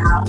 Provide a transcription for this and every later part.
All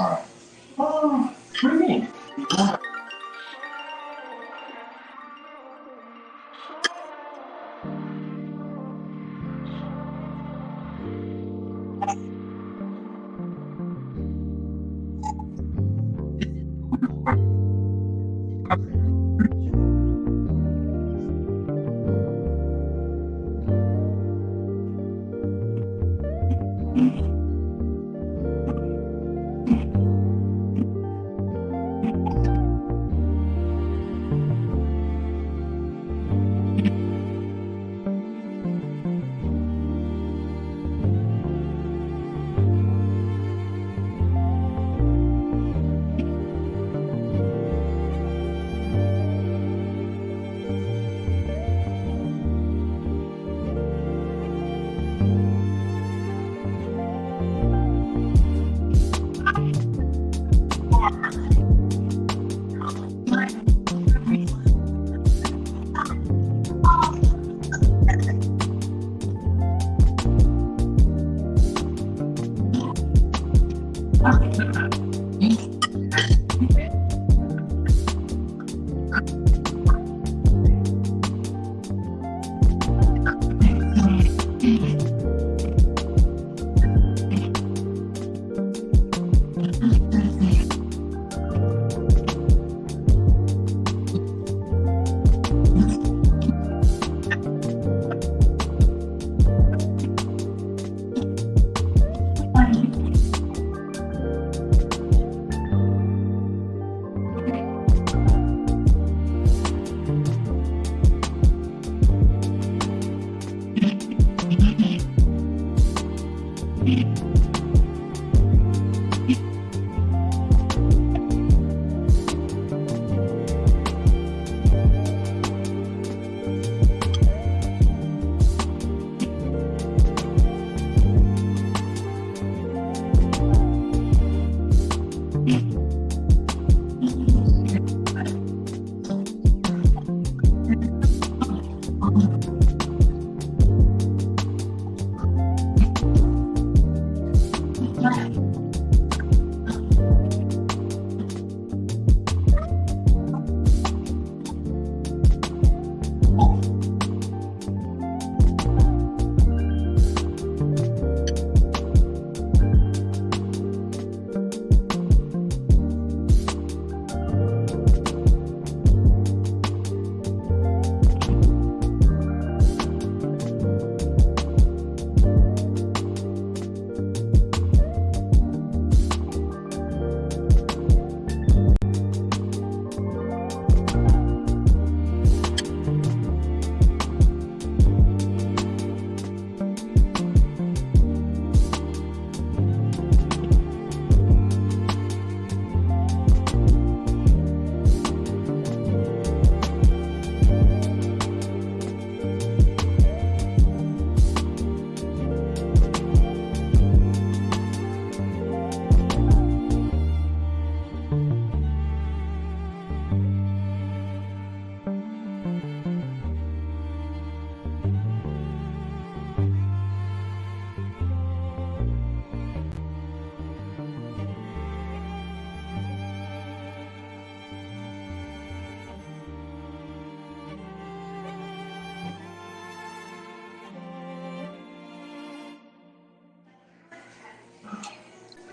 right. Oh, what do you mean?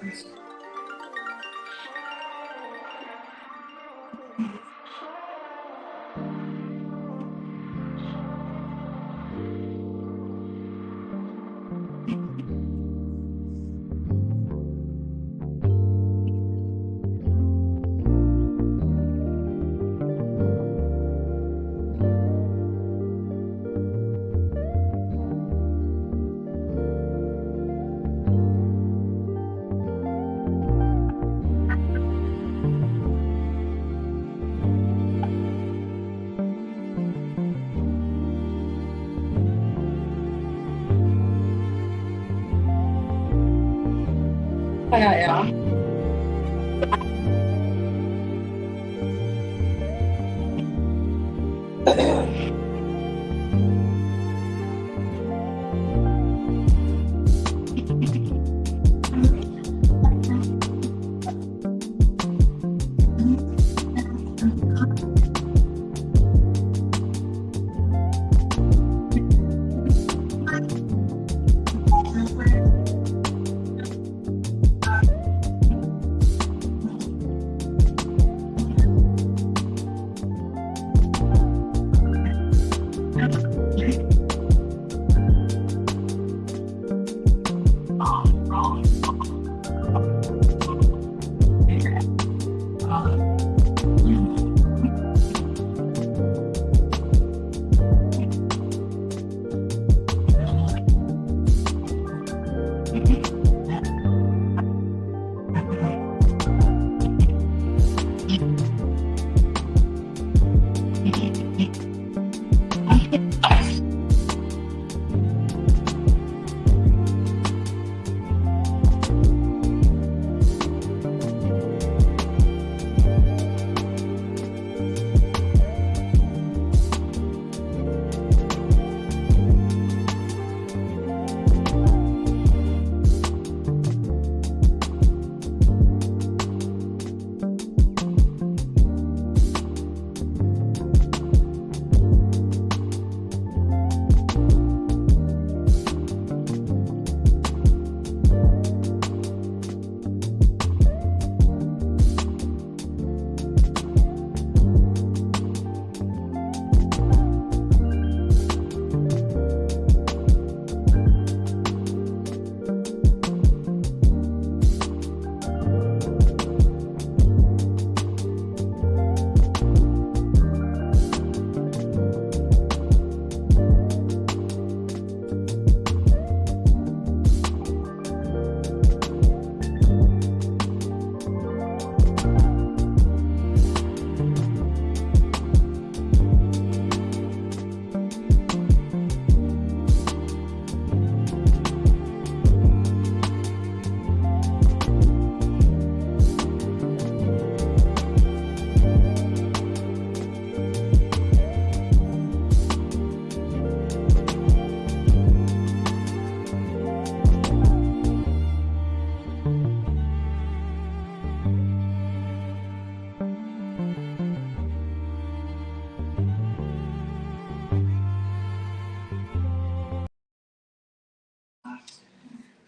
Ja.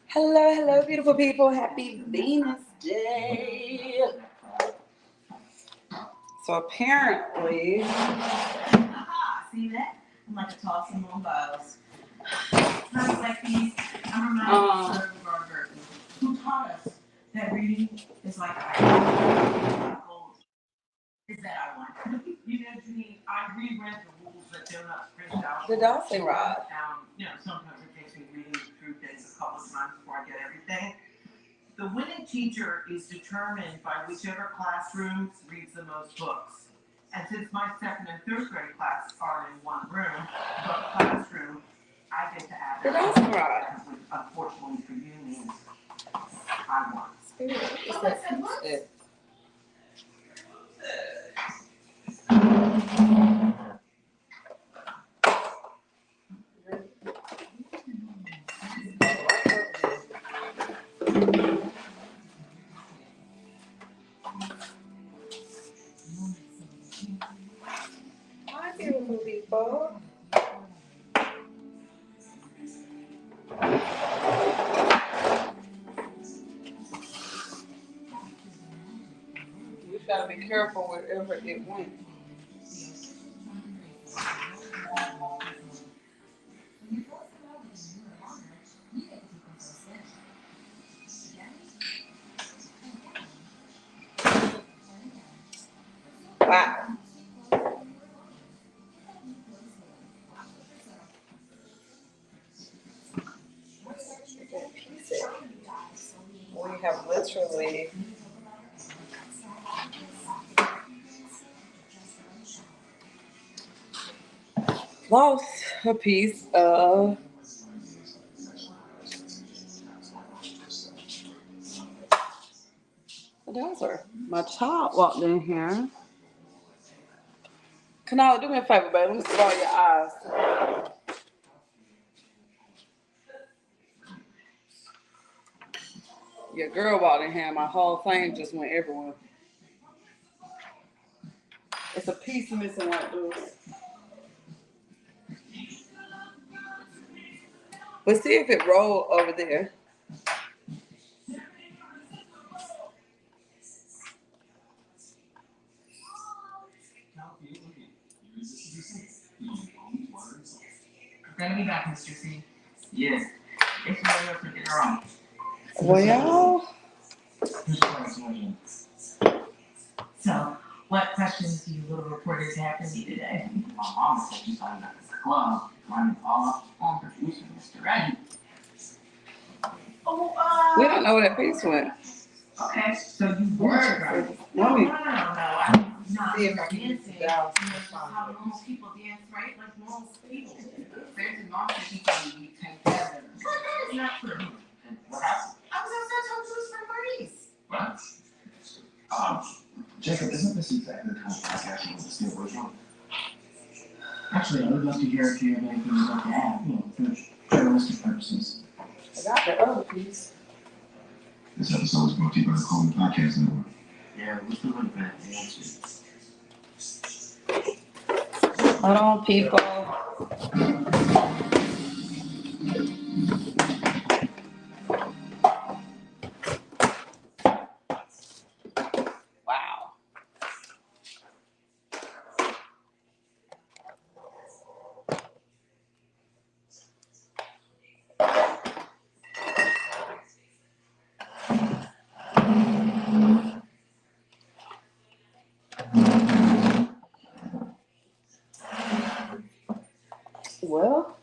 Hello, beautiful people. Happy Venus Day. So apparently, see that? I'm like tossing on bows. Times like these, I'm reminded of Robert, who taught us that reading is like gold. Is that I want? You know, Janine, I reread the rules, but they're not printed out. the dowsing rod. Sometimes it takes me reading through things a couple of times before I get everything. The winning teacher is determined by whichever classroom reads the most books. And since my second and third grade class are in one room, but classroom, I get to add The dowsing rod. which unfortunately for you means I won. Hi, beautiful people. Gotta be careful wherever it went. Wow. We have literally lost a piece of the dowser. My child walked in here. Kanala, do me a favor, baby. Let me see all your eyes. Your girl walked in here. My whole thing just went everywhere. It's a piece missing right there. But see if it rolled over there. Gonna be back, Mr. C. Yeah. It's really up to get her on. Well, So, what questions do you little reporters have for me today? My mom said she's talking about the club, running all up on producer Mr. Reddy. we don't know where that piece went. Okay, so you were right. Let me I'm not see if I can dancing. get down. How normal people dance, right? Like normal people. There's a normal people you take care of. It's not true. What happened? I was upset to lose for Maurice. What? Jacob, isn't this exactly the kind of podcast you want to steal original? Actually, I would love to hear if you have anything you'd like to add, for journalistic purposes. I got the other piece. This episode is brought to you by the Coleman Podcast Network. Yeah, we're still going back to answer. Hold on, people. Wow. Well,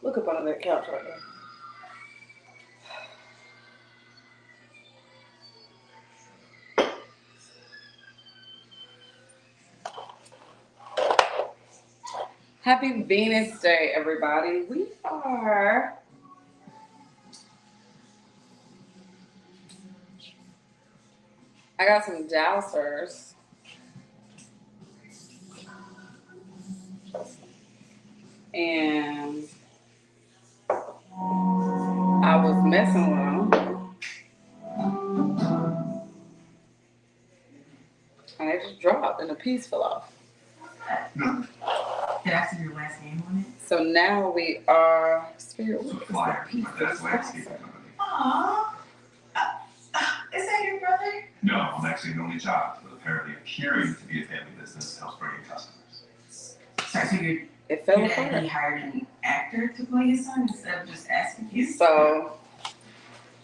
look up under that couch right there. Happy Venus Day, everybody. We are I got some dowsers. And I was messing with them. And they just dropped and the piece fell off. Did I see your last name on it? So now we are Spirit. So flyer, my dad's landscaping company. Aww. Is that your brother? No, I'm actually an only child, but apparently appearing to be a family business helps bring in customers. Sorry, so It fell he apart. hired an actor to play his son instead of just asking you? So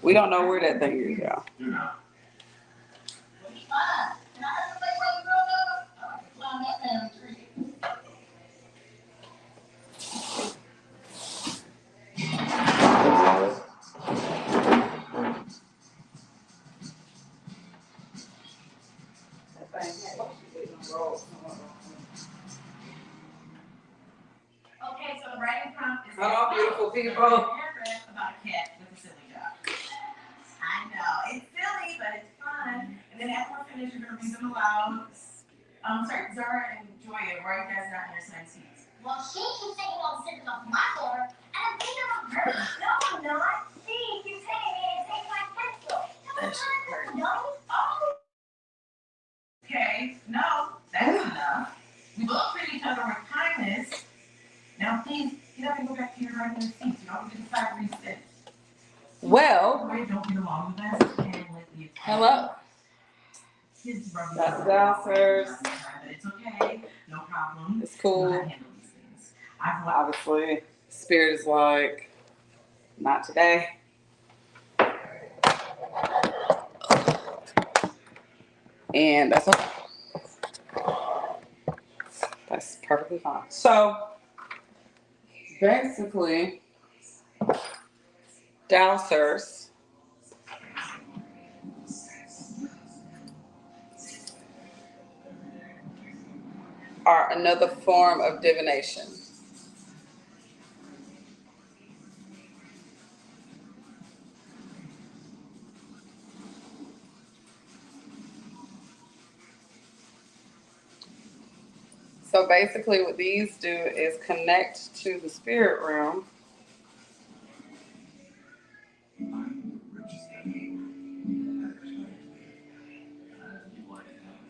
we don't know where that thing is, y'all. You know. Okay, so the writing prompt is Hello, beautiful people. a paragraph about a cat with a silly dog. I know, it's silly, but it's fun. And then after we're finished, you're gonna read them aloud. Sorry, Zara and Joya, why are you guys not in your assigned seats? Well, she keeps taking all the stickers off my floor, and I'm thinking of her. No, I'm not. She keeps saying, "Hey, take my pencil." That's No, don't get along with us, and lately it's Hello. kids rub me That's the wrong way, downstairs. but it's okay, no problem. It's I cool. handle these things. I've watched Obviously, Spirit is like, not today. And that's okay. That's perfectly fine. So, basically, dowsers are another form of divination. So basically what these do is connect to the spirit realm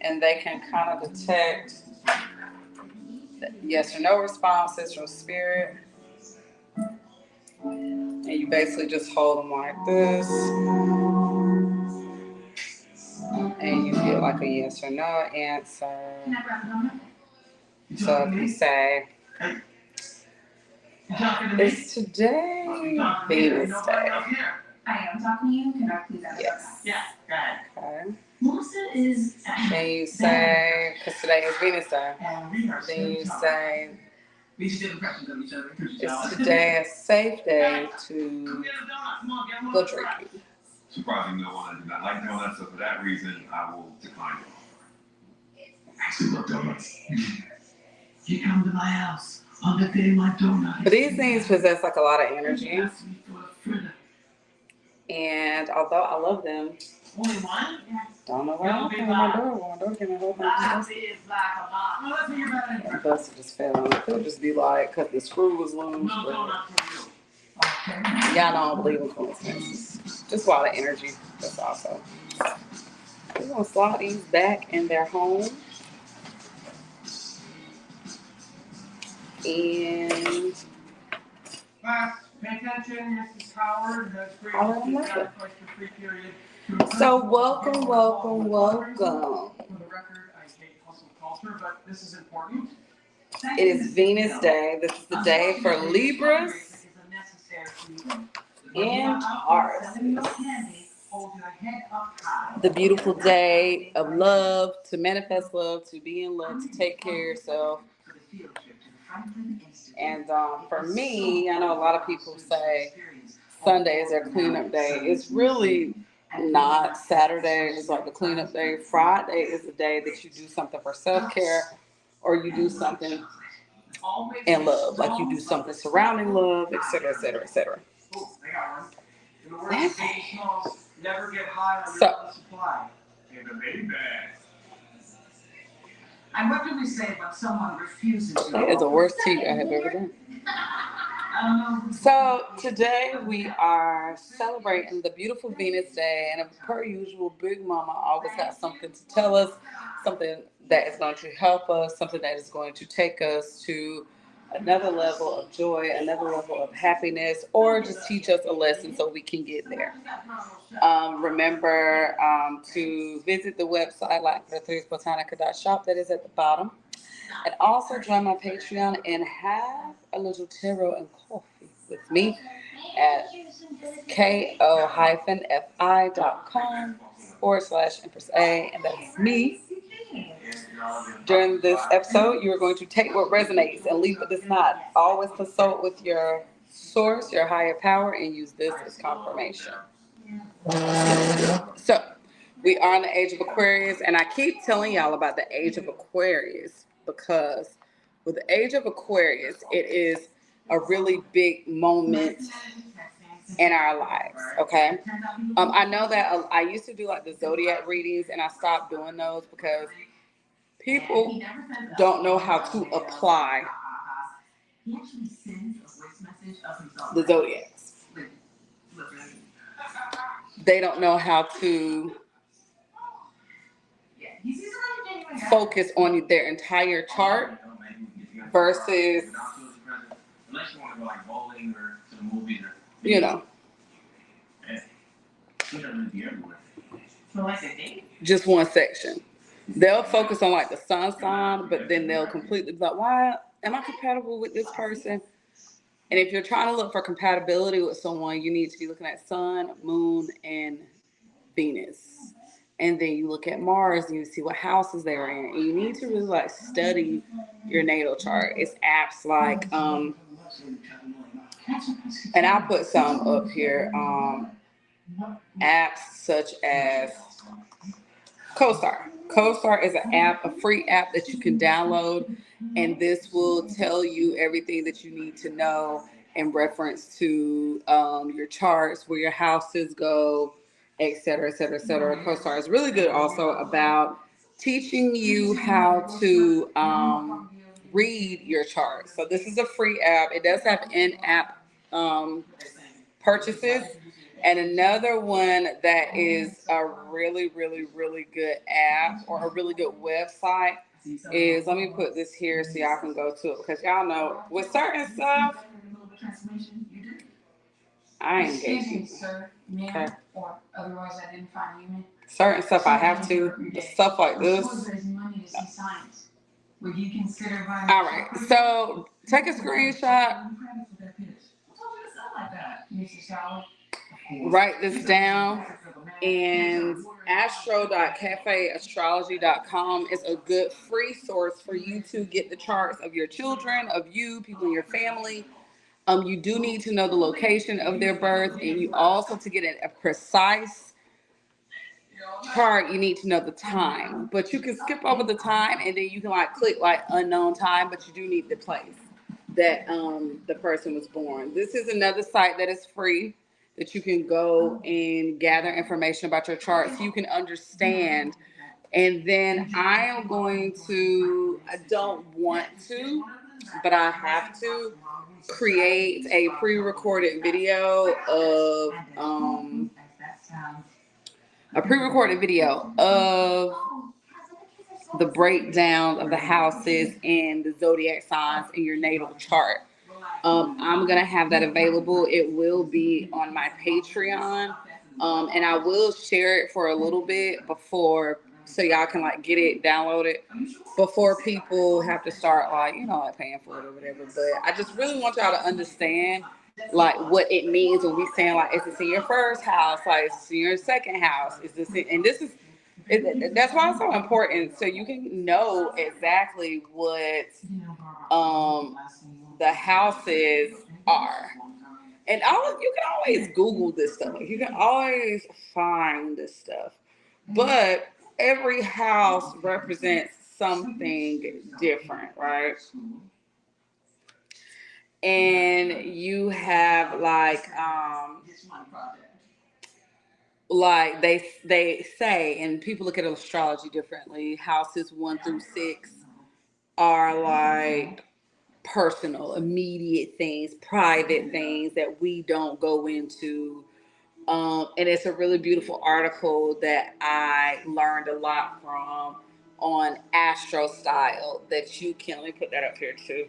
and they can kind of detect yes or no responses from spirit. And you basically just hold them like this. And you get like a yes or no answer. So if you say, is today Venus Day? I am talking to you. Can I please ask? Yes. Yeah, go ahead. Okay. Melissa is. Then you say, because today is Venus Day. Then you say, We should do impressions of each other. is today a safe day to go drinking? Surprisingly, no one I do not like donuts, so for that reason, I will decline it. I actually love donuts. You come to my house, unveiling my donuts. But these things possess like a lot of energy. And although I love them, Only one? don't know what happened with my door. My door came and hold my and busted just fell on it. Could just be like, because the screw was loose. But y'all know I don't believe in coincidences. Just a lot of energy. That's also. We're going to slide these back in their home. And Class, pay attention. Mrs. Howard has I don't like previously it. established the free period. So welcome. For the record, I hate hustle culture, but this is important. It is Venus Day. This is the day for Libras and Tauruses. The beautiful day of love, to manifest love, to be in love, to take care of yourself. And for me, I know a lot of people say Sunday is their cleanup day. It's really not. Saturday is like the cleanup day. Friday is the day that you do something for self-care or you do something in love. Like you do something surrounding love, et cetera, et cetera, et cetera. Never get high on So- your own supply. And what do we say when someone refuses to? That is the worst tea I have ever done. I don't know. So today we are celebrating the beautiful Venus Day, and per usual, Big Mama always has something to tell us, something that is going to help us, something that is going to take us to another level of joy, another level of happiness, or just teach us a lesson so we can get there. Remember to visit the website like3botanica.shop that is at the bottom. And also join my Patreon and have a little tarot and coffee with me at ko-fi.com/Empress and that is me. During this episode, you are going to take what resonates and leave what does not. Always consult with your source, your higher power, and use this as confirmation. So, we are in the Age of Aquarius, and I keep telling y'all about the Age of Aquarius because with the Age of Aquarius, it is a really big moment in our lives, okay? I know that I used to do like the Zodiac readings, and I stopped doing those because people don't know how to apply the Zodiacs. They don't know how to focus on their entire chart versus, you know, For like a date? Just one section. They'll focus on like the sun sign, but then they'll completely be like, why am I compatible with this person? And if you're trying to look for compatibility with someone, you need to be looking at sun, moon, and Venus. And then you look at Mars and you see what houses they're in. And you need to really like study your natal chart. It's apps like and I'll put some up here. Apps such as CoStar. CoStar is an app, a free app that you can download, and this will tell you everything that you need to know in reference to your charts, where your houses go, et cetera, et cetera, et cetera. CoStar is really good also about teaching you how to read your charts. So this is a free app. It does have in-app purchases. And another one that is a really, really, really good app or a really good website is, let me put this here so y'all can go to it, because y'all know with certain stuff, I engage you. Sir, ma'am, Okay. or otherwise identify human. Certain stuff I have to, the stuff like this. Would you consider buying? All right, so take a screenshot, write this down, and astro.cafeastrology.com is a good free source for you to get the charts of your children, of you, people in your family. You do need to know the location of their birth, and you also, to get a precise chart, you need to know the time. But you can skip over the time, and then you can like click like unknown time, but you do need the place that the person was born. This is another site that is free that you can go and gather information about your chart so you can understand. And then I am going to, I don't want to, but I have to create a pre-recorded video of the breakdown of the houses and the zodiac signs in your natal chart. I'm gonna have that available. It will be on my Patreon, and I will share it for a little bit before, so y'all can like get it, download it before people have to start like like paying for it or whatever. But I just really want y'all to understand like what it means when we saying like, is this in your first house? Like, is this in your second house? Is this in, and this is. That's why it's so important, so you can know exactly what the houses are. And you can always Google this stuff. You can always find this stuff. But every house represents something different, right? And you have like they say, and people look at astrology differently, houses 1 through 6 are like personal, immediate things, private things that we don't go into. And it's a really beautiful article that I learned a lot from on Astro Style that you can, let me put that up here too.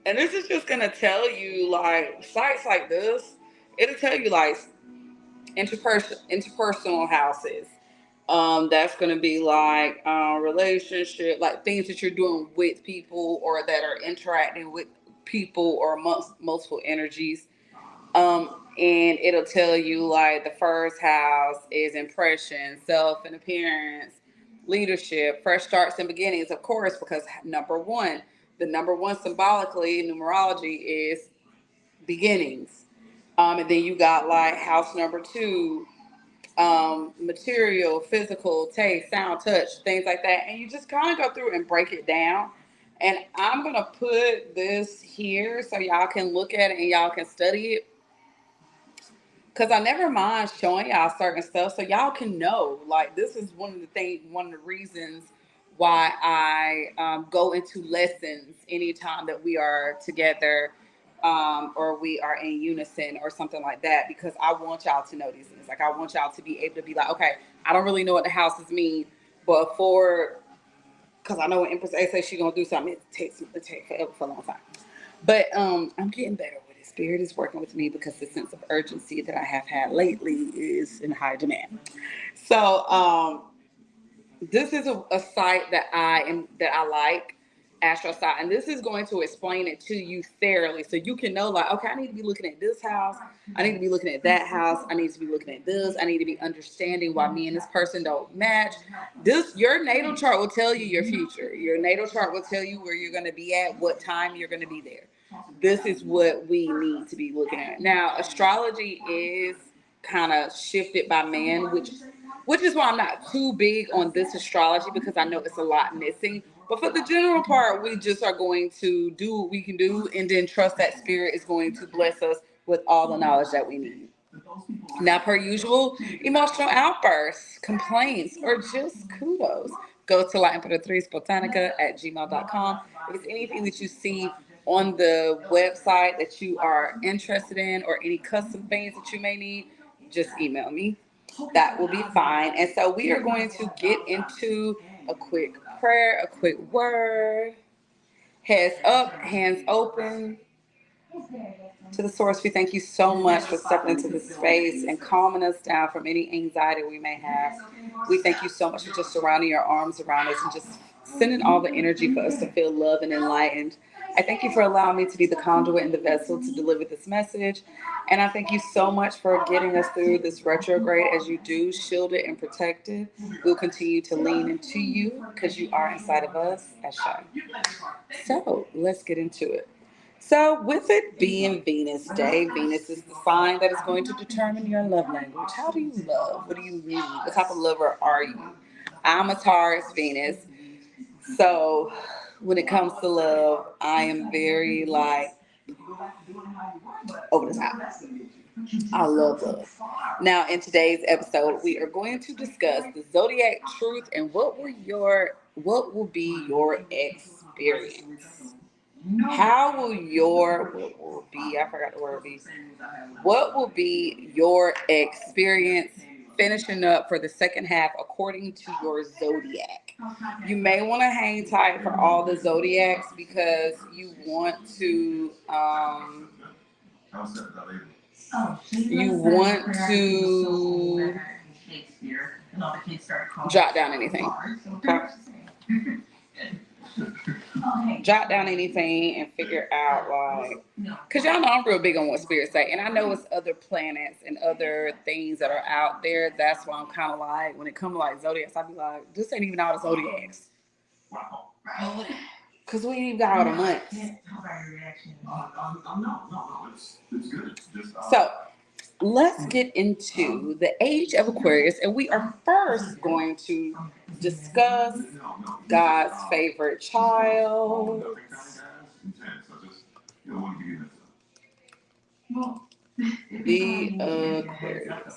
And this is just gonna tell you like sites like this, it'll tell you like interpersonal houses. That's going to be like relationship, like things that you're doing with people or that are interacting with people or multiple energies. And it'll tell you like the first house is impression, self and appearance, leadership, fresh starts and beginnings, of course, because the number one symbolically in numerology is beginnings. And then you got like house number 2, material, physical, taste, sound, touch, things like that. And you just kind of go through and break it down. And I'm going to put this here so y'all can look at it and y'all can study it. Because I never mind showing y'all certain stuff so y'all can know. Like, this is one of the reasons why I go into lessons anytime that we are together, or we are in unison or something like that, because I want y'all to know these things. Like, I want y'all to be able to be like, okay, I don't really know what the houses mean, but because I know when Empress A says she's gonna do something, it takes forever for a long time. But I'm getting better with it, Spirit is working with me because the sense of urgency that I have had lately is in high demand. So, this is a site that I like, Astro Site, and this is going to explain it to you thoroughly, so you can know, like, okay, I need to be looking at this house, I need to be looking at that house, I need to be looking at this, I need to be understanding why me and this person don't match. Your natal chart will tell you your future. Your natal chart will tell you where you're going to be at, what time you're going to be there. This is what we need to be looking at. Now, astrology is kind of shifted by man, which is why I'm not too big on this astrology, because I know it's a lot missing. But for the general part, we just are going to do what we can do and then trust that Spirit is going to bless us with all the knowledge that we need. Now, per usual, emotional outbursts, complaints, or just kudos, go to latinfor3spotanica@gmail.com. If it's anything that you see on the website that you are interested in, or any custom things that you may need, just email me. That will be fine. And so we are going to get into a quick prayer, a quick word. Heads up, hands open. To the source, we thank you so much for stepping into this space and calming us down from any anxiety we may have. We thank you so much for just surrounding your arms around us and just sending all the energy for us to feel loved and enlightened. I thank you for allowing me to be the conduit and the vessel to deliver this message. And I thank you so much for getting us through this retrograde as you do, shielded and protected. We'll continue to lean into you because you are inside of us, Asha. So let's get into it. So with it being Venus Day, Venus is the sign that is going to determine your love language. How do you love? What do you need? What type of lover are you? I'm a Taurus Venus. So when it comes to love, I am very over the top. I love love. Now in today's episode, we are going to discuss the Zodiac truth and what will be your experience. How will what will be your experience finishing up for the second half according to your Zodiac? You may want to hang tight for all the Zodiacs because you want to jot down anything. Okay? Jot down anything and figure out, because y'all know I'm real big on what spirits say, and I know it's other planets and other things that are out there. That's why I'm kind of like, when it comes to zodiacs, I be like, this ain't even all the zodiacs, because we ain't even got all the months. So let's get into the Age of Aquarius, and we are first going to discuss God's favorite child. The Aquarius.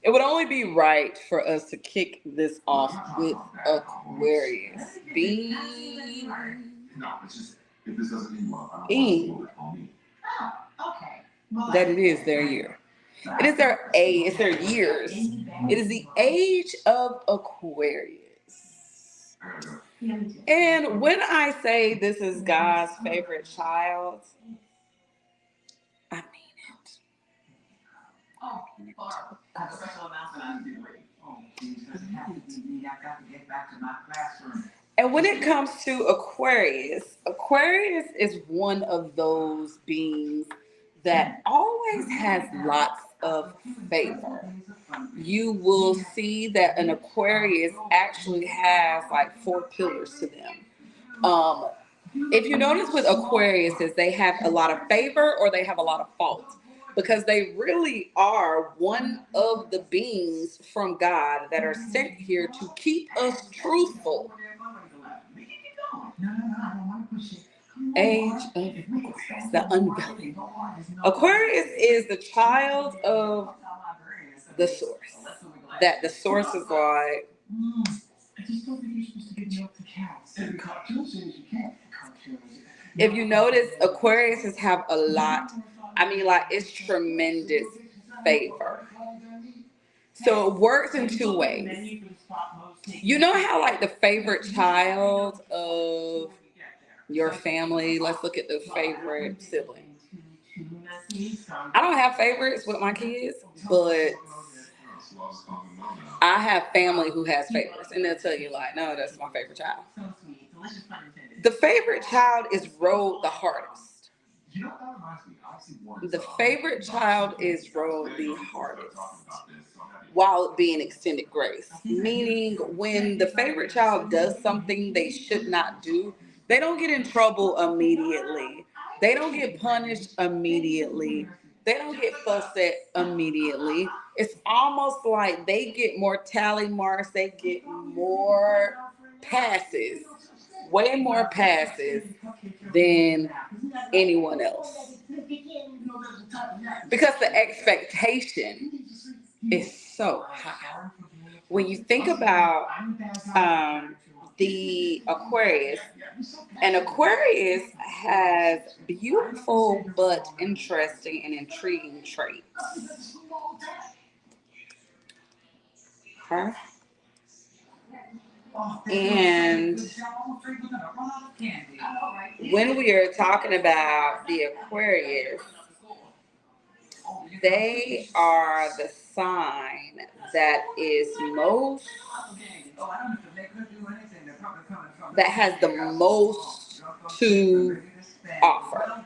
It would only be right for us to kick this off with Aquarius. Being that it is their year. It is their age, it's their years. It is the age of Aquarius. And when I say this is God's favorite child, I mean it. And when it comes to Aquarius, Aquarius is one of those beings that always has lots of favor. You will see that an Aquarius actually has 4 pillars to them. If you notice with Aquariuses, they have a lot of favor or they have a lot of fault, because they really are one of the beings from God that are sent here to keep us truthful. Age of Aquarius, the unveiling. Aquarius is the child of the source. That the source is like, if you notice, Aquariuses have a lot, it's tremendous favor. So it works in two ways. You know how like the favorite child of your family, let's look at the favorite sibling. I don't have favorites with my kids, but I have family who has favorites, and they'll tell you like, no, that's my favorite child. The favorite child is rode the hardest. The favorite child is rode the hardest while being extended grace. Meaning when the favorite child does something they should not do, they don't get in trouble immediately. They don't get punished immediately. They don't get fussed at immediately. It's almost like they get more tally marks. They get more passes, way more passes than anyone else. Because the expectation is so high. When you think about the Aquarius, an Aquarius has beautiful but interesting and intriguing traits. Okay? And when we are talking about the Aquarius, they are the sign that is most, that has the most to offer.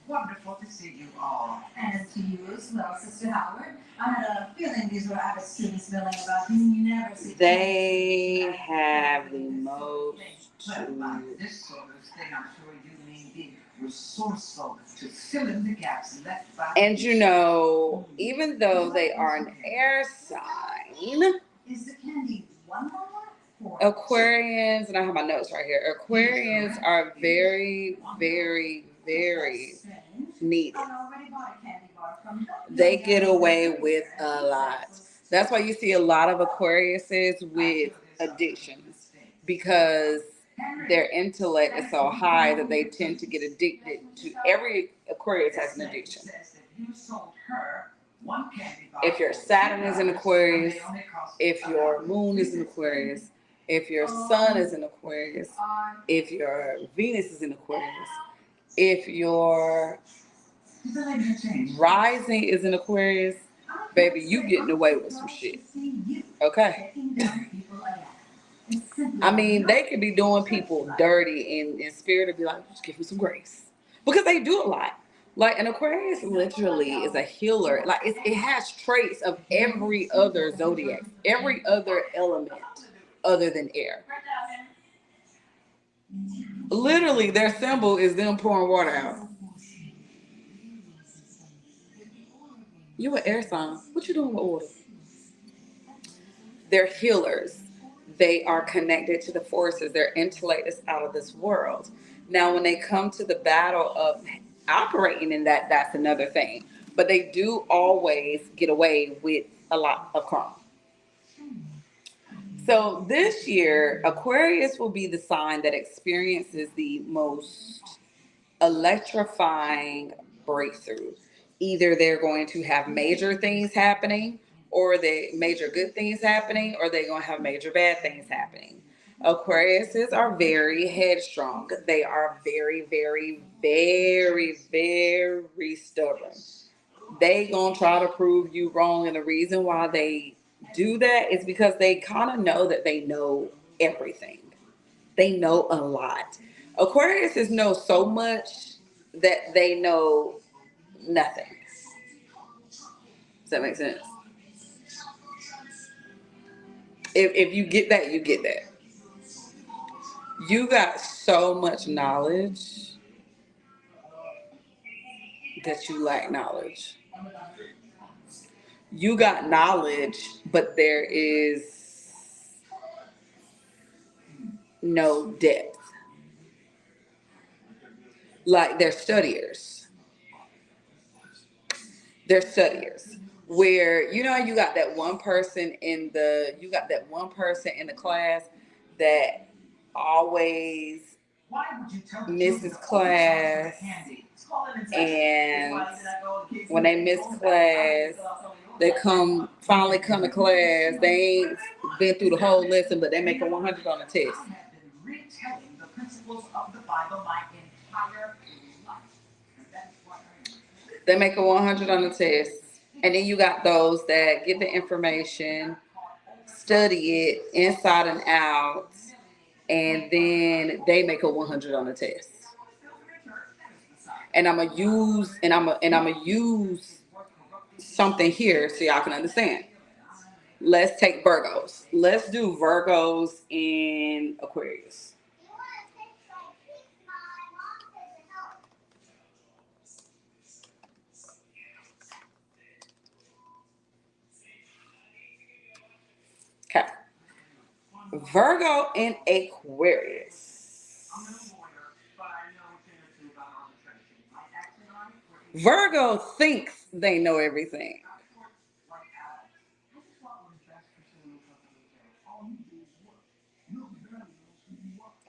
Wonderful to see you all. And to you as well, Sister Howard. I had a feeling these were our students feeling about you. You never see. They have the most to. This sort of thing, I'm sure you may be resourceful to fill in the gaps left by. And you know, even though they are an air sign, Is the candy one more? Aquarians, and I have my notes right here. Aquarians are very, very, very needed. They get away with a lot. That's why you see a lot of Aquariuses with addictions, because their intellect is so high that they tend to get addicted to. Every Aquarius has an addiction. If your Saturn is in Aquarius, if your moon is in Aquarius, if your sun is in Aquarius, if your Venus is in Aquarius, if your rising is in Aquarius, baby, you getting away with some shit. Okay? I mean, they could be doing people dirty in spirit to be like, just give me some grace. Because they do a lot. Like an Aquarius literally is a healer. Like it has traits of every other zodiac, every other element other than air. Literally, their symbol is them pouring water out. You an air sign. What you doing with water? They're healers. They are connected to the forces. Their intellect is out of this world. Now, when they come to the battle of operating in that, that's another thing. But they do always get away with a lot of crime. So this year, Aquarius will be the sign that experiences the most electrifying breakthrough. Either they're going to have major things happening, or they major good things happening, or they're going to have major bad things happening. Aquariuses are very headstrong. They are very, very, very, very stubborn. They gonna try to prove you wrong, and the reason why they do that is because they kind of know that they know everything. They know a lot. Aquariuses know so much that they know nothing. Does that make sense? If you get that, you get that. You got so much knowledge that you lack knowledge. You got knowledge, but there is no depth. Like they're studiers. They're studiers. Where you know you got that one person in the class that always misses class, and when they miss class, They finally come to class. They ain't been through the whole lesson, but they make a 100 on the test. I have been retelling the principles of the Bible my entire life. That's what I am. They make a 100 on the test. And then you got those that get the information, study it inside and out, and then they make a 100 on the test. And I'm gonna use something here so y'all can understand. Let's take Virgos. Let's do Virgos in Aquarius. Okay. Virgo in Aquarius. Virgo thinks they know everything.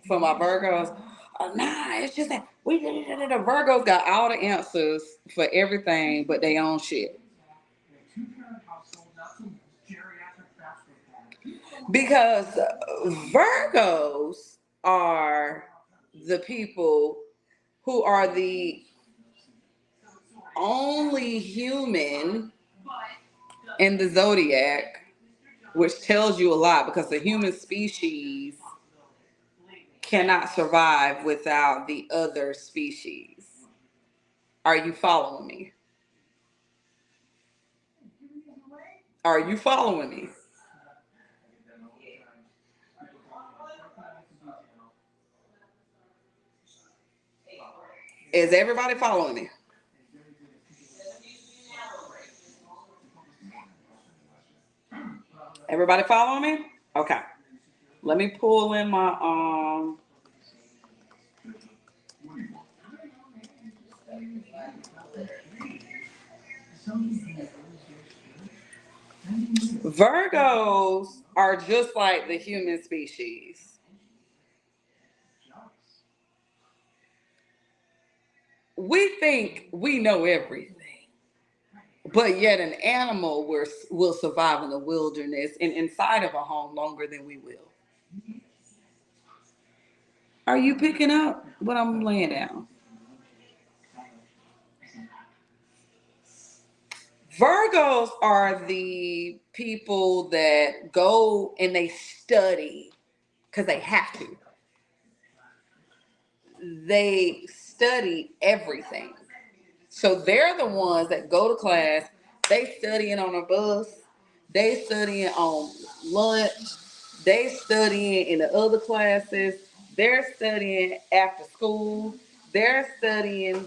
For my Virgos, nah, it's just that the Virgos got all the answers for everything but their own shit. Because Virgos are the people who are the only human in the Zodiac, which tells you a lot because the human species cannot survive without the other species. Are you following me? Are you following me? Is everybody following me? Everybody following me? Okay. Let me pull in my Virgos are just like the human species. We think we know everything, but yet an animal will survive in the wilderness and inside of a home longer than we will. Are you picking up what I'm laying down? Virgos are the people that go and they study because they have to. They study everything. So they're the ones that go to class, they studying on a bus, they studying on lunch, they studying in the other classes, they're studying after school, they're studying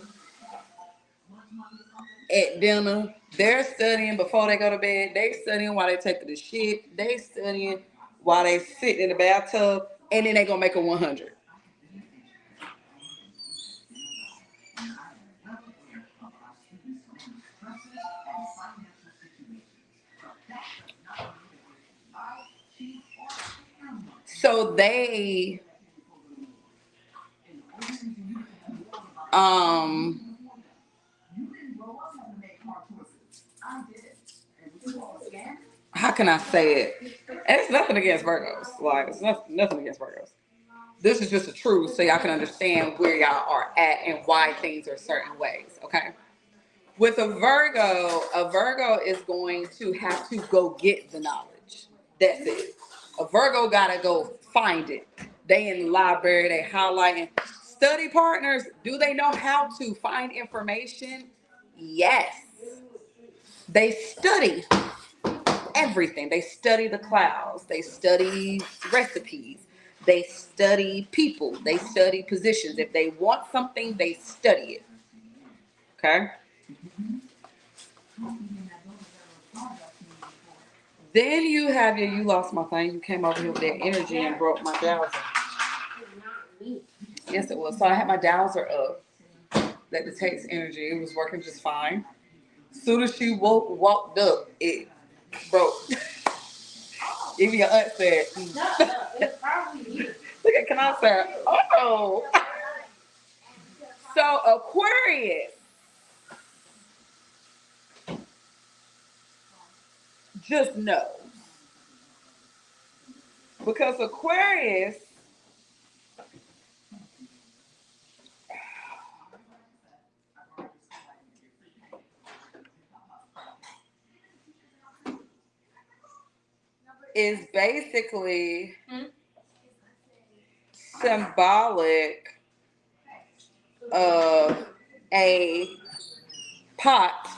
at dinner, they're studying before they go to bed, they studying while they take the shit, they studying while they sit in the bathtub, and then they gonna make a 100. So they how can I say it? And it's nothing against Virgos. Like it's nothing against Virgos. This is just the truth so y'all can understand where y'all are at and why things are certain ways, okay? With a Virgo is going to have to go get the knowledge. That's it. A Virgo gotta go find it. They in the library, they highlighting. Study partners, do they know how to find information? Yes. They study everything. They study the clouds. They study recipes. They study people. They study positions. If they want something, they study it. Okay? Then you have you lost my thing. You came over here with that energy and broke my dowser. Yes, it was. So I had my dowser up that detects energy. It was working just fine. As soon as she walked up, it broke. Even your aunt said, look at Kanal said, oh. So Aquarius. just knows. Because Aquarius is basically symbolic of a pot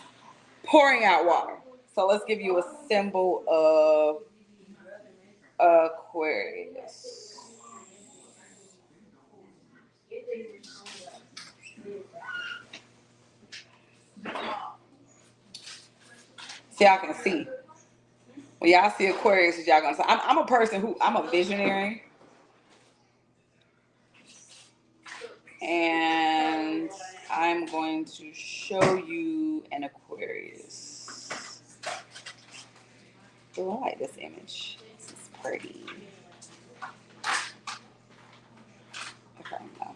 pouring out water. So let's give you a symbol of Aquarius. So y'all can see. When y'all see Aquarius, y'all gonna see. I'm a person who, I'm a visionary. And I'm going to show you an Aquarius. Oh, I like this image. This is pretty. Okay, no.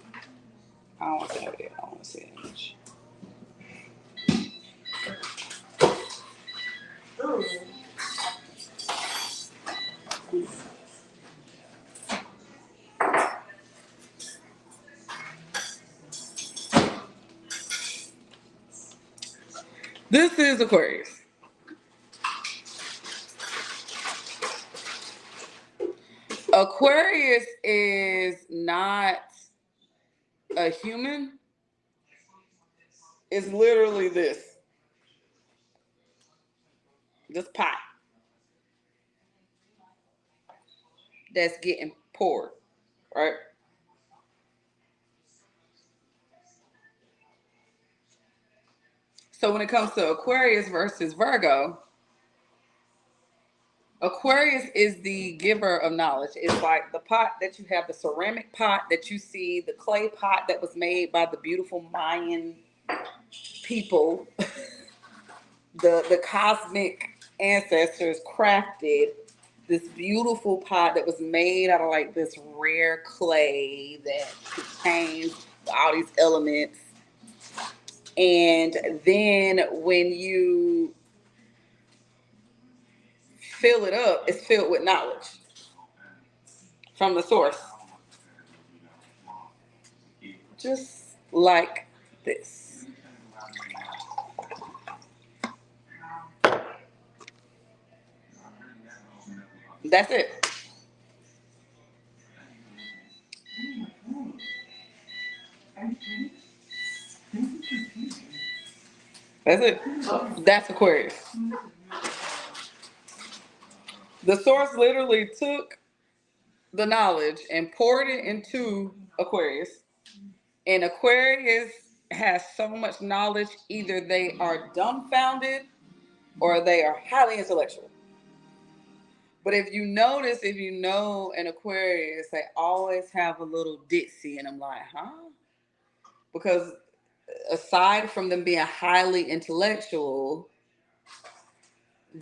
I don't want to see no video. I want to see an image. This is Aquarius. Aquarius is not a human. It's literally this pot that's getting poured, right? So when it comes to Aquarius versus Virgo, Aquarius is the giver of knowledge. It's like the pot that you have, the ceramic pot that you see, the clay pot that was made by the beautiful Mayan people. The cosmic ancestors crafted this beautiful pot that was made out of like this rare clay that contains all these elements. And then when you fill it up, it's filled with knowledge from the source. Just like this. That's it. That's it. That's Aquarius. The source literally took the knowledge and poured it into Aquarius. And Aquarius has so much knowledge, either they are dumbfounded or they are highly intellectual. But if you notice, if you know an Aquarius, they always have a little ditzy, and I'm like, huh? Because aside from them being highly intellectual,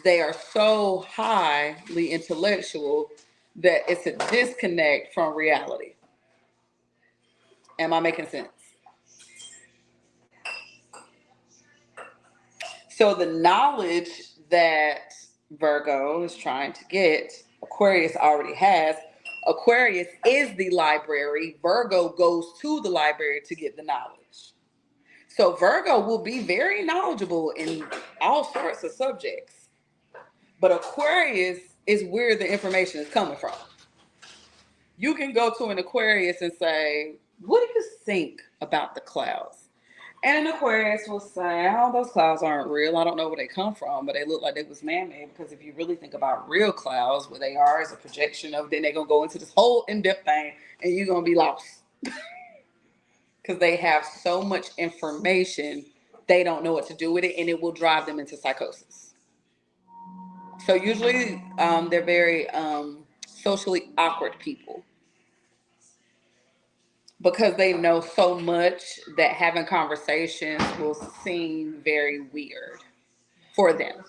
they are so highly intellectual that it's a disconnect from reality. Am I making sense? So the knowledge that Virgo is trying to get, Aquarius already has. Aquarius is the library. Virgo goes to the library to get the knowledge. So Virgo will be very knowledgeable in all sorts of subjects. But Aquarius is where the information is coming from. You can go to an Aquarius and say, what do you think about the clouds? And an Aquarius will say, oh, those clouds aren't real. I don't know where they come from, but they look like they was man-made. Because if you really think about real clouds, what they are is a projection of, then they're going to go into this whole in-depth thing, and you're going to be lost. Because they have so much information, they don't know what to do with it, and it will drive them into psychosis. So usually they're very socially awkward people. Because they know so much that having conversations will seem very weird for them.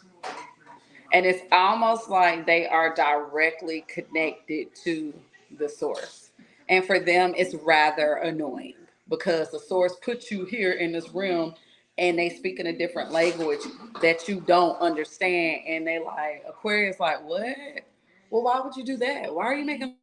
And it's almost like they are directly connected to the source. And for them, it's rather annoying because the source put you here in this realm and they speak in a different language that you don't understand, and they like Aquarius like, what? Well, why would you do that? Why are you making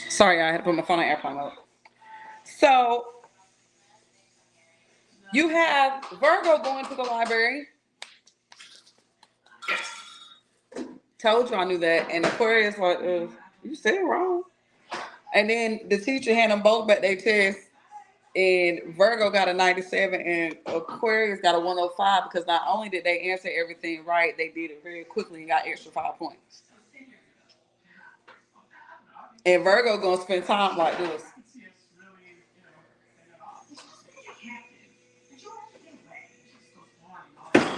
Sorry, I had to put my phone on airplane mode. So you have Virgo going to the library. Told you I knew that. And Aquarius like, you said it wrong. And then the teacher handed them both back their test. And Virgo got a 97 and Aquarius got a 105 because not only did they answer everything right, they did it very quickly and got extra 5 points. And Virgo gonna spend time like this.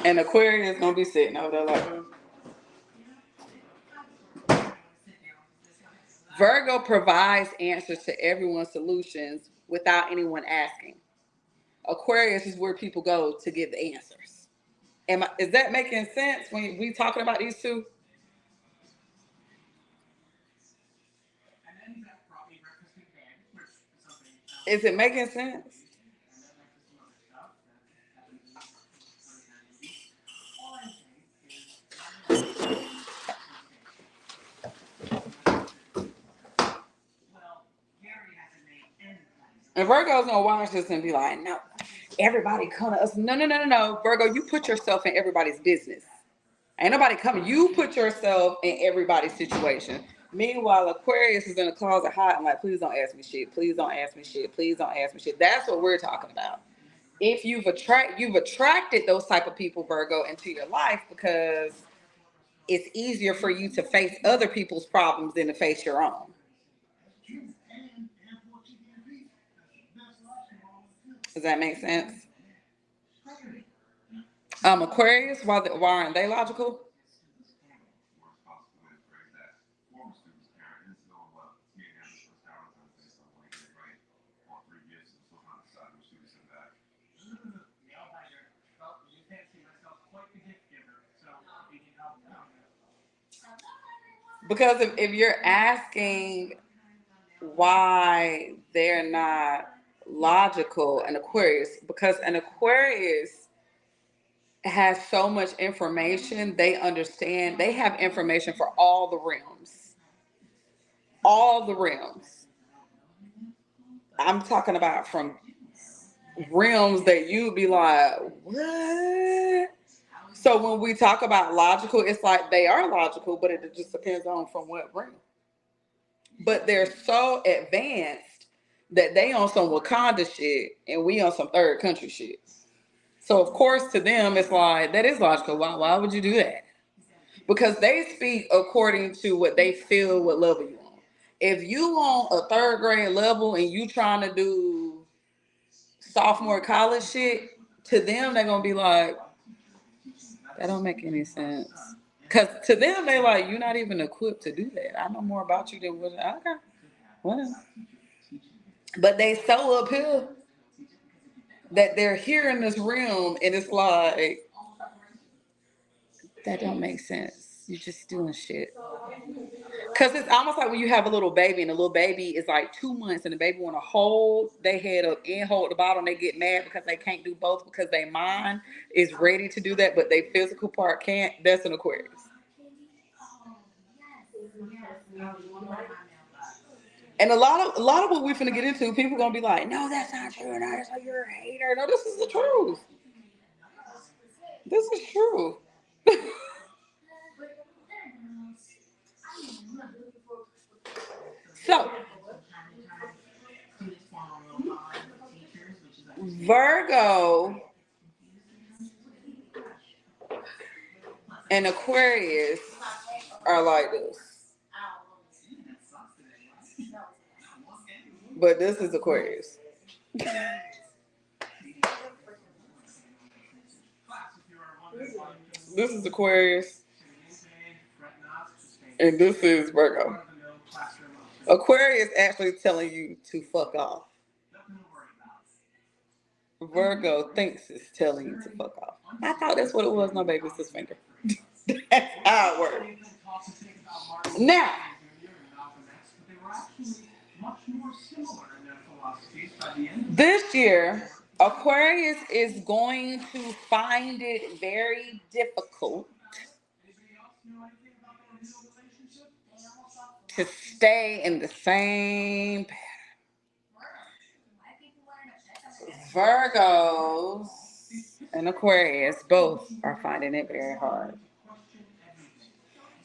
And Aquarius gonna be sitting over there like Virgo provides answers to everyone's solutions without anyone asking. Aquarius is where people go to get the answers. Is that making sense when we talking about these two? Is it making sense? And Virgo's gonna watch this and be like, no, everybody come to us. No. Virgo, you put yourself in everybody's business. Ain't nobody coming. You put yourself in everybody's situation. Meanwhile, Aquarius is in the closet hiding like, please don't ask me shit. Please don't ask me shit. Please don't ask me shit. That's what we're talking about. If you've attracted those type of people, Virgo, into your life because it's easier for you to face other people's problems than to face your own. Does that make sense? Aquarius, why aren't they logical? Because if you're asking why they're not logical, an Aquarius, because an Aquarius has so much information, they understand, they have information for all the realms. All the realms. I'm talking about from realms that you'd be like, what? So when we talk about logical, it's like they are logical, but it just depends on from what realm. But they're so advanced that they on some Wakanda shit and we on some third country shit. So of course to them it's like that is logical. Why would you do that? Because they speak according to what they feel what level you on. If you on a third grade level and you trying to do sophomore college shit, to them they're gonna be like, that don't make any sense. Cause to them they like, you're not even equipped to do that. I know more about you than what. Okay, well, but they so up here that they're here in this realm, and it's like that don't make sense. You're just doing shit. Cause it's almost like when you have a little baby, and the little baby is like 2 months, and the baby want to hold their head up and hold the bottom. They get mad because they can't do both because their mind is ready to do that, but their physical part can't. That's an Aquarius. And a lot of what we're finna get into, people gonna be like, no, that's not true. No, that's like you're a hater. No, this is the truth. This is true. So Virgo and Aquarius are like this. But this is Aquarius. This is Aquarius. And this is Virgo. Aquarius actually telling you to fuck off. Virgo thinks it's telling you to fuck off. I thought that's what it was. No, baby, it's his finger. That's how it works. Now, this year, Aquarius is going to find it very difficult to stay in the same pattern. Virgos and Aquarius both are finding it very hard.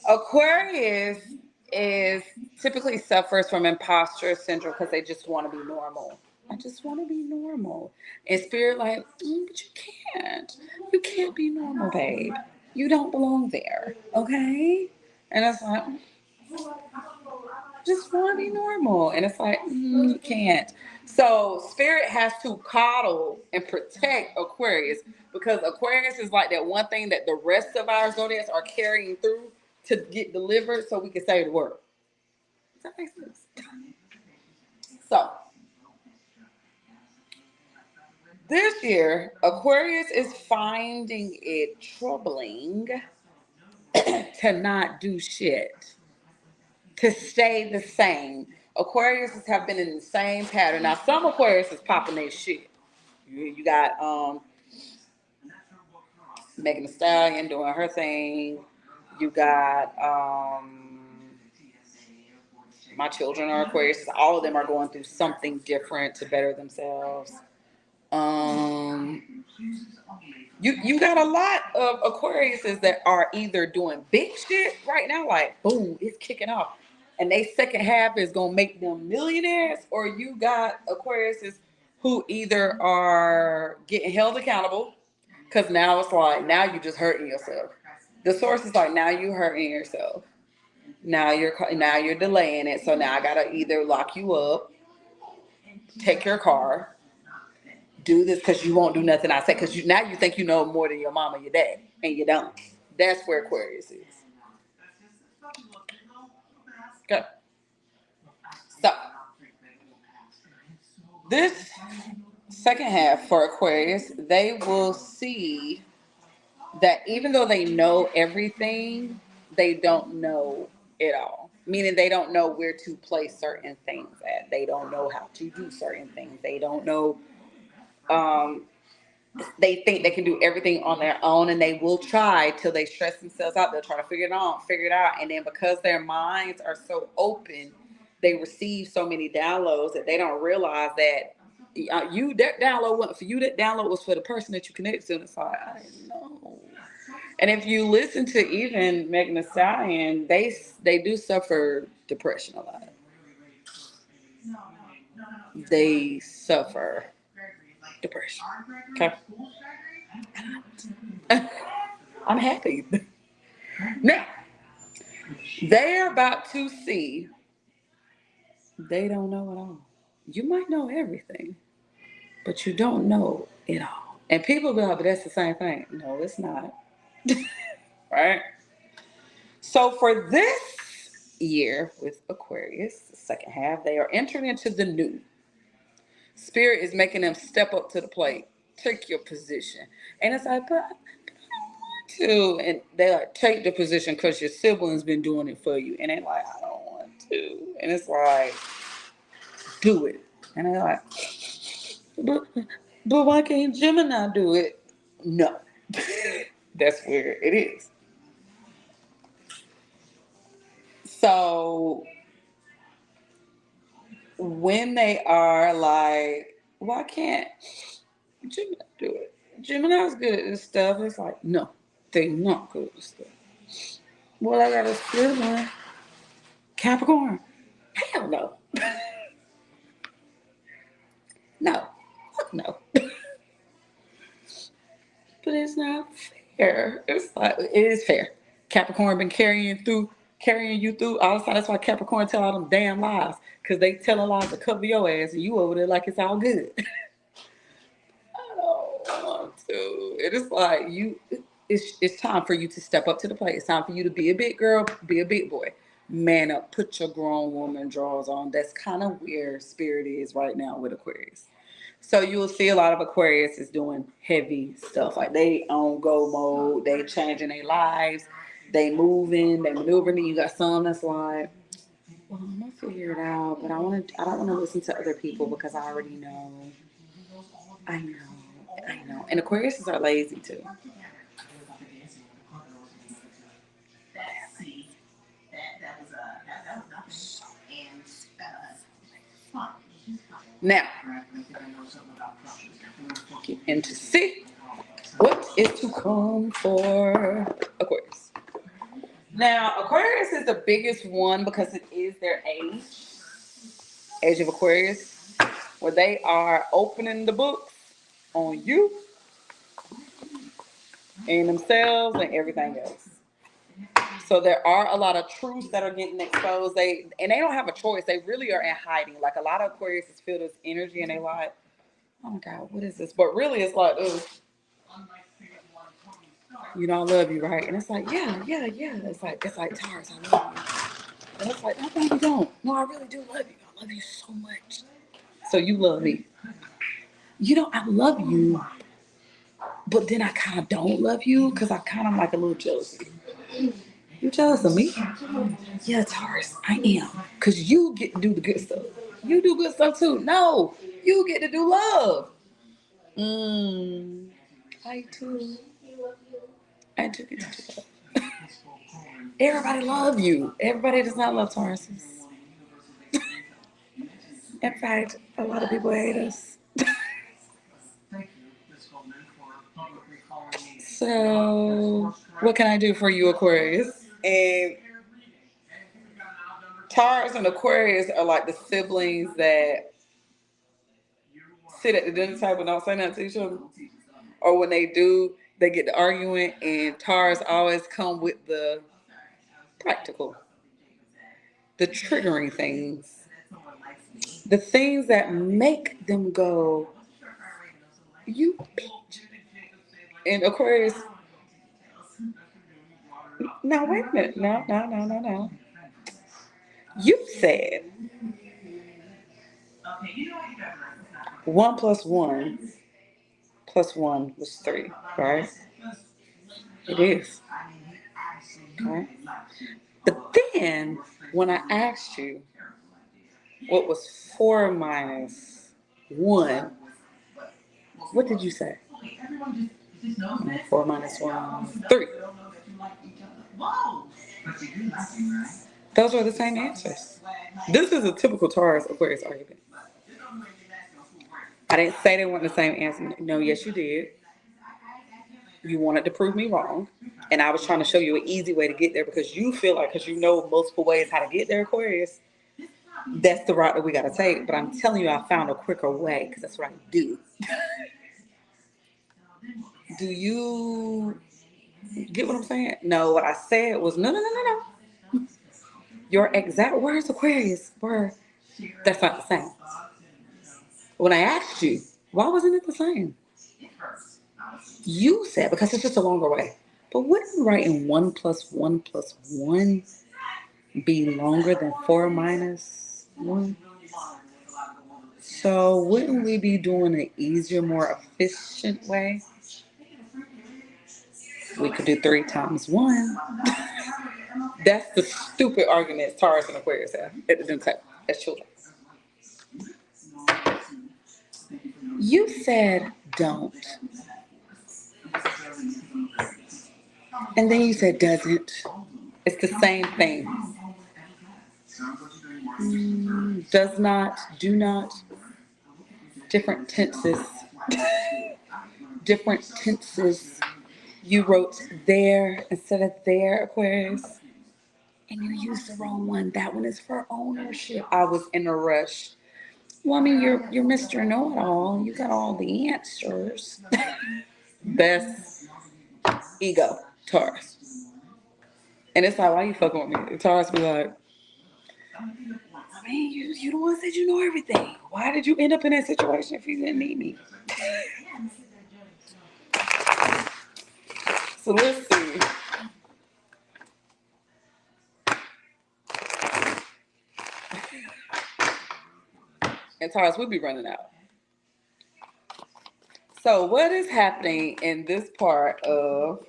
Aquarius is typically suffers from imposter syndrome because they just want to be normal. I just want to be normal. And Spirit like, but you can't. You can't be normal, babe. You don't belong there. Okay? And it's like, just want to be normal. And it's like, you can't. So Spirit has to coddle and protect Aquarius because Aquarius is like that one thing that the rest of our zodiacs are carrying through to get delivered so we can say the word. Does that make sense? So this year, Aquarius is finding it troubling to not do shit, to stay the same. Aquariuses have been in the same pattern. Now, some Aquarius is popping their shit. You got Megan Thee Stallion doing her thing. You got my children are Aquarius. All of them are going through something different to better themselves. You got a lot of Aquariuses that are either doing big shit right now, like boom, it's kicking off, and they second half is gonna make them millionaires, or you got Aquariuses who either are getting held accountable, because now it's like now you just hurting yourself. The source is like now you hurting yourself. Now you're delaying it, so now I gotta either lock you up, take your car, do this because you won't do nothing I say, because now you think you know more than your mom or your dad, and you don't. That's where Aquarius is. Okay. So this second half for Aquarius, they will see that even though they know everything, they don't know it all. Meaning they don't know where to place certain things at. They don't know how to do certain things. They don't know. They think they can do everything on their own, and they will try till they stress themselves out. They'll try to figure it out. And then because their minds are so open, they receive so many downloads that they don't realize that that download wasn't for you. That download was for the person that you connected to. And it's like, I didn't know. And if you listen to even Megan Thee Stallion, they do suffer depression a lot. They suffer depression. Okay. I'm happy. Now, they're about to see they don't know it all. You might know everything, but you don't know it all. And people go, but that's the same thing. No, it's not. Right? So for this year with Aquarius, the second half, they are entering into the new. Spirit is making them step up to the plate. Take your position. And it's like, but I don't want to. And they like, take the position because your siblings been doing it for you. And they're like, I don't want to. And it's like, do it. And they're like, but why can't Gemini do it? No. That's where it is. So when they are like, why can't Gemini do it? Gemini's good at this stuff. It's like, no, they're not good at this stuff. Well, I got a split one. Capricorn. Hell no. No. Fuck no. But it's not fair. It's like, it is fair. Capricorn been carrying you through all the time. That's why Capricorn tell all them damn lies. Because they telling lies to cover your ass and you over there like it's all good. I don't want to. It is like it's time for you to step up to the plate. It's time for you to be a big girl, be a big boy. man up, put your grown woman drawers on. That's kind of where spirit is right now with Aquarius. So you will see a lot of Aquarius is doing heavy stuff. Like they on go mode, they changing their lives, they moving, they maneuvering. You got some that's like, well, I'm gonna figure it out, but I don't want to listen to other people because I already know. I know. And Aquariuses are lazy too. Now, get into see what is to come for Aquarius. Now, Aquarius is the biggest one because it is their age of Aquarius, where they are opening the books on you and themselves and everything else. So there are a lot of truths that are getting exposed. They don't have a choice. They really are in hiding. Like a lot of Aquarius feel this energy and they like, oh my God, what is this? But really it's like, you know, I love you, right? And it's like, yeah. It's like Taurus, I love you. And it's like, no, you don't. No, I really do love you. I love you so much. So you love me. You know, I love you, but then I kind of don't love you because I kind of like a little jealous. You jealous of me? Yeah, Taurus, I am. Because you get to do the good stuff. You do good stuff too. No, you get to do love. I too. I do get to do love. Everybody love you. Everybody does not love Tauruses. In fact, a lot of people hate us. So, what can I do for you, Aquarius? And Taurus and Aquarius are like the siblings that sit at the dinner table and don't say nothing to each other. Or when they do, they get to arguing, and Taurus always come with the practical, the triggering things, the things that make them go, you bitch. And Aquarius, now wait a minute, no. You said 1 plus 1 plus 1 was 3, right? It is. Okay. But then when I asked you what was 4 minus 1, what did you say? 4 minus 1, 3. Those are the same answers. This is a typical Taurus Aquarius argument. I didn't say they weren't the same answer. No, yes, you did. You wanted to prove me wrong. And I was trying to show you an easy way to get there because you feel like, because you know multiple ways how to get there, Aquarius, that's the route that we got to take. But I'm telling you, I found a quicker way because that's what I do. Do you get what I'm saying? No, what I said was, no. Your exact words, Aquarius, were, that's not the same. When I asked you, why wasn't it the same? You said, because it's just a longer way. But wouldn't writing 1 plus 1 plus 1 be longer than 4 minus 1? So wouldn't we be doing an easier, more efficient way? We could do 3 times 1. That's the stupid argument Taurus and Aquarius have at the dinner table as children. You said don't. And then you said doesn't. It's the same thing. Does not, do not. Different tenses. Different tenses. You wrote there instead of there, Aquarius. And you used the wrong one. That one is for ownership. I was in a rush. Well, I mean, you're Mr. Know-it-all. You got all the answers. That's ego, Taurus. And it's like, why you fucking with me? Taurus be like, I mean, you the one said you know everything. Why did you end up in that situation if you didn't need me? So let's see. And Taurus, we'll be running out. So what is happening in this part of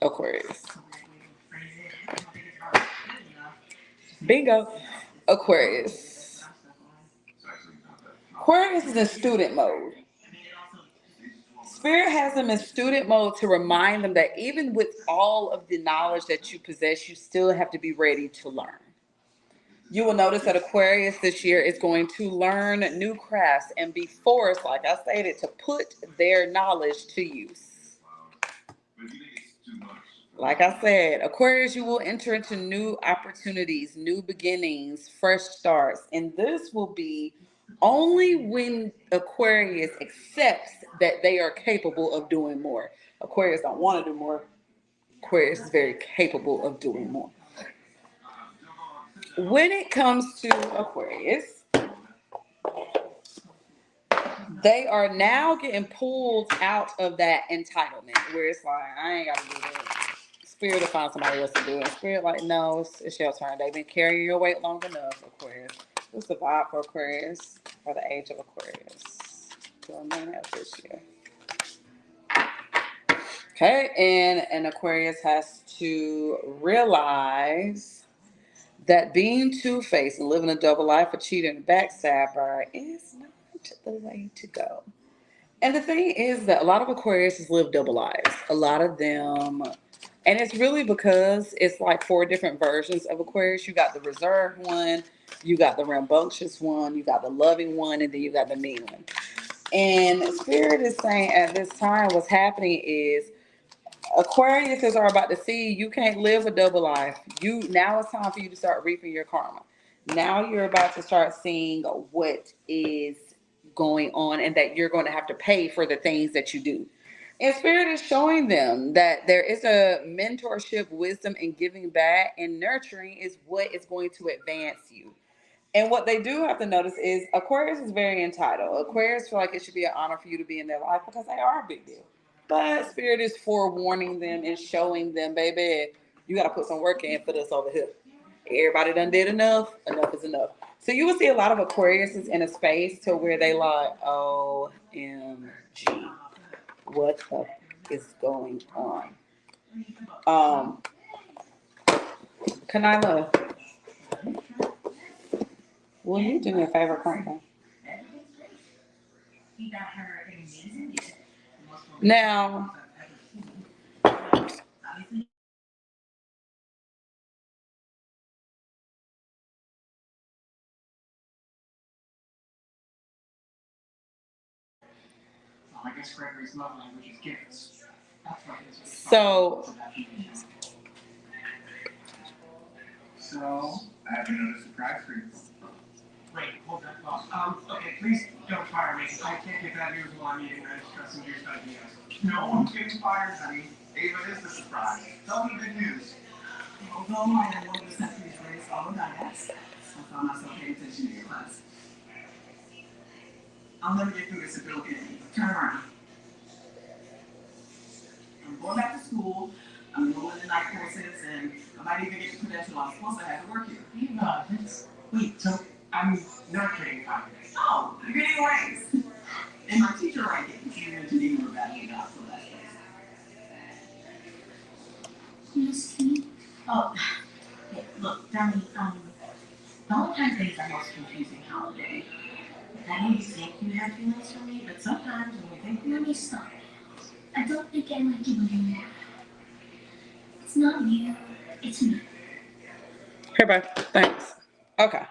Aquarius? Bingo. Aquarius. Aquarius is in student mode. Spirit has them in student mode to remind them that even with all of the knowledge that you possess, you still have to be ready to learn. You will notice that Aquarius this year is going to learn new crafts and be forced, like I stated, to put their knowledge to use. Like I said, Aquarius, you will enter into new opportunities, new beginnings, fresh starts. And this will be only when Aquarius accepts that they are capable of doing more. Aquarius don't want to do more. Aquarius is very capable of doing more. When it comes to Aquarius, they are now getting pulled out of that entitlement where it's like, I ain't got to do that. Spirit will find somebody else to do it. Spirit like, no, it's your turn. They've been carrying your weight long enough, Aquarius. What's the vibe for Aquarius, for the age of Aquarius? The remainder of this year. Okay, and Aquarius has to realize that being two-faced and living a double life, a cheater and a backstabber is not the way to go. And the thing is that a lot of Aquariuses live double lives. A lot of them, and it's really because it's like 4 different versions of Aquarius. You got the reserved one, you got the rambunctious one, you got the loving one, and then you got the mean one. And Spirit is saying at this time what's happening is Aquariuses are about to see you can't live a double life. Now it's time for you to start reaping your karma. Now you're about to start seeing what is going on and that you're going to have to pay for the things that you do. And Spirit is showing them that there is a mentorship, wisdom, and giving back and nurturing is what is going to advance you. And what they do have to notice is Aquarius is very entitled. Aquarius feel like it should be an honor for you to be in their life because they are a big deal. But Spirit is forewarning them and showing them, baby, you got to put some work in for this over here. Everybody done did enough. Enough is enough. So you will see a lot of Aquariuses in a space to where they like, OMG, what the is going on? Kanila, will you do me a favor, Quentin? Now, I guess Gregory's love language is gifts. so I have another surprise for you. Wait, hold that thought. Okay, please don't fire me. I can't get that news while I'm eating. I just got some news ideas. No one's getting fired, honey. Ava is the surprise. Tell me the good news. Although I am one of the century's greatest autodidacts, I found myself paying attention to your class. I'll never get through this if you don't get me. Turn around. I'm going back to school. I'm enrolling in night courses, and I might even get the credential I'm supposed to have to work here. Wait, so I'm not getting fired. Oh, you're getting a raise. And my teacher rankings, you mentioned you were bad at job, so that's Yes, Steve. Oh, hey, look, Danny, Valentine's Day is the most confusing holiday. I know you think you have feelings for me, but sometimes when you think, let me stop. I don't think I like you anymore. It's not you, it's me. here, bye. Thanks. Okay.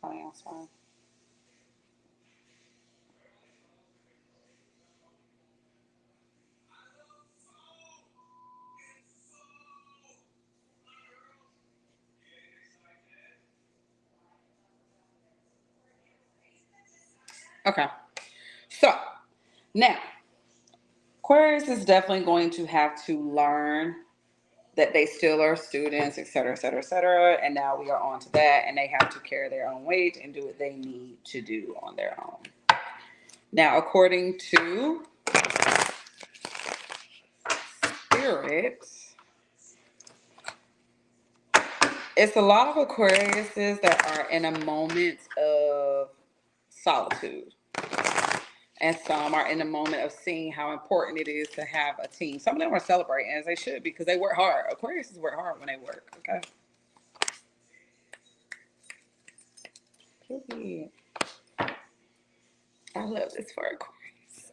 Oh, yeah, sorry. Okay. So now, Aquarius is definitely going to have to learn that they still are students, et cetera, et cetera, et cetera. And now we are on to that, and they have to carry their own weight and do what they need to do on their own. Now, according to Spirit, it's a lot of Aquariuses that are in a moment of solitude. And some are in the moment of seeing how important it is to have a team. Some of them are celebrating, as they should, because they work hard. Aquariuses work hard when they work, okay? Period. I love this for Aquarius.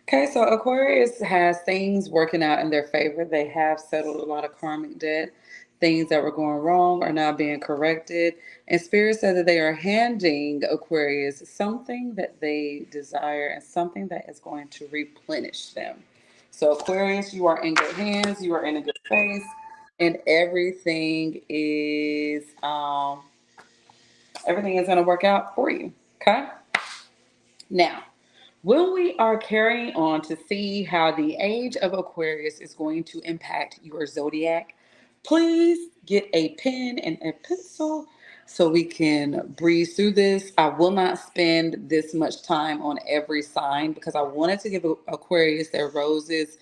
Okay, so Aquarius has things working out in their favor. They have settled a lot of karmic debt. Things that were going wrong are now being corrected. And Spirit said that they are handing Aquarius something that they desire and something that is going to replenish them. So Aquarius, you are in good hands. You are in a good space, and everything is going to work out for you. Okay. Now, when we are carrying on to see how the age of Aquarius is going to impact your zodiac, please get a pen and a pencil so we can breeze through this. I will not spend this much time on every sign because I wanted to give Aquarius their roses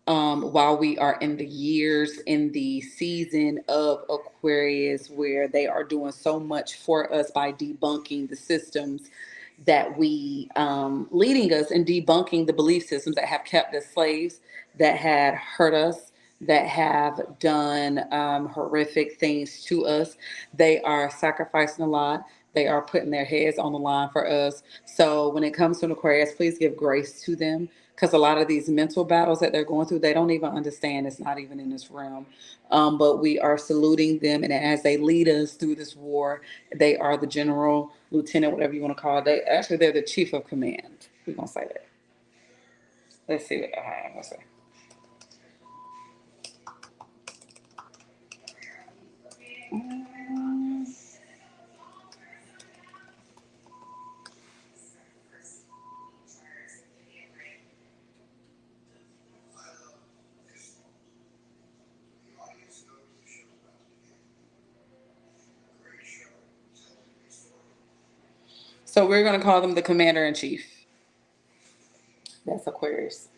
while we are in the years in the season of Aquarius where they are doing so much for us by debunking the systems that we leading us and debunking the belief systems that have kept us slaves, that had hurt us, that have done horrific things to us. They are sacrificing a lot. They are putting their heads on the line for us. So when it comes to an Aquarius, please give grace to them because a lot of these mental battles that they're going through, they don't even understand. It's not even in this realm. But we are saluting them. And as they lead us through this war, they are the general, lieutenant, whatever you want to call it. They're the chief of command. We're going to say that. Let's see what I'm going to say. So we're going to call them the commander in chief. That's Aquarius.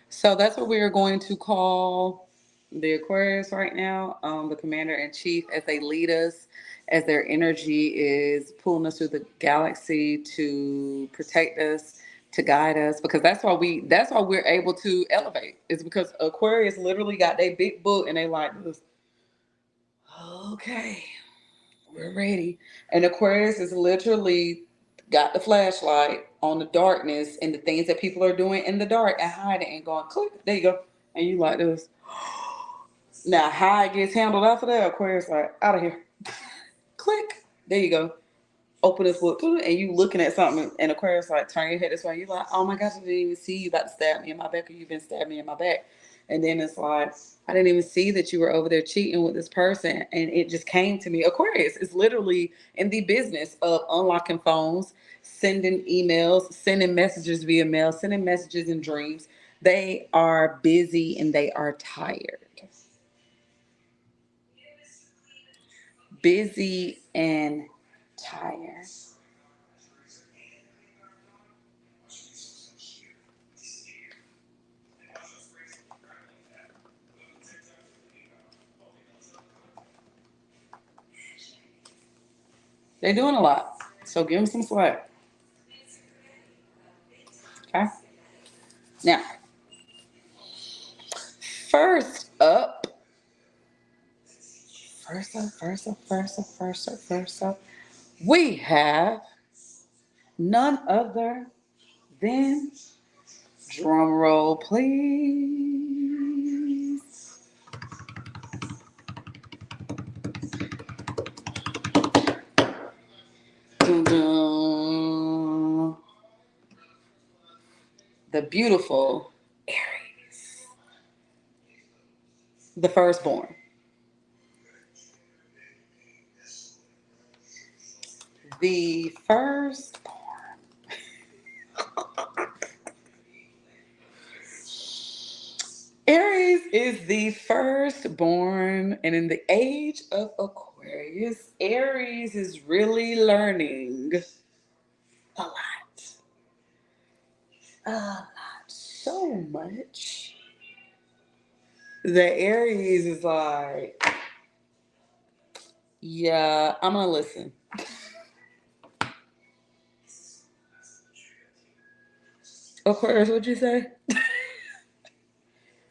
So that's what we are going to call the Aquarius right now, the commander in chief, as they lead us, as their energy is pulling us through the galaxy to protect us, to guide us, because that's why we're able to elevate. It's because Aquarius literally got their big book and they like this. Okay, we're ready. And Aquarius is literally got the flashlight on the darkness and the things that people are doing in the dark and hiding and going, click, there you go. And you like this. Now, how it gets handled after that, Aquarius like, out of here. Click, there you go. Open this book, and you looking at something, and Aquarius like, turn your head this way. You're like, oh my gosh, I didn't even see you about to stab me in my back, or you've been stabbing me in my back. And then it's like, I didn't even see that you were over there cheating with this person. And it just came to me. Aquarius is literally in the business of unlocking phones, sending emails, sending messages via mail, sending messages in dreams. They are busy and they are tired. Busy and tired. They're doing a lot. So give them some slack. Okay. Now, first up, we have none other than, drum roll please, dun, dun. The beautiful Aries. The firstborn. The firstborn. Aries is the firstborn, and in the age of Aquarius, Aries is really learning a lot. A lot. So much that Aries is like, yeah, I'm gonna listen. Aquarius, what'd you say?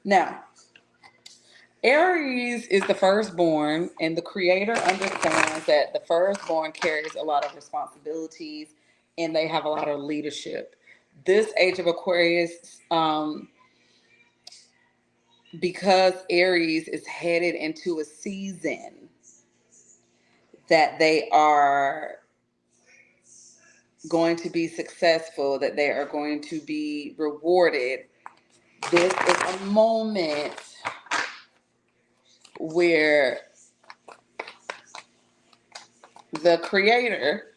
Now, Aries is the firstborn, and the creator understands that the firstborn carries a lot of responsibilities and they have a lot of leadership. This age of Aquarius, because Aries is headed into a season that they are going to be successful, that they are going to be rewarded, this is a moment where the creator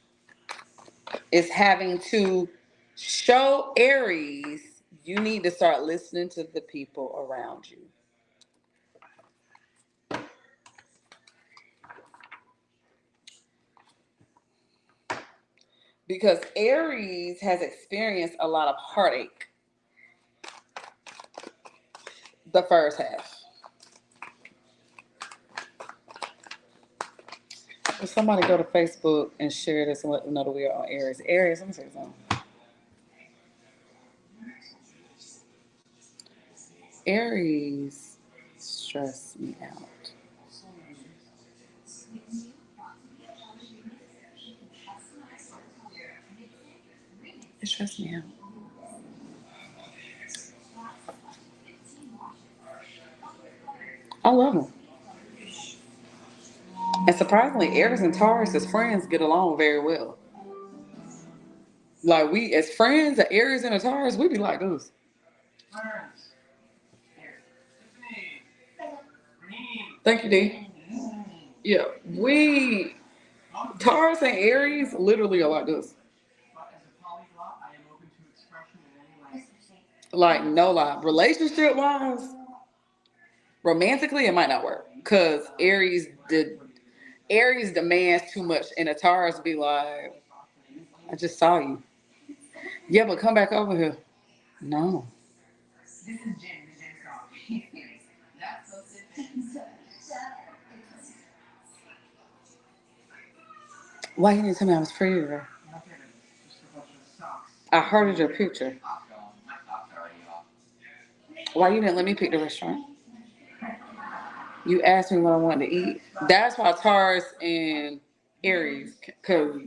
is having to show Aries, you need to start listening to the people around you. Because Aries has experienced a lot of heartache the first half. If somebody go to Facebook and share this and let them know that we are on Aries. Aries, let me say something. Aries stress me out. It stressed me out. I love them. And surprisingly, Aries and Taurus as friends get along very well. Like we, as friends, the Aries and the Taurus, we be like this. Thank you, D. Yeah, we, Taurus and Aries literally are like this. Like, no lie. Relationship wise, romantically, it might not work. Because Aries demands too much. And a Taurus be like, I just saw you. Yeah, but come back over here. No. Why you didn't tell me I was pretty today? I heard your picture. Why you didn't let me pick the restaurant? You asked me what I wanted to eat. That's why Taurus and Aries, because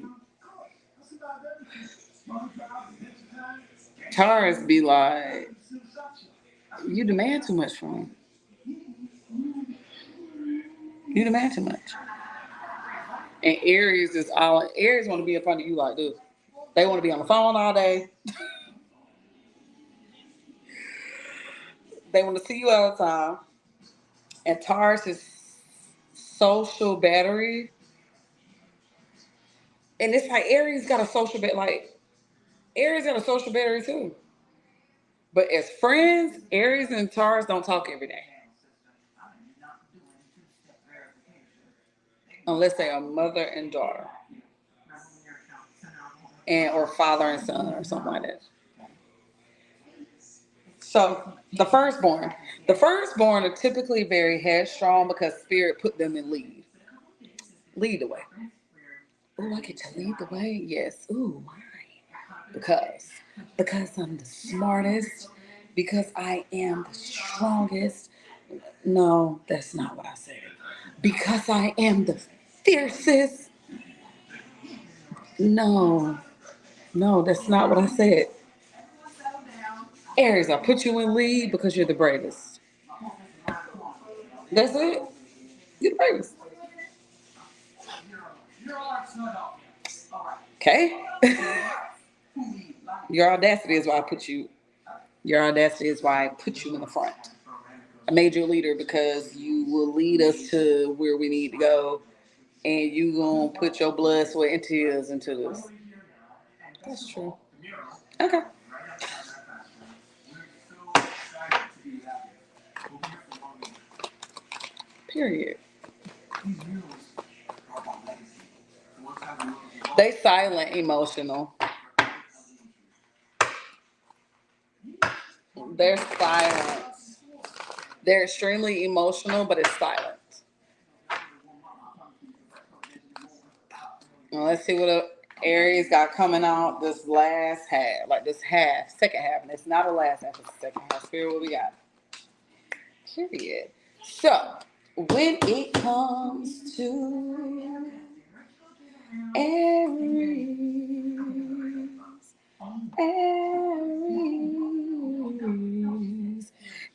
Taurus be like, you demand too much from me. You demand too much. And Aries want to be in front of you like this. They want to be on the phone all day. They want to see you all the time. And Taurus is social battery. And it's like Aries got a social battery. Like, Aries got a social battery too. But as friends, Aries and Taurus don't talk every day. Unless they are mother and daughter. Or father and son or something like that. So the firstborn are typically very headstrong because spirit put them in lead. Lead the way. Oh, I get to lead the way? Yes. Ooh, why? Because I'm the smartest, because I am the strongest. No, that's not what I said. Because I am the fiercest. No, that's not what I said. Aries, I put you in lead because you're the bravest. That's it. You're the bravest. Okay. Your audacity is why I put you in the front. made you a leader because you will lead us to where we need to go, and you gonna put your blood, sweat, and tears into this. That's true. Okay. Period. They silent emotional. They're silent. They're extremely emotional, but it's silent. Well, let's see what Aries got coming out this last half, like this half, second half, and it's not a last half, it's the second half. Spirit, what we got? Period. So, when it comes to Aries,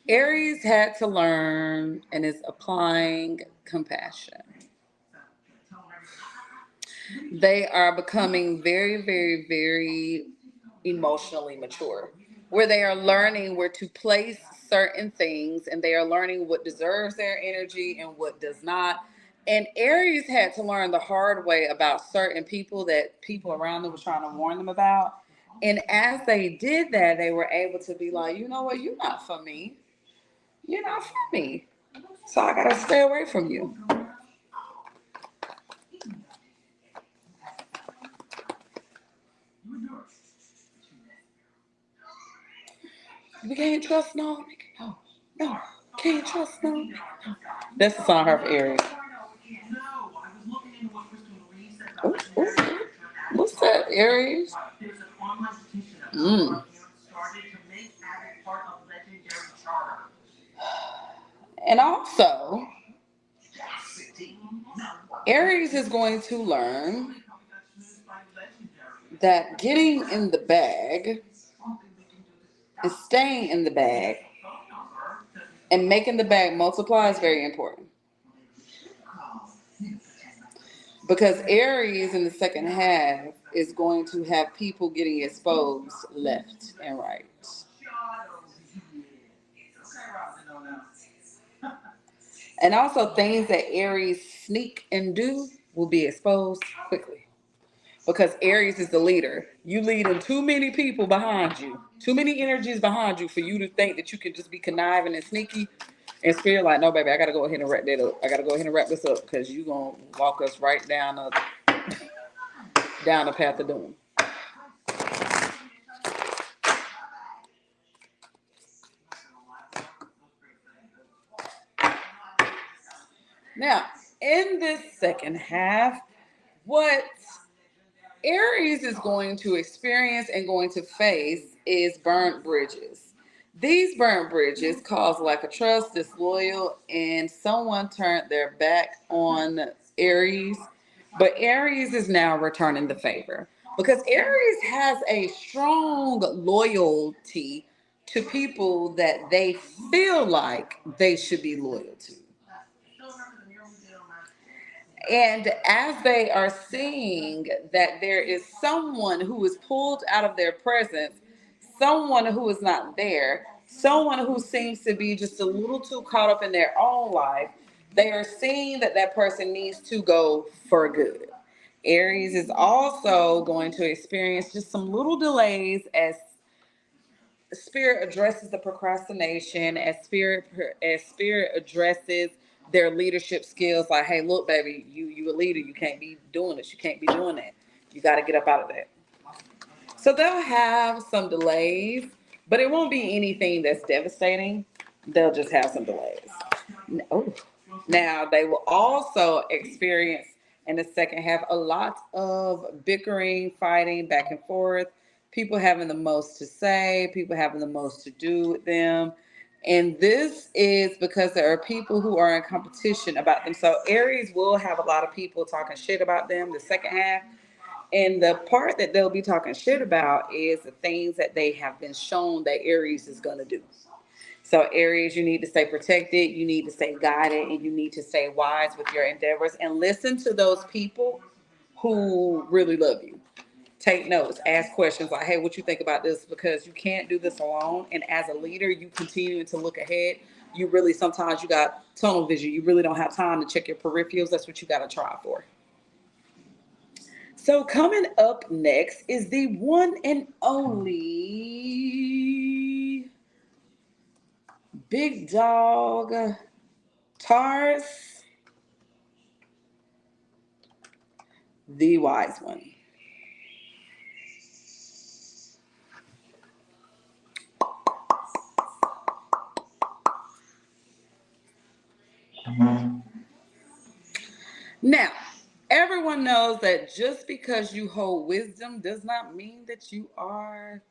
Aries had to learn and is applying compassion. They are becoming very, very, very emotionally mature, where they are learning where to place certain things, and they are learning what deserves their energy and what does not. And Aries had to learn the hard way about certain people that people around them were trying to warn them about. And as they did that, they were able to be like, you know what, you're not for me. You're not for me. So I gotta stay away from you. We can't trust no. No. Can't trust no. That's the song her for Aries. Ooh, ooh. What's that, Aries? And also, Aries is going to learn that getting in the bag and staying in the bag and making the bag multiply is very important. Because Aries in the second half is going to have people getting exposed left and right. And also things that Aries sneak and do will be exposed quickly. Because Aries is the leader. You leading too many people behind you, too many energies behind you for you to think that you can just be conniving and sneaky and feel like, no, baby, I got to go ahead and wrap that up. I got to go ahead and wrap this up because you're going to walk us right down the path of doom. Now, in this second half, what Aries is going to experience and going to face is burnt bridges. These burnt bridges cause lack of trust, disloyal, and someone turned their back on Aries. But Aries is now returning the favor because Aries has a strong loyalty to people that they feel like they should be loyal to. And as they are seeing that there is someone who is pulled out of their presence, someone who is not there, someone who seems to be just a little too caught up in their own life, they are seeing that that person needs to go for good. Aries is also going to experience just some little delays as Spirit addresses the procrastination, as Spirit addresses their leadership skills. Like, hey, look, baby, you a leader. You can't be doing this. You can't be doing that. You got to get up out of that. So they'll have some delays, but it won't be anything that's devastating. They'll just have some delays. Oh. Now, they will also experience in the second half a lot of bickering, fighting back and forth, people having the most to say, people having the most to do with them. And this is because there are people who are in competition about them. So Aries will have a lot of people talking shit about them the second half. And the part that they'll be talking shit about is the things that they have been shown that Aries is going to do. So Aries, you need to stay protected, you need to stay guided, and you need to stay wise with your endeavors and listen to those people who really love you. Take notes, ask questions like, hey, what you think about this? Because you can't do this alone. And as a leader, you continue to look ahead. you really, sometimes you got tunnel vision. You really don't have time to check your peripherals. That's what you got to try for. So coming up next is the one and only big dog Taurus, the wise one. Now, everyone knows that just because you hold wisdom does not mean that you are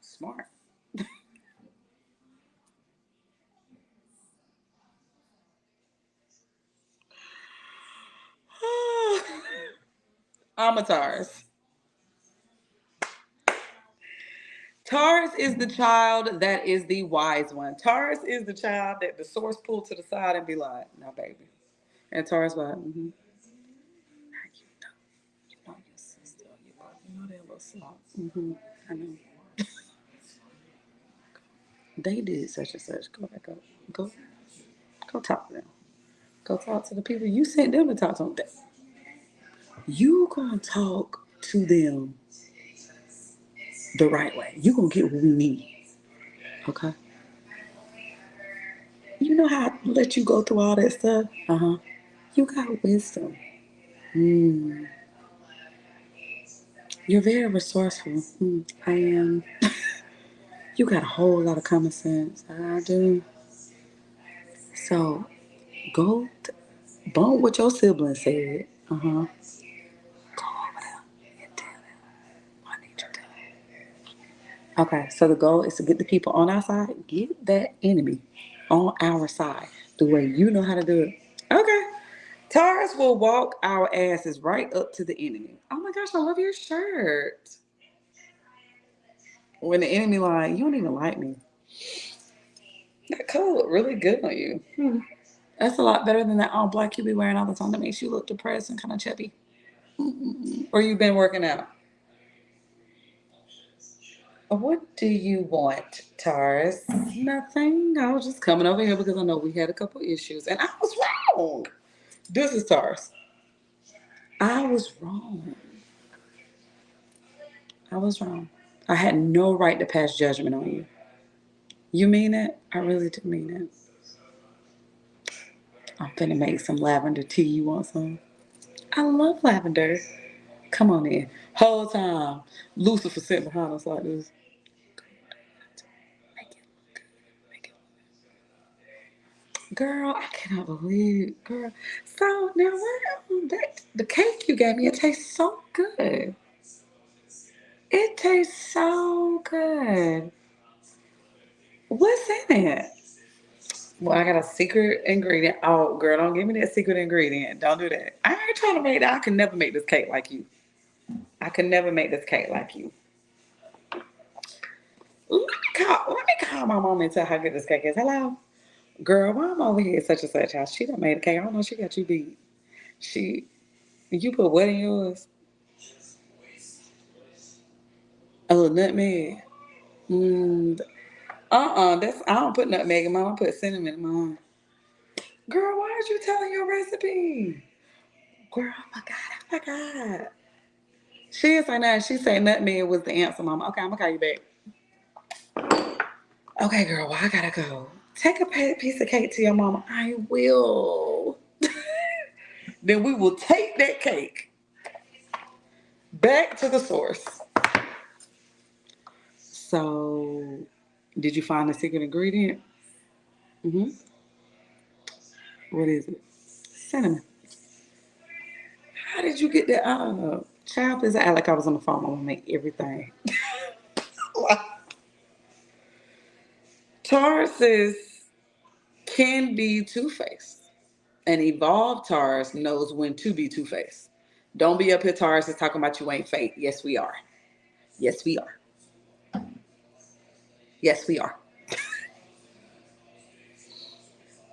smart. I'm a Taurus. Taurus is the child that is the wise one. Taurus is the child that the source pulled to the side and be like, "No, baby." And Taurus like, "Mm-hmm. You know your sister, you know that little slot. Mm-hmm. I know. They did such and such. Go back up. Go talk to them. Go talk to the people you sent them to talk to them. You gonna talk to them the right way. You gonna get what we need. Okay? You know how I let you go through all that stuff? Uh-huh. You got wisdom. Mm. You're very resourceful. I am. You got a whole lot of common sense. I do. So go bump what your siblings said. Uh-huh. Go over there and tell them. I need you to. Okay, so the goal is to get the people on our side, get that enemy on our side the way you know how to do it. Okay. Taurus will walk our asses right up to the enemy. Oh my gosh, I love your shirt. When the enemy like, you don't even like me. That color look really good on you. That's a lot better than that all black you be wearing all the time that makes you look depressed and kind of chubby. Or you've been working out. What do you want, Taurus? Nothing. I was just coming over here because I know we had a couple issues and I was wrong. This is Taurus. I was wrong. I was wrong. I had no right to pass judgment on you. You mean it? I really do mean it. I'm finna make some lavender tea. You want some? I love lavender. Come on in. Whole time, Lucifer sitting behind us like this. Make it look good. Make it look good. Girl, I cannot believe, girl. So now the cake you gave me, it tastes so good. It tastes so good. What's in it? Well, I got a secret ingredient. Oh, girl, don't give me that secret ingredient. Don't do that. I ain't trying to make that. I can never make this cake like you. I can never make this cake like you. Let me call my mom and tell her how good this cake is. Hello? Girl, why I'm over here at such and such house? She done made a cake. I don't know. She got you beat. You put what in yours? A little nutmeg. I don't put nutmeg in mine. I put cinnamon in mine. Girl, why aren't you telling your recipe? Girl, I forgot. She didn't say nothing. She said nutmeg was the answer, Mama. Okay, I'm gonna call you back. Okay, girl, well, I gotta go. Take a piece of cake to your mama. I will. Then we will take that cake back to the source. So, did you find the secret ingredient? Mm-hmm. What is it? Cinnamon. How did you get that? Child, please act like I was on the phone. I'm gonna make everything. Tauruses can be two-faced. An evolved Taurus knows when to be two-faced. Don't be up here, Taurus, is talking about you ain't fake. Yes, we are. Yes, we are. Yes, we are.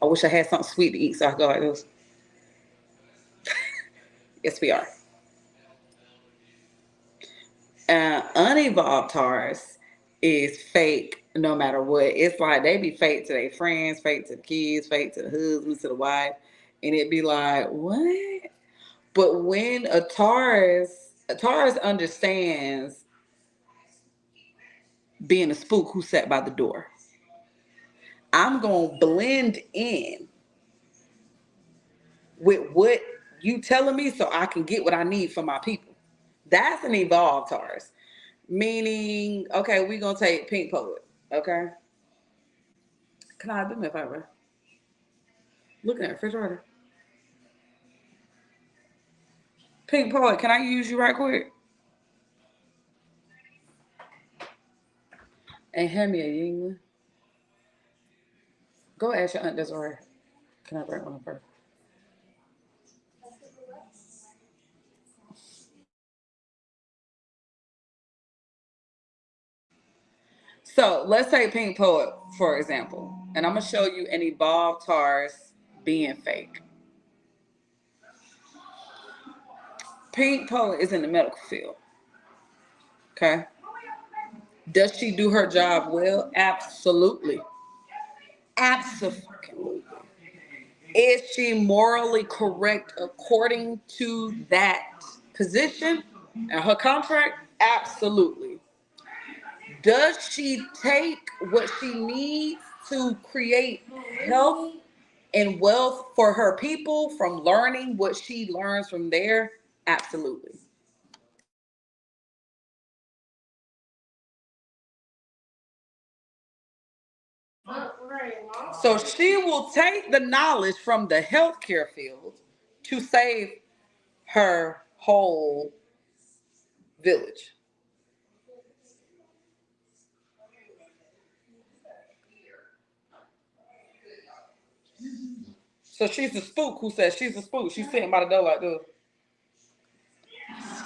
I wish I had something sweet to eat so I could go like this. Yes, we are. Unevolved Taurus is fake no matter what. It's like they be fake to their friends, fake to the kids, fake to the husbands, to the wife. And it be like, what? But when a Taurus understands being a spook who sat by the door. I'm going to blend in with what you telling me so I can get what I need for my people. That's an evolved Taurus. Meaning, okay, we're going to take Pink Poet, okay? Can I do me a favor? Look at the refrigerator. Pink Poet, can I use you right quick? And hand me a Yingling. Go ask your Aunt Desiree. Can I bring one of her? So let's take Pink Poet, for example. And I'm going to show you an evolved Taurus being fake. Pink Poet is in the medical field. Okay. Does she do her job well? Absolutely. Absolutely. Is she morally correct according to that position and her contract? Absolutely. Does she take what she needs to create health and wealth for her people from learning what she learns from there? Absolutely. So she will take the knowledge from the healthcare field to save her whole village. So she's a spook who says she's a spook. She's sitting by the door like this,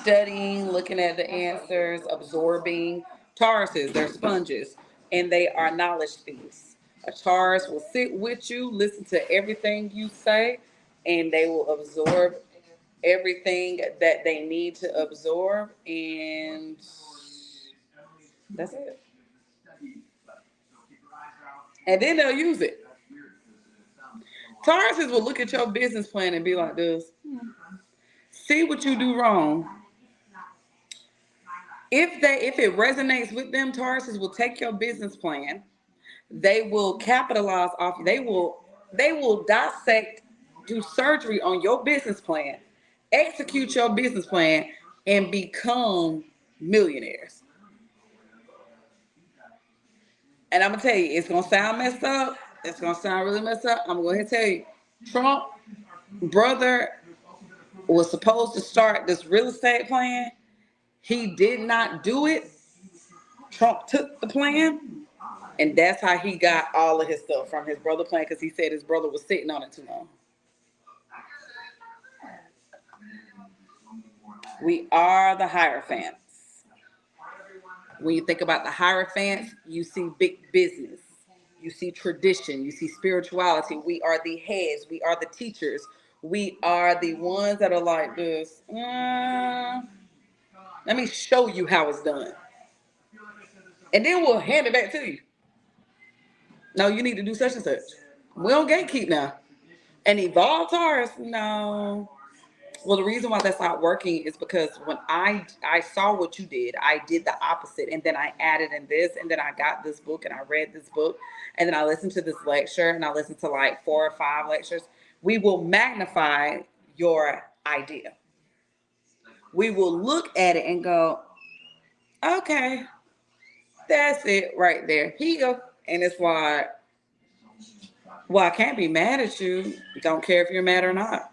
studying, looking at the answers, absorbing. Tauruses, they're sponges, and they are knowledge thieves. A Taurus will sit with you, listen to everything you say, and they will absorb everything that they need to absorb, and that's it. And then they'll use it. Tauruses will look at your business plan and be like this. See what you do wrong. If it resonates with them, Tauruses will take your business plan. They will capitalize off. They will dissect, do surgery on your business plan, execute your business plan, and become millionaires. And I'm gonna tell you, it's gonna sound messed up. It's gonna sound really messed up. I'm going to tell you, Trump brother was supposed to start this real estate plan. He did not do it. Trump took the plan, and that's how he got all of his stuff from his brother plan, because he said his brother was sitting on it too long. We are the Hierophants. When you think about the Hierophants, you see big business. You see tradition. You see spirituality. We are the heads. We are the teachers. We are the ones that are like this. Let me show you how it's done. And then we'll hand it back to you. No, you need to do such and such. We don't gatekeep now. And evolve Taurus, no. Well, the reason why that's not working is because when I saw what you did, I did the opposite. And then I added in this, and then I got this book and I read this book. And then I listened to this lecture, and I listened to like 4 or 5 lectures. We will magnify your idea. We will look at it and go, okay, that's it right there. Here you go. And it's like, well, I can't be mad at you. Don't care if you're mad or not.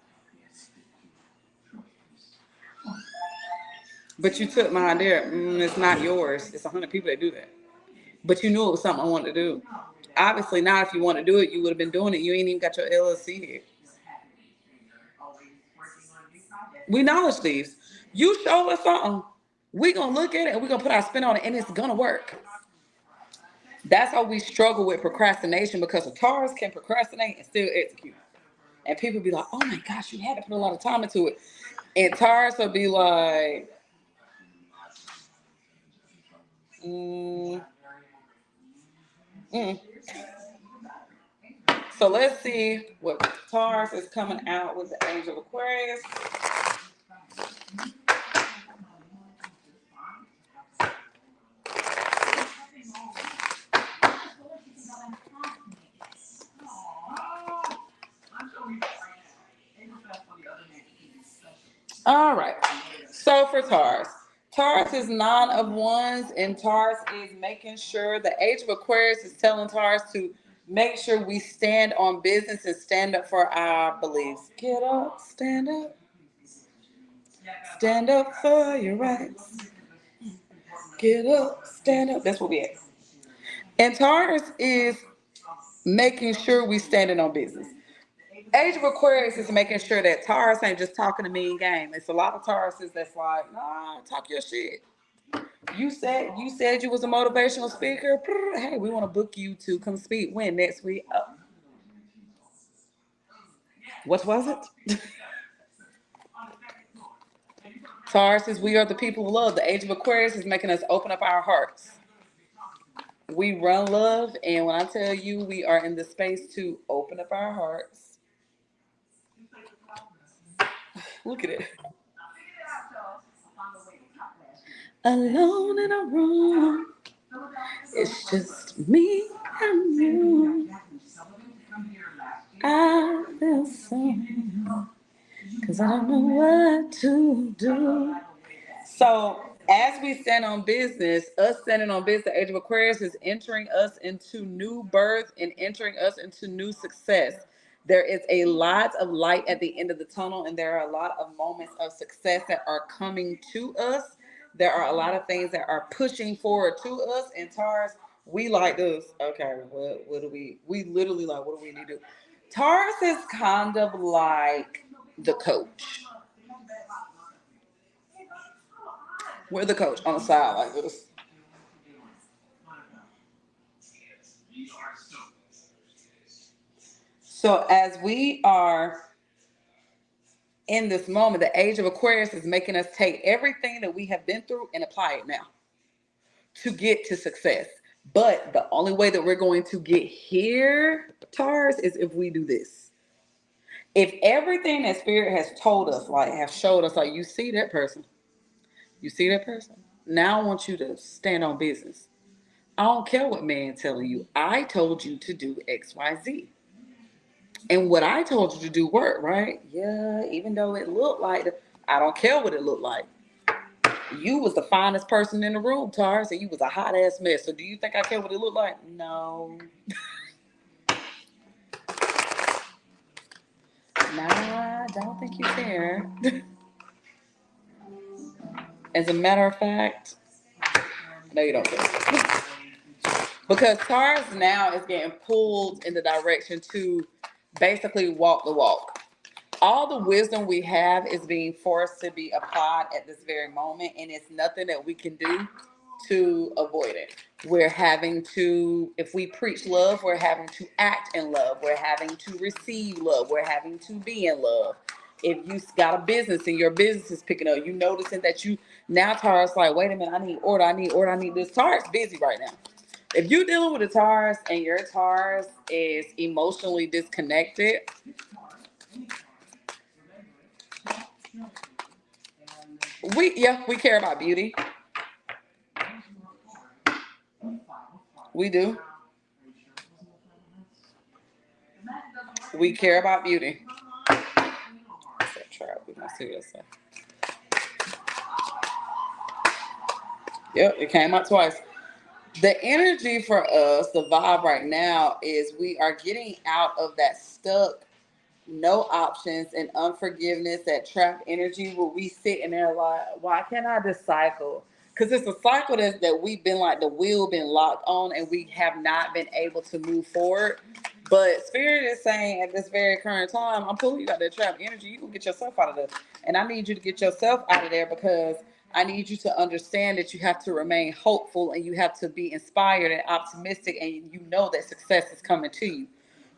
But you took my idea. It's not yours. It's 100 people that do that. But you knew it was something I wanted to do. Obviously, now if you want to do it, you would have been doing it. You ain't even got your LLC here. We knowledge thieves. You show us something. We're going to look at it and we're going to put our spin on it, and it's going to work. That's how we struggle with procrastination, because a Taurus can procrastinate and still execute. And people be like, oh my gosh, you had to put a lot of time into it. And Taurus will be like, Mm. So let's see what Taurus is coming out with the Age of Aquarius. All right. So for Taurus, Taurus is 9 of Wands, and Taurus is making sure the Age of Aquarius is telling Taurus to make sure we stand on business and stand up for our beliefs. Get up, stand up for your rights. Get up, stand up. That's what we at. And Taurus is making sure we standing on business. Age of Aquarius is making sure that Taurus ain't just talking a mean game. It's a lot of Tauruses that's like, nah, talk your shit. You said you was a motivational speaker. Hey, we want to book you to come speak when next week. What was it? Taurus is we are the people of love. The Age of Aquarius is making us open up our hearts. We run love, and when I tell you we are in the space to open up our hearts, look at it. Alone in a room, it's just me and you. I feel so, cause I don't know what to do. So as we stand on business, us standing on business, the Age of Aquarius is entering us into new birth and entering us into new success. There is a lot of light at the end of the tunnel, and there are a lot of moments of success that are coming to us. There are a lot of things that are pushing forward to us. And Taurus, we like this. Okay, what do we literally like, what do we need to do? Taurus is kind of like the coach. We're the coach on the side like this. So as we are in this moment, the Age of Aquarius is making us take everything that we have been through and apply it now to get to success. But the only way that we're going to get here, Taurus, is if we do this. If everything that Spirit has told us, like have showed us, like you see that person, now I want you to stand on business. I don't care what man telling you. I told you to do X, Y, Z. And what I told you to do worked, right? Yeah, even though it looked like, I don't care what it looked like. You was the finest person in the room, Taurus, and you was a hot ass mess. So do you think I care what it looked like? No. Nah, I don't think you care. As a matter of fact, no, you don't care. Because Taurus now is getting pulled in the direction to basically walk the walk. All the wisdom we have is being forced to be applied at this very moment, and it's nothing that we can do to avoid it. We're having to, if we preach love, we're having to act in love. We're having to receive love. We're having to be in love. If you got a business and your business is picking up, you noticing that you, now Taurus like, wait a minute, I need order. This Taurus busy right now. If you're dealing with a Taurus and your Taurus is emotionally disconnected, we care about beauty. We do. We care about beauty. Yep, it came out twice. The energy for us, the vibe right now is we are getting out of that stuck, no options and unforgiveness, that trapped energy where we sit in there like, why can't I just cycle? Because it's a cycle that we've been like, the wheel been locked on and we have not been able to move forward. But Spirit is saying at this very current time, I'm pulling you out that trapped energy. You can get yourself out of there. And I need you to get yourself out of there because I need you to understand that you have to remain hopeful and you have to be inspired and optimistic, and you know that success is coming to you.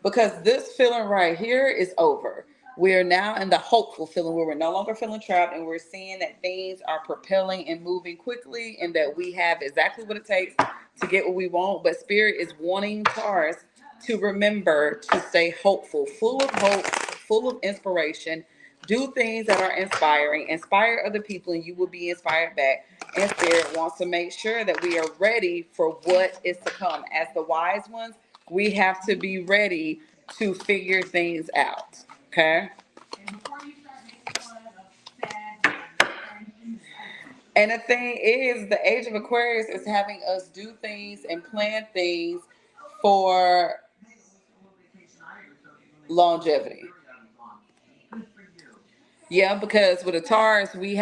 Because this feeling right here is over. We are now in the hopeful feeling where we're no longer feeling trapped, and we're seeing that things are propelling and moving quickly, and that we have exactly what it takes to get what we want, but Spirit is wanting Taurus to remember to stay hopeful, full of hope, full of inspiration. Do things that are inspiring, inspire other people, and you will be inspired back. And Spirit wants to make sure that we are ready for what is to come. As the wise ones, we have to be ready to figure things out. Okay? And the thing is, the Age of Aquarius is having us do things and plan things for longevity. Yeah, because with a Taurus, we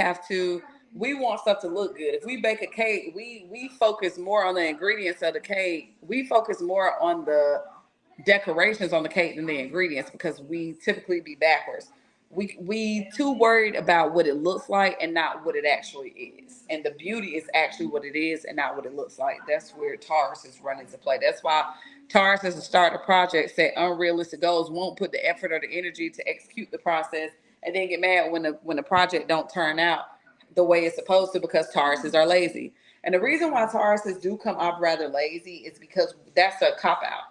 want stuff to look good. If we bake a cake, we focus more on the ingredients of the cake. We focus more on the decorations on the cake than the ingredients because we typically be backwards. We too worried about what it looks like and not what it actually is. And the beauty is actually what it is and not what it looks like. That's where Taurus is running into play. That's why Taurus is to start a project, set unrealistic goals, won't put the effort or the energy to execute the process, and then get mad when the project don't turn out the way it's supposed to because Tauruses are lazy. And the reason why Tauruses do come off rather lazy is because that's a cop-out.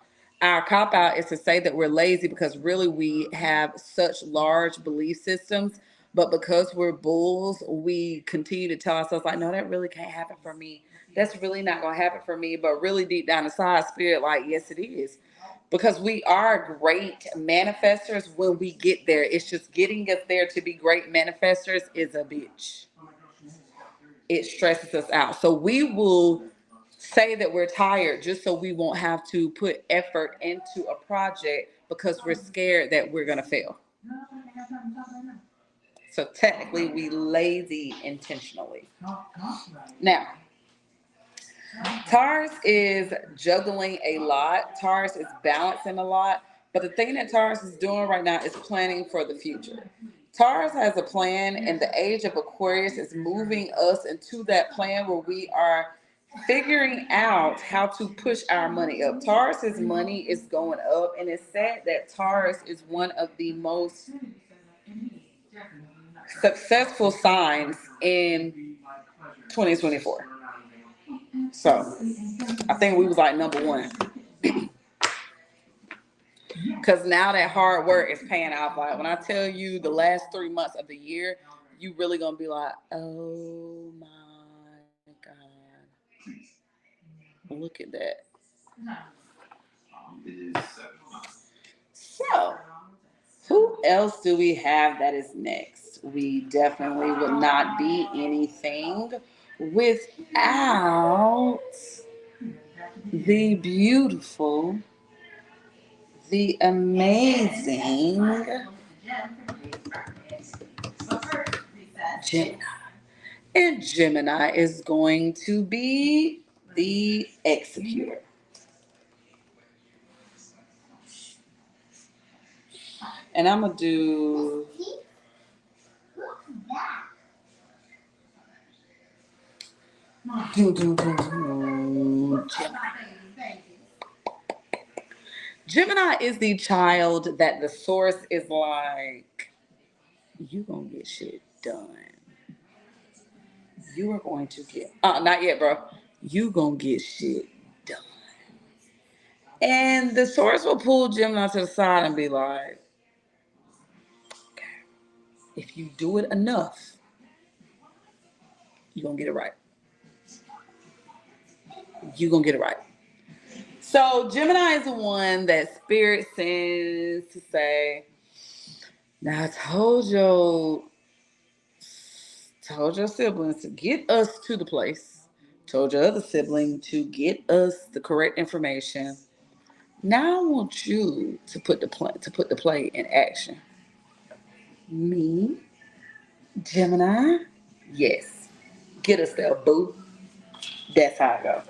Our cop out is to say that we're lazy because really we have such large belief systems, but because we're bulls, we continue to tell ourselves like, no, that really can't happen for me. That's really not going to happen for me. But really deep down inside, Spirit, like, yes, it is. Because we are great manifestors when we get there. It's just getting us there to be great manifestors is a bitch. It stresses us out. So we will say that we're tired just so we won't have to put effort into a project because we're scared that we're going to fail. So technically we lazy intentionally. Now, Taurus is juggling a lot. Taurus is balancing a lot. But the thing that Taurus is doing right now is planning for the future. Taurus has a plan, and the Age of Aquarius is moving us into that plan where we are figuring out how to push our money up. Taurus's money is going up, and it's said that Taurus is one of the most successful signs in 2024. So I think we was like number one. Because now that hard work is paying off. Like when I tell you the last 3 months of the year, you really gonna be like, oh my God. Look at that. So, who else do we have that is next? We definitely would not be anything without the beautiful, the amazing Gemini. And Gemini is going to be the executor. And I'm going to do Gemini is the child that the source is like, you gonna get shit done. You are going to get, not yet, bro. You gonna get shit done. And the source will pull Gemini to the side and be like, okay, if you do it enough, you're gonna get it right. You're gonna get it right. So Gemini is the one that Spirit sends to say, now I told your siblings to get us to the place, told your other sibling to get us the correct information. Now I want you to put the play in action. Me, Gemini, yes. Get us there, boo. That's how I go.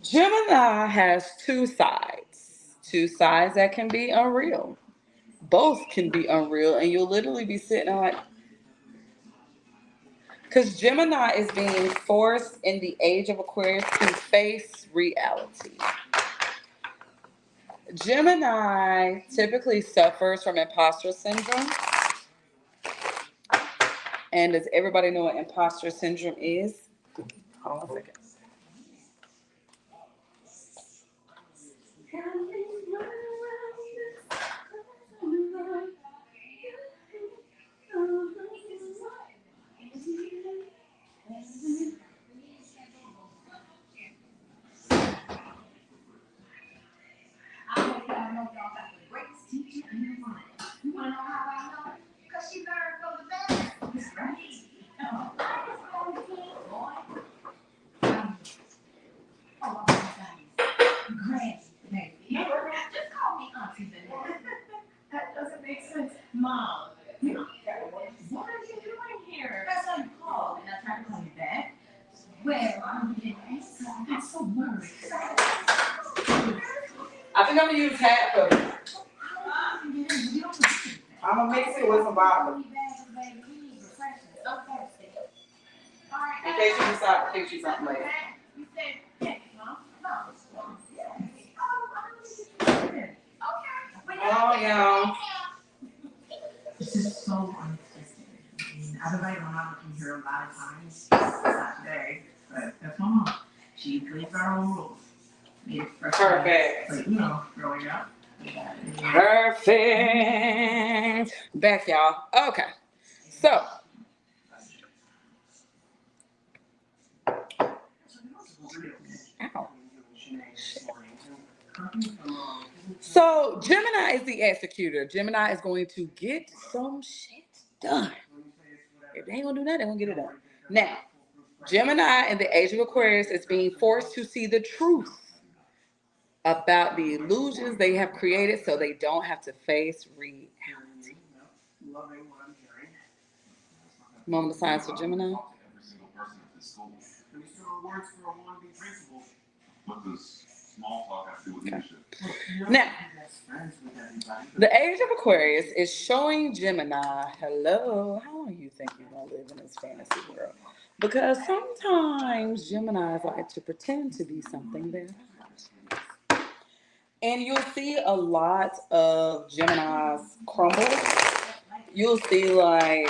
Gemini has two sides that can be unreal. Both can be unreal, and you'll literally be sitting there like, because Gemini is being forced in the Age of Aquarius to face reality. Gemini typically suffers from imposter syndrome. And does everybody know what imposter syndrome is? Hold on a second. I think I'm gonna use half of it. I'm gonna mix it with some vodka. In case you decide to fix you something later. Oh, yeah. This is so unexpected. I mean, I've invited my mom to come here a lot of times. Not today, but that's my mom. She plays by her own rules. Made it fresh. Perfect. Like, you know, growing up. Perfect. Back, y'all. Okay. So. Ow. So Gemini is the executor. Gemini is going to get some shit done. If they ain't gonna do that, they're gonna get it done. Now, Gemini in the Age of Aquarius is being forced to see the truth about the illusions they have created so they don't have to face reality. Moment of silence for Gemini. Okay. Now, the Age of Aquarius is showing Gemini, hello, how long do you think you're going to live in this fantasy world? Because sometimes Geminis like to pretend to be something they're not. And you'll see a lot of Geminis crumble. You'll see like,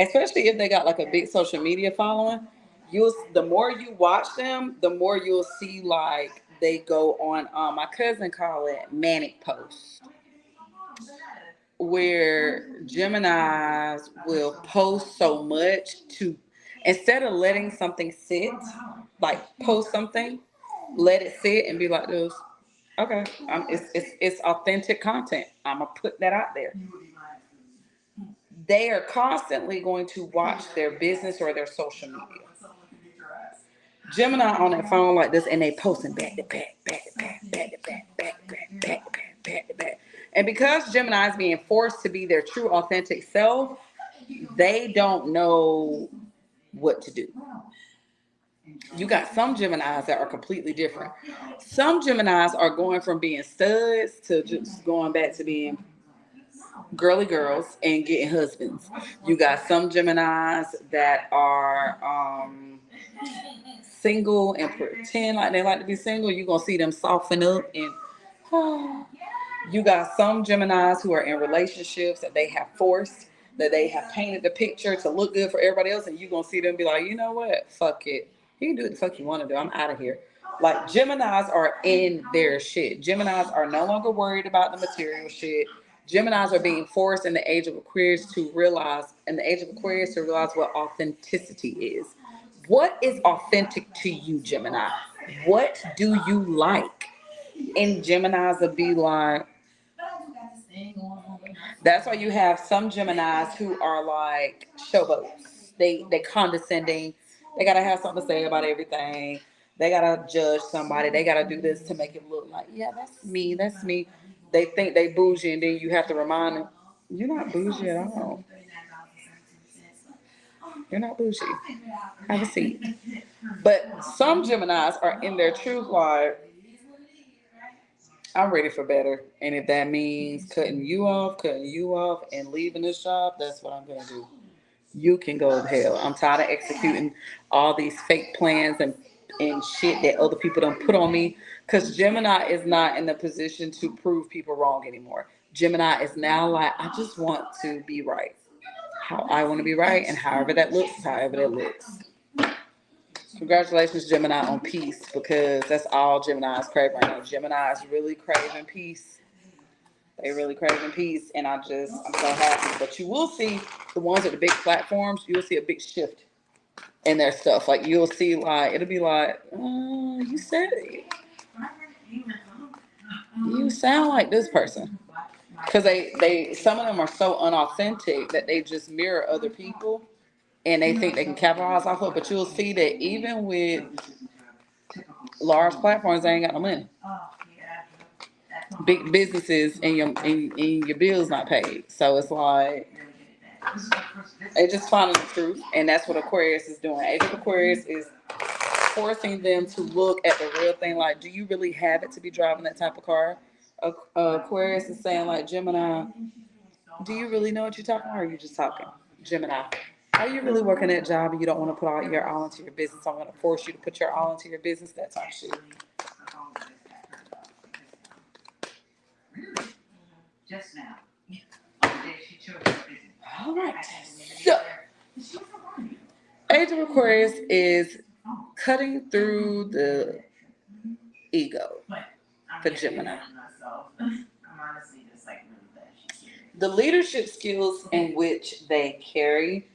especially if they got like a big social media following, the more you watch them, the more you'll see like they go on, my cousin call it manic posts, where Geminis will post so much to, instead of letting something sit, like post something, let it sit and be like this. Okay, it's authentic content. I'm gonna put that out there. They are constantly going to watch their business or their social media. Gemini on that phone like this, and they posting back to back, back to back, back to back, back to back, back to back, back to back. And because Gemini is being forced to be their true authentic self, they don't know what to do. You got some Geminis that are completely different. Some Geminis are going from being studs to just going back to being girly girls and getting husbands. You got some Geminis that are single and pretend like they like to be single. You're going to see them soften up. And you got some Geminis who are in relationships that they have forced, that they have painted the picture to look good for everybody else. And you're going to see them be like, you know what? Fuck it. You can do what the fuck you want to do. I'm out of here. Like, Geminis are in their shit. Geminis are no longer worried about the material shit. Geminis are being forced in the Age of Aquarius to realize what authenticity is. What is authentic to you, Gemini? What do you like? And Geminis will be like, that's why you have some Geminis who are like showboats. They condescending. They gotta have something to say about everything. They gotta judge somebody. They gotta do this to make it look like, yeah, that's me. That's me. They think they bougie, and then you have to remind them, you're not bougie at all. You're not bougie. Have a seat. But some Geminis are in their truth like, I'm ready for better. And if that means cutting you off, and leaving this job, that's what I'm going to do. You can go to hell. I'm tired of executing all these fake plans and shit that other people don't put on me. Because Gemini is not in the position to prove people wrong anymore. Gemini is now like, I just want to be right. How I want to be right, and however that looks is however that looks. Congratulations, Gemini, on peace, because that's all Geminis crave right now. Gemini is really craving peace. They really craving peace, and I'm so happy. But you will see the ones with the big platforms, you'll see a big shift in their stuff. Like, you'll see, like, it'll be like, you said it. You sound like this person. Because they some of them are so unauthentic that they just mirror other people, and they think they can capitalize off of it. But you'll see that even with large platforms, they ain't got no money. Big businesses, and your bills not paid. So it's like, they just finding the truth, and that's what Aquarius is doing. Age of Aquarius is forcing them to look at the real thing. Like, do you really have it to be driving that type of car? Aquarius is saying, like, Gemini, do you really know what you're talking about, or are you just talking? Gemini, are you really working that job and you don't want to put all into your business? I'm going to force you to put your all into your business, that type of shit. Just now. The day she chose her business. All right. So, Age of Aquarius is cutting through the ego for Gemini. I'm honestly just like really glad she's here. The leadership skills in which they carry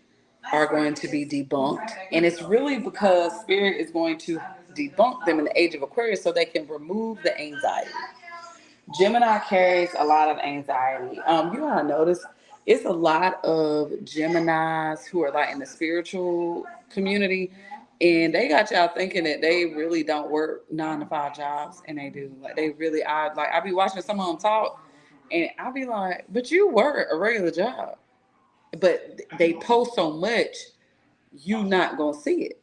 are going to be debunked. And it's really because Spirit is going to debunk them in the Age of Aquarius so they can remove the anxiety. Gemini carries a lot of anxiety. You gotta notice it's a lot of Geminis who are like in the spiritual community, and they got y'all thinking that they really don't work 9-to-5 jobs, and they do. Like they really are. Like I be watching some of them talk, and I be like, but you work a regular job. But they post so much, you not gonna see it.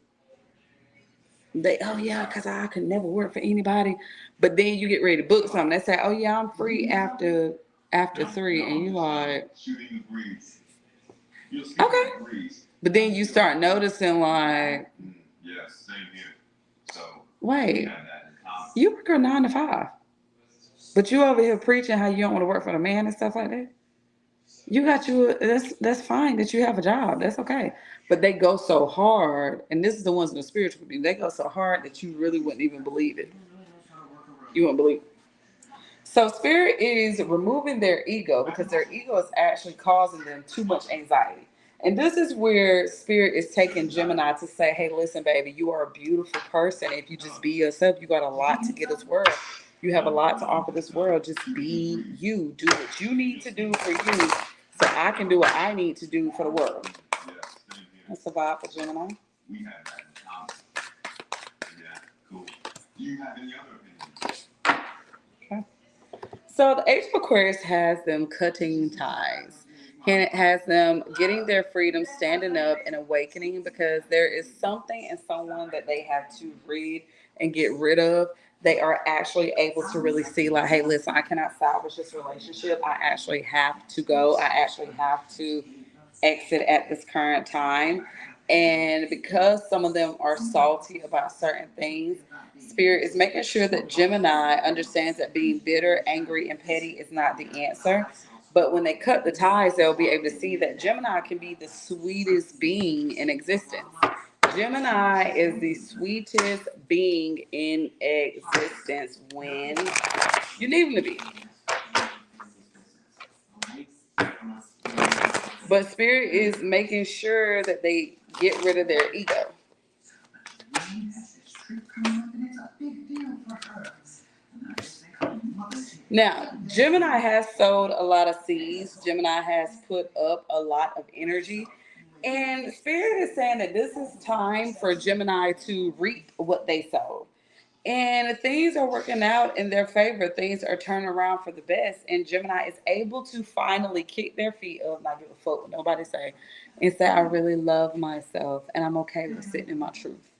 They, oh yeah, because I could never work for anybody. But then you get ready to book something. They say, oh yeah, I'm free after 3, and you like, okay. But then you start noticing like, yes, same here. So wait, you work a 9-to-5, but you over here preaching how you don't want to work for the man and stuff like that. You got you. That's fine that you have a job. That's okay. But they go so hard, and this is the ones in the spiritual community. They go so hard that you really wouldn't even believe it. You wouldn't believe it. So Spirit is removing their ego because their ego is actually causing them too much anxiety. And this is where Spirit is taking Gemini to say, hey, listen, baby, you are a beautiful person. If you just be yourself, you got a lot to give this world. You have a lot to offer this world. Just be you. Do what you need to do for you so I can do what I need to do for the world. That's a vibe for Gemini. We have that in common. Yeah, cool. Do you have any other opinions? Okay. So the Age of Aquarius has them cutting ties. And it has them getting their freedom, standing up, and awakening because there is something in someone that they have to read and get rid of. They are actually able to really see, like, hey, listen, I cannot salvage this relationship. I actually have to go. I actually have to exit at this current time. And because some of them are salty about certain things, Spirit is making sure that Gemini understands that being bitter, angry, and petty is not the answer. But when they cut the ties, they'll be able to see that Gemini can be the sweetest being in existence. Gemini is the sweetest being in existence when you need him to be. But Spirit is making sure that they get rid of their ego. Now, Gemini has sowed a lot of seeds. Gemini has put up a lot of energy. And Spirit is saying that this is time for Gemini to reap what they sowed. And things are working out in their favor. Things are turning around for the best. And Gemini is able to finally kick their feet up, not give a fuck what nobody say, and say, I really love myself and I'm okay with sitting in my truth.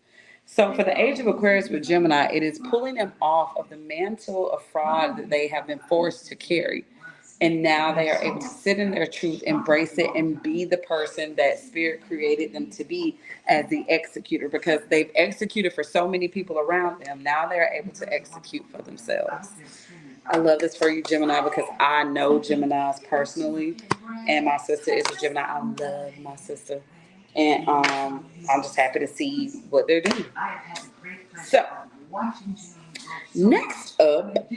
So for the Age of Aquarius with Gemini, it is pulling them off of the mantle of fraud that they have been forced to carry. And now they are able to sit in their truth, embrace it, and be the person that Spirit created them to be as the executor, because they've executed for so many people around them. Now they're able to execute for themselves. I love this for you, Gemini, because I know Geminis personally, and my sister is a Gemini. I love my sister. And I'm just happy to see what they're doing. So, next up,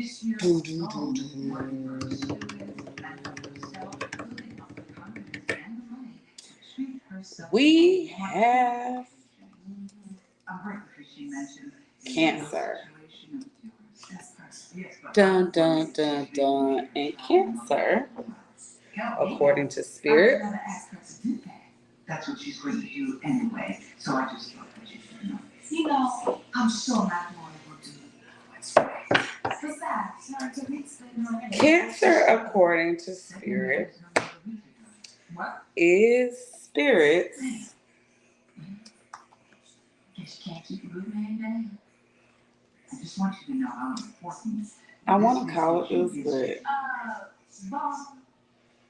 we have Cancer. Dun, dun, dun, dun. And Cancer, according to Spirit, that's what she's going to do anyway. So I just thought that you should know. You know, I'm sure not going to do what's right. Cancer, according to Spirit, is Spirit's guess you can't keep a good man down. I just want you to know how important. I want to call it this, but Boss,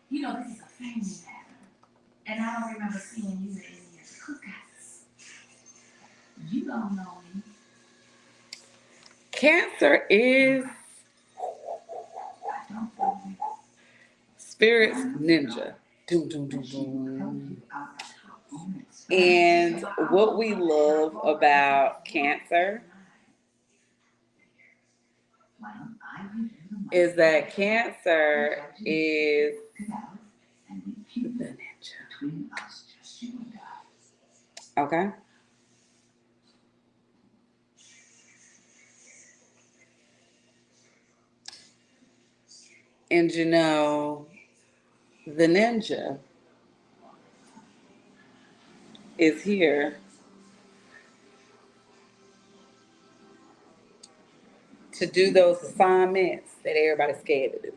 you know this is a family matter, and I don't remember seeing you in any of the cookouts. You don't know me. Cancer is Spirit's ninja. Doom, doom, doom, doom. And what we love about Cancer is that Cancer is the ninja. Okay? And you know, the ninja is here to do those assignments that everybody's scared to do.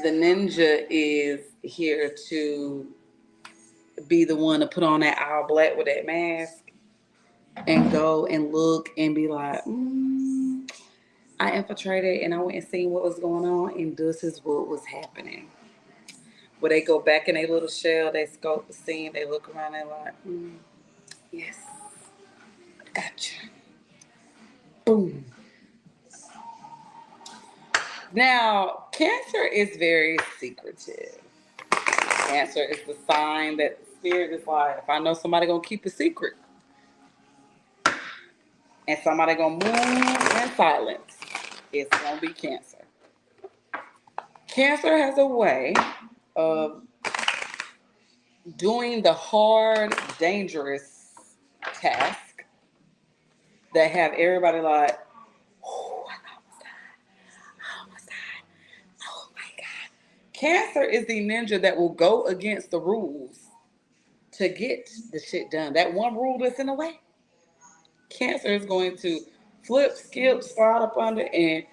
The ninja is here to be the one to put on that all black with that mask and go and look and be like, I infiltrated and I went and seen what was going on, and this is what was happening. Where they go back in their little shell, they scope the scene, they look around, they're like, yes, gotcha. Boom. Now, Cancer is very secretive. Cancer is the sign that Spirit is like, if I know somebody gonna keep a secret and somebody gonna move in silence, it's gonna be Cancer. Cancer has a way of doing the hard, dangerous task that have everybody like, oh, I almost died. I almost died. Oh my God. Cancer is the ninja that will go against the rules to get the shit done. That one rule that's in the way, Cancer is going to flip, skip, slide up under, and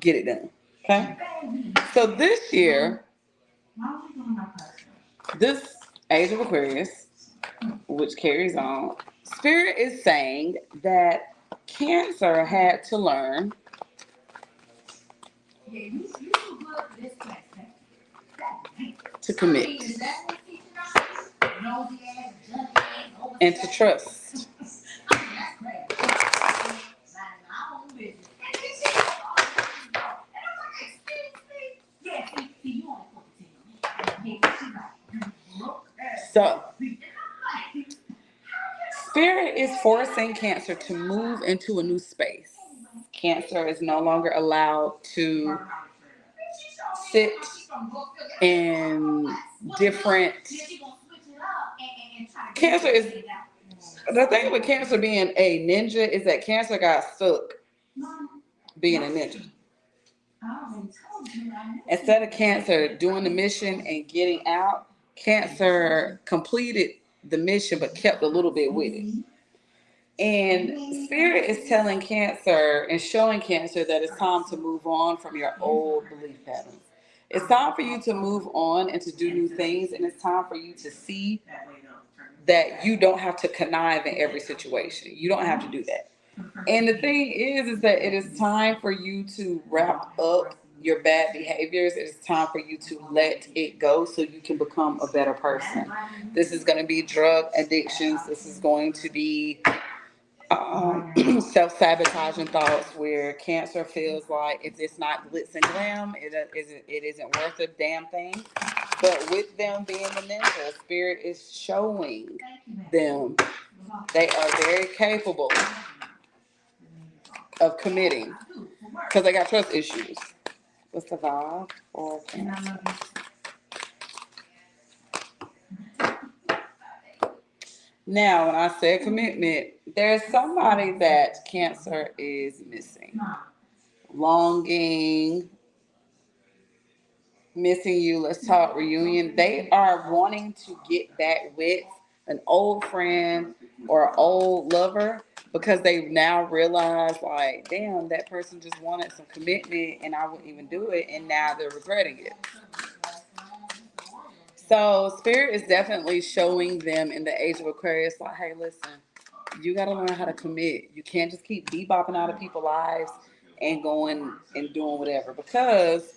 get it done. Okay? So this year, this Age of Aquarius, which carries on, Spirit is saying that Cancer had to learn to commit and to trust. So, Spirit is forcing Cancer to move into a new space. Cancer is no longer allowed to sit in different. Cancer is, the thing with Cancer being a ninja is that Cancer got stuck being a ninja. Instead of Cancer doing the mission and getting out, Cancer completed the mission but kept a little bit with it. And Spirit is telling Cancer and showing Cancer that it's time to move on from your old belief patterns. It's time for you to move on and to do new things, and it's time for you to see that you don't have to connive in every situation. You don't have to do that. And the thing is that it is time for you to wrap up your bad behaviors. It is time for you to let it go so you can become a better person. This is going to be drug addictions. This is going to be self-sabotaging thoughts where Cancer feels like if it's not glitz and glam, it isn't worth a damn thing. But with them being the ninja, Spirit is showing them they are very capable of committing because they got trust issues. What's the vibe for Cancer? Now, when I said commitment, there's somebody that Cancer is missing. Longing, missing you, let's talk reunion. They are wanting to get back with an old friend or old lover because they now realize, like, damn, that person just wanted some commitment and I wouldn't even do it, and now they're regretting it. So Spirit is definitely showing them in the Age of Aquarius, like, hey, listen, you got to learn how to commit. You can't just keep bebopping out of people's lives and going and doing whatever, because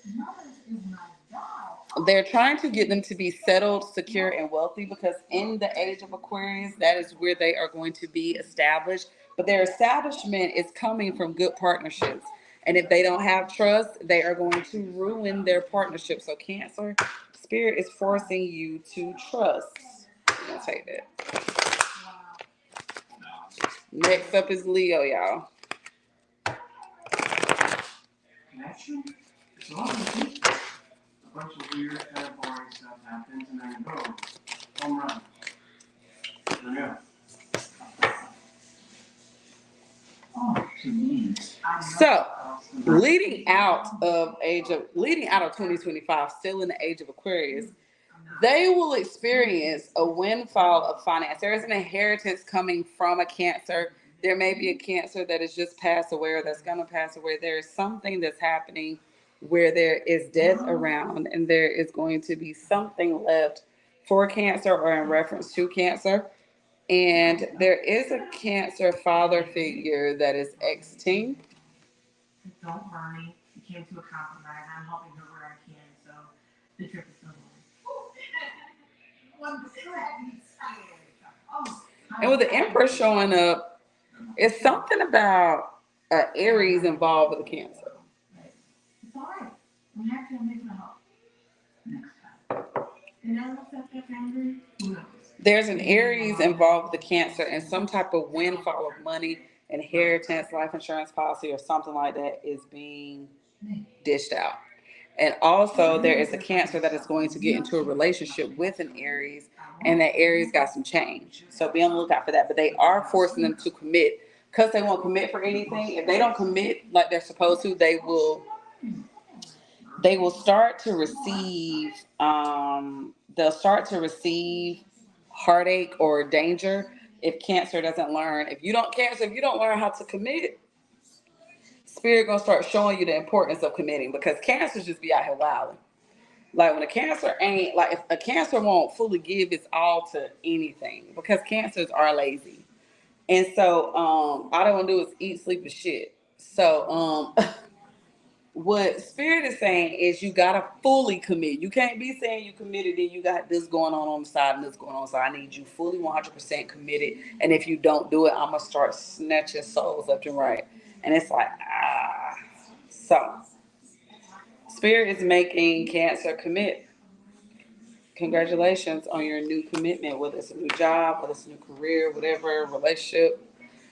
they're trying to get them to be settled, secure, and wealthy, because in the Age of Aquarius, that is where they are going to be established. But their establishment is coming from good partnerships. And if they don't have trust, they are going to ruin their partnership. So Cancer, Spirit is forcing you to trust. I'm going to take that. Next up is Leo, y'all. Connection? It's a lot of people. A bunch of weird, kind of boring stuff happens, and then boom, home run. There we go. Oh, to me. So, leading out of 2025, still in the Age of Aquarius, they will experience a windfall of finance. There is an inheritance coming from a Cancer. There may be a Cancer that has just passed away or that's going to pass away. There is something that's happening where there is death around, and there is going to be something left for Cancer or in reference to Cancer. And there is a Cancer father figure that is exiting. Don't worry. We came to a compromise. I'm helping her where I can, so the trip is still going. And with the Empress showing up, it's something about Aries involved with the Cancer. It's all right. I'm happy I'm able to help. Next time. And I don't know if that's angry. Who knows? There's an Aries involved with the Cancer and some type of windfall of money, inheritance, life insurance policy, or something like that is being dished out. And also there is a Cancer that is going to get into a relationship with an Aries, and that Aries got some change. So be on the lookout for that. But they are forcing them to commit because they won't commit for anything. If they don't commit like they're supposed to, they will start to receive they'll start to receive heartache or danger if Cancer doesn't learn. If you don't learn how to commit, Spirit gonna start showing you the importance of committing, because Cancers just be out here wilding. Like when a Cancer ain't, like if a Cancer won't fully give its all to anything, because Cancers are lazy. And so all they want to do is eat, sleep, and shit. So what Spirit is saying is you gotta fully commit. You can't be saying you committed and you got this going on the side and this going on. So I need you fully 100% committed. And if you don't do it, I'm gonna start snatching souls left and right. And it's like, So Spirit is making Cancer commit. Congratulations on your new commitment, whether it's a new job, whether it's a new career, whatever, relationship.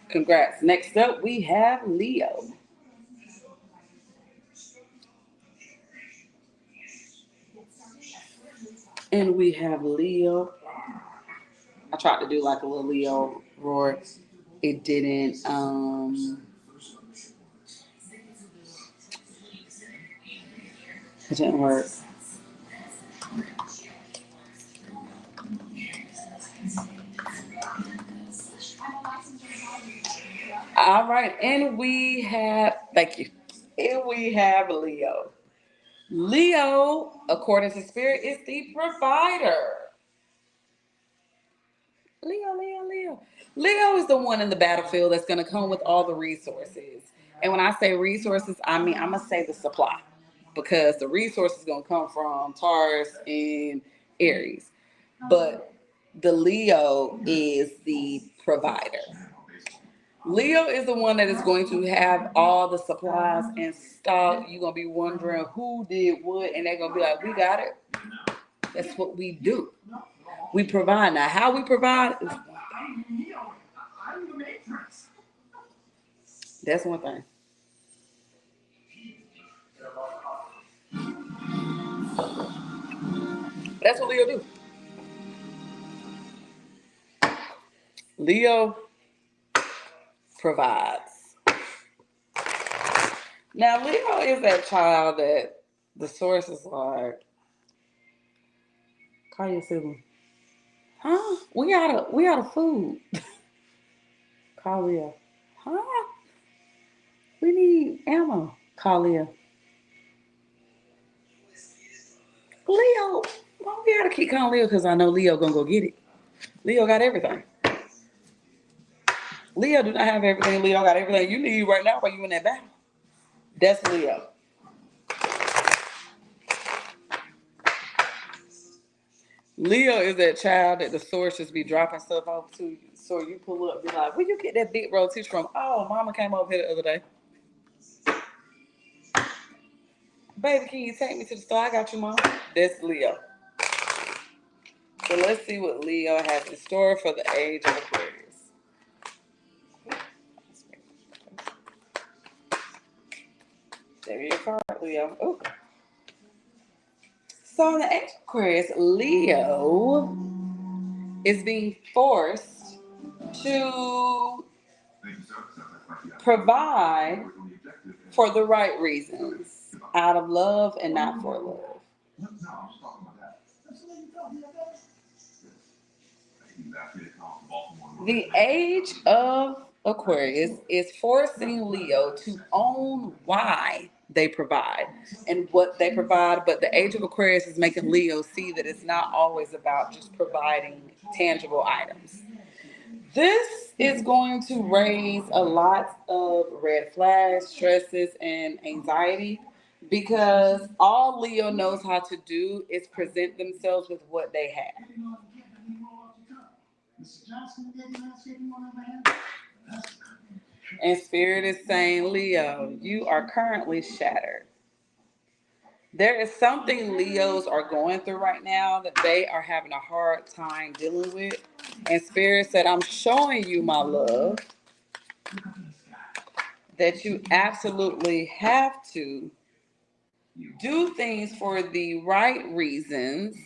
Congrats. Next up, we have Leo. And we have Leo. I tried to do like a little Leo roar. It didn't. It didn't work. All right, and we have. Thank you. And we have Leo. Leo, according to Spirit, is the provider. Leo. Leo is the one in the battlefield that's going to come with all the resources. And when I say resources, I mean, I'm going to say the supply, because the resources going to come from Taurus and Aries. But the Leo is the provider. Leo is the one that is going to have all the supplies in stock. You're going to be wondering who did what, and they're going to be like, we got it. That's what we do. We provide. Now, how we provide is that's one thing. That's what Leo do. Leo provides. Now, Leo is that child that the source is like, call your sibling. Huh? We out of food. Call Leo. Huh? We need ammo. Call Leo. Leo, Well, we gotta keep calling Leo because I know Leo gonna go get it. Leo got everything. Leo do not have everything. Leo got everything you need right now while you in that battle. That's Leo. Leo is that child that the source just be dropping stuff off to you. So you pull up, be like, where you get that big roll tissue from? Oh, mama came over here the other day. Baby, can you take me to the store? I got you, mom. That's Leo. So let's see what Leo has in store for the age of Aquarius. There you go, Leo. Ooh. So in the age of Aquarius, Leo is being forced to provide for the right reasons, out of love and not for love. The age of Aquarius is forcing Leo to own why they provide and what they provide, but the age of Aquarius is making Leo see that it's not always about just providing tangible items. This is going to raise a lot of red flags, stresses, and anxiety because all Leo knows how to do is present themselves with what they have. And Spirit is saying, Leo, you are currently shattered. There is something Leos are going through right now that they are having a hard time dealing with. And Spirit said, I'm showing you, my love, that you absolutely have to do things for the right reasons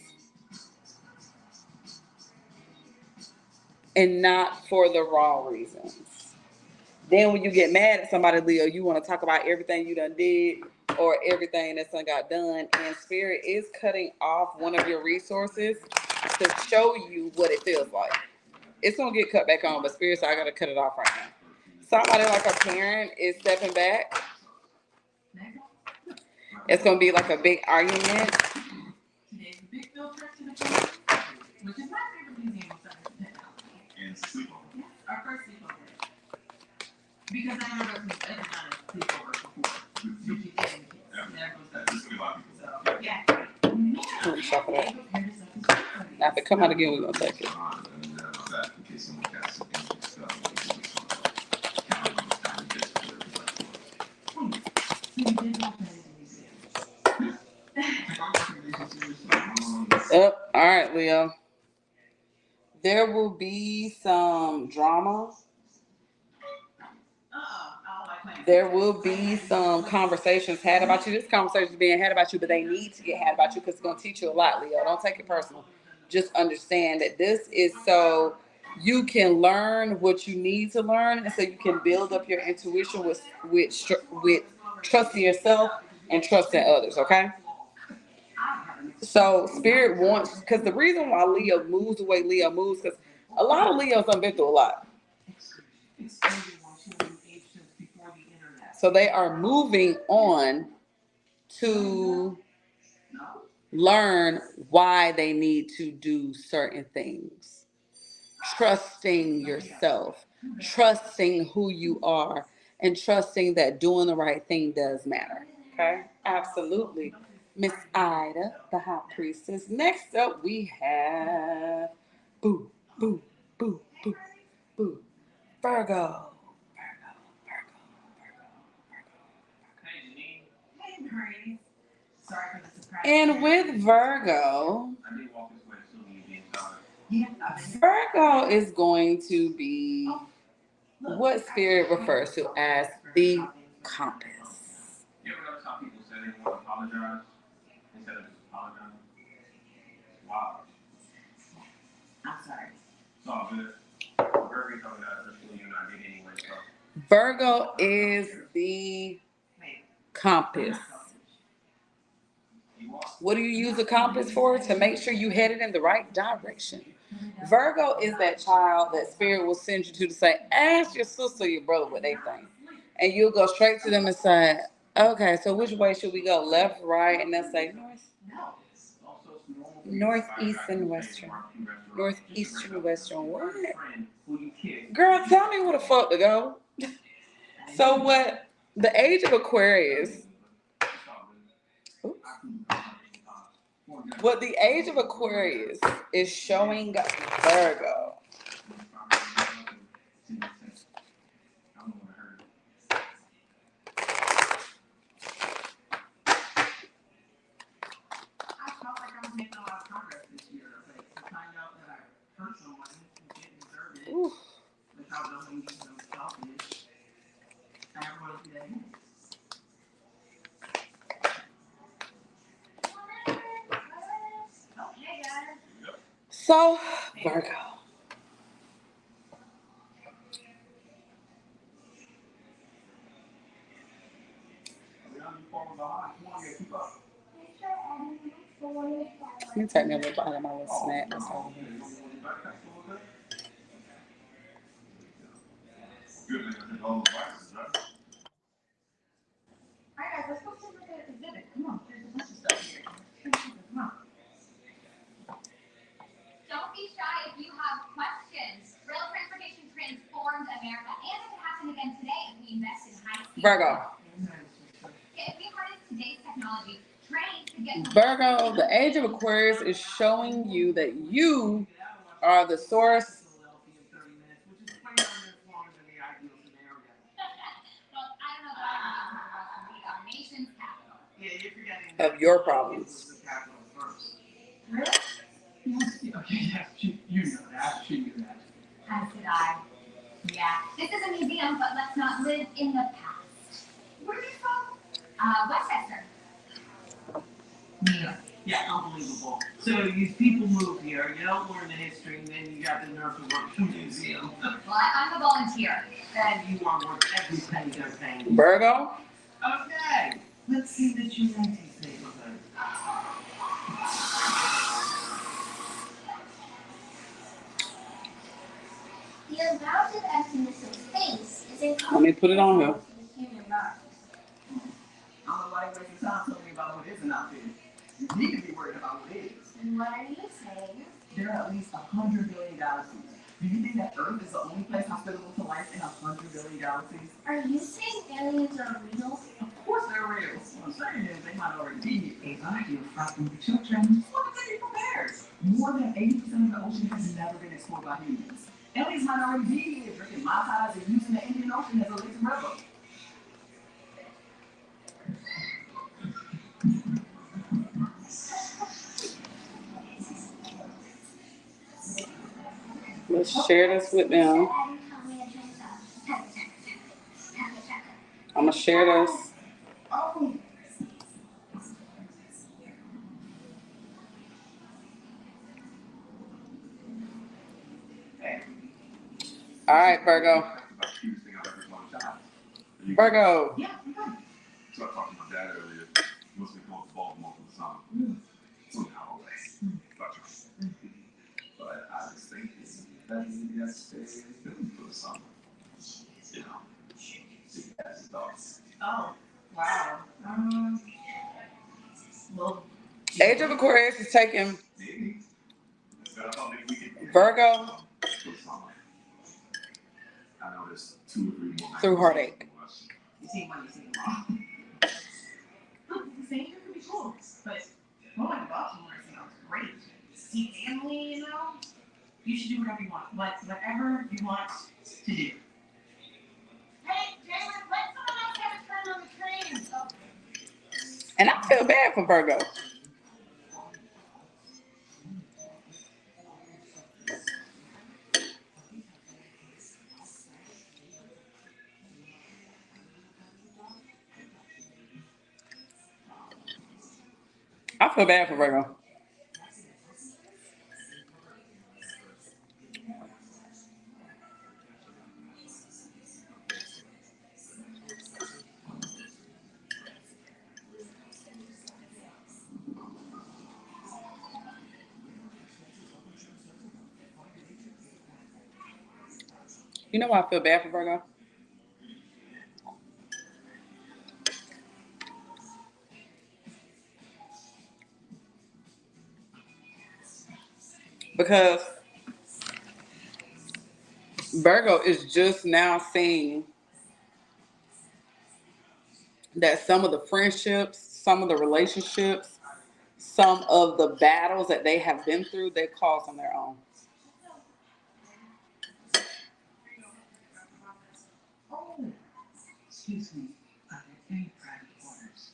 and not for the wrong reasons. Then when you get mad at somebody, Leo, you want to talk about everything you done did or everything that's done got done. And Spirit is cutting off one of your resources to show you what it feels like. It's going to get cut back on, but Spirit said, I got to cut it off right now. Somebody like a parent is stepping back. It's going to be like a big argument. Today's a big field trip to the park, which is my favorite museum of And sleepover. Yeah, our first sleepover. Because I never ever done a sleepover before. Usually getting kids. Never was done. There's a lot of people. So, yeah. Let me shuffle that. Now, if it come out again, we're going to take it. In case someone has some ancient stuff, count on this time to get to everybody. So you did walk into the museum. All right, Leo. There will be some drama. There will be some conversations had about you. This conversation is being had about you, but they need to get had about you because it's going to teach you a lot, Leo. Don't take it personal. Just understand that this is so you can learn what you need to learn, and so you can build up your intuition with trusting yourself and trusting others, okay? So Spirit wants, because the reason why Leo moves the way Leo moves, because a lot of Leos have been through a lot. So they are moving on to learn why they need to do certain things. Trusting yourself, trusting who you are, and trusting that doing the right thing does matter. Okay? Absolutely. Miss Ida, the high priestess. Next up, we have Boo, Boo, Boo, Boo, Boo. Virgo. And with Virgo, Virgo is going to be what Spirit refers to as the compass. You ever notice how people say they want to apologize instead of just apologizing? Wow. I'm sorry. It's all good. Virgo coming out of the you're not getting anyway, so. Virgo is the compass. What do you use a compass for? To make sure you headed in the right direction. Virgo is that child that Spirit will send you to say, ask your sister or your brother what they think. And you'll go straight to them and say, okay, so which way should we go? Left, right? And they'll say, Northeast and Western. Northeastern Western. What? Girl, tell me where the fuck to go. So what the age of Aquarius, what the age of Aquarius is showing Virgo. Ooh. So, Virgo. Let me take me a little bite of my little snack. That's all. Alright, guys, let's go take a look at the exhibit. Come on, there's a bunch of stuff here. Come on. Don't be shy if you have questions. Rail transportation transformed America, and it can happen again today if we invest in high-speed. Virgo. If we harness today's technology, trains could get. Virgo, the age of Aquarius is showing you that you are the source Well, I don't know about you, our nation's capital. of your problems. Really? Okay, yeah, you know that. She knew that. As did I. Yeah, this is a museum, but let's not live in the past. Where are you from? Westchester. New York. Yeah, unbelievable. So these people move here, you don't learn the history, and then you got the nerve to work for a museum. Well, I'm a volunteer. And you are worth every penny they're paying. Virgo, Okay, let's see that you like these neighborhood. The amount of emptiness in space is incomprehensible. let me put it on here. to the human mind. I don't know why you're wasting time telling me about what isn't out there. You need to be worried about what is. And what are you saying? There are at least 100 billion galaxies. Do you think that Earth is the only place hospitable to life in 100 billion galaxies? Are you saying aliens are real? Of course they're real. What I'm saying is they might already be here. If I hear from the children, look at the prepared. More than 80% of the ocean has never been explored by humans. Aliens might already be here, drinking Mai Tais and using the Indian Ocean as a lazy river. Let's share this with them. I'm gonna share this. Oh. All right, Virgo. Virgo. Yeah, okay. So I talked to my dad earlier. He wants me to come up to Baltimore for the summer. It's only an hour away. But I was thinking that maybe I stay in Philly for the summer. You know, see his thoughts. Oh, wow. Well, Age of Aquarius is taking Maybe. But I thought maybe we could Virgo for the summer. I know there's 2 or 3 more nights. through heartache. you see one, you see them all. Look, the same here could be cool, but going to Baltimore sounds great. See family, you know? You should do whatever you want, whatever you want to do. Hey, Jalen, let someone else have a turn on the train. Oh. And I feel bad for Virgo. I feel bad for Virgo. You know why I feel bad for Virgo? because Virgo is just now seeing that some of the friendships, some of the relationships, some of the battles that they have been through, they caused on their own. Oh, excuse me. Any private quarters?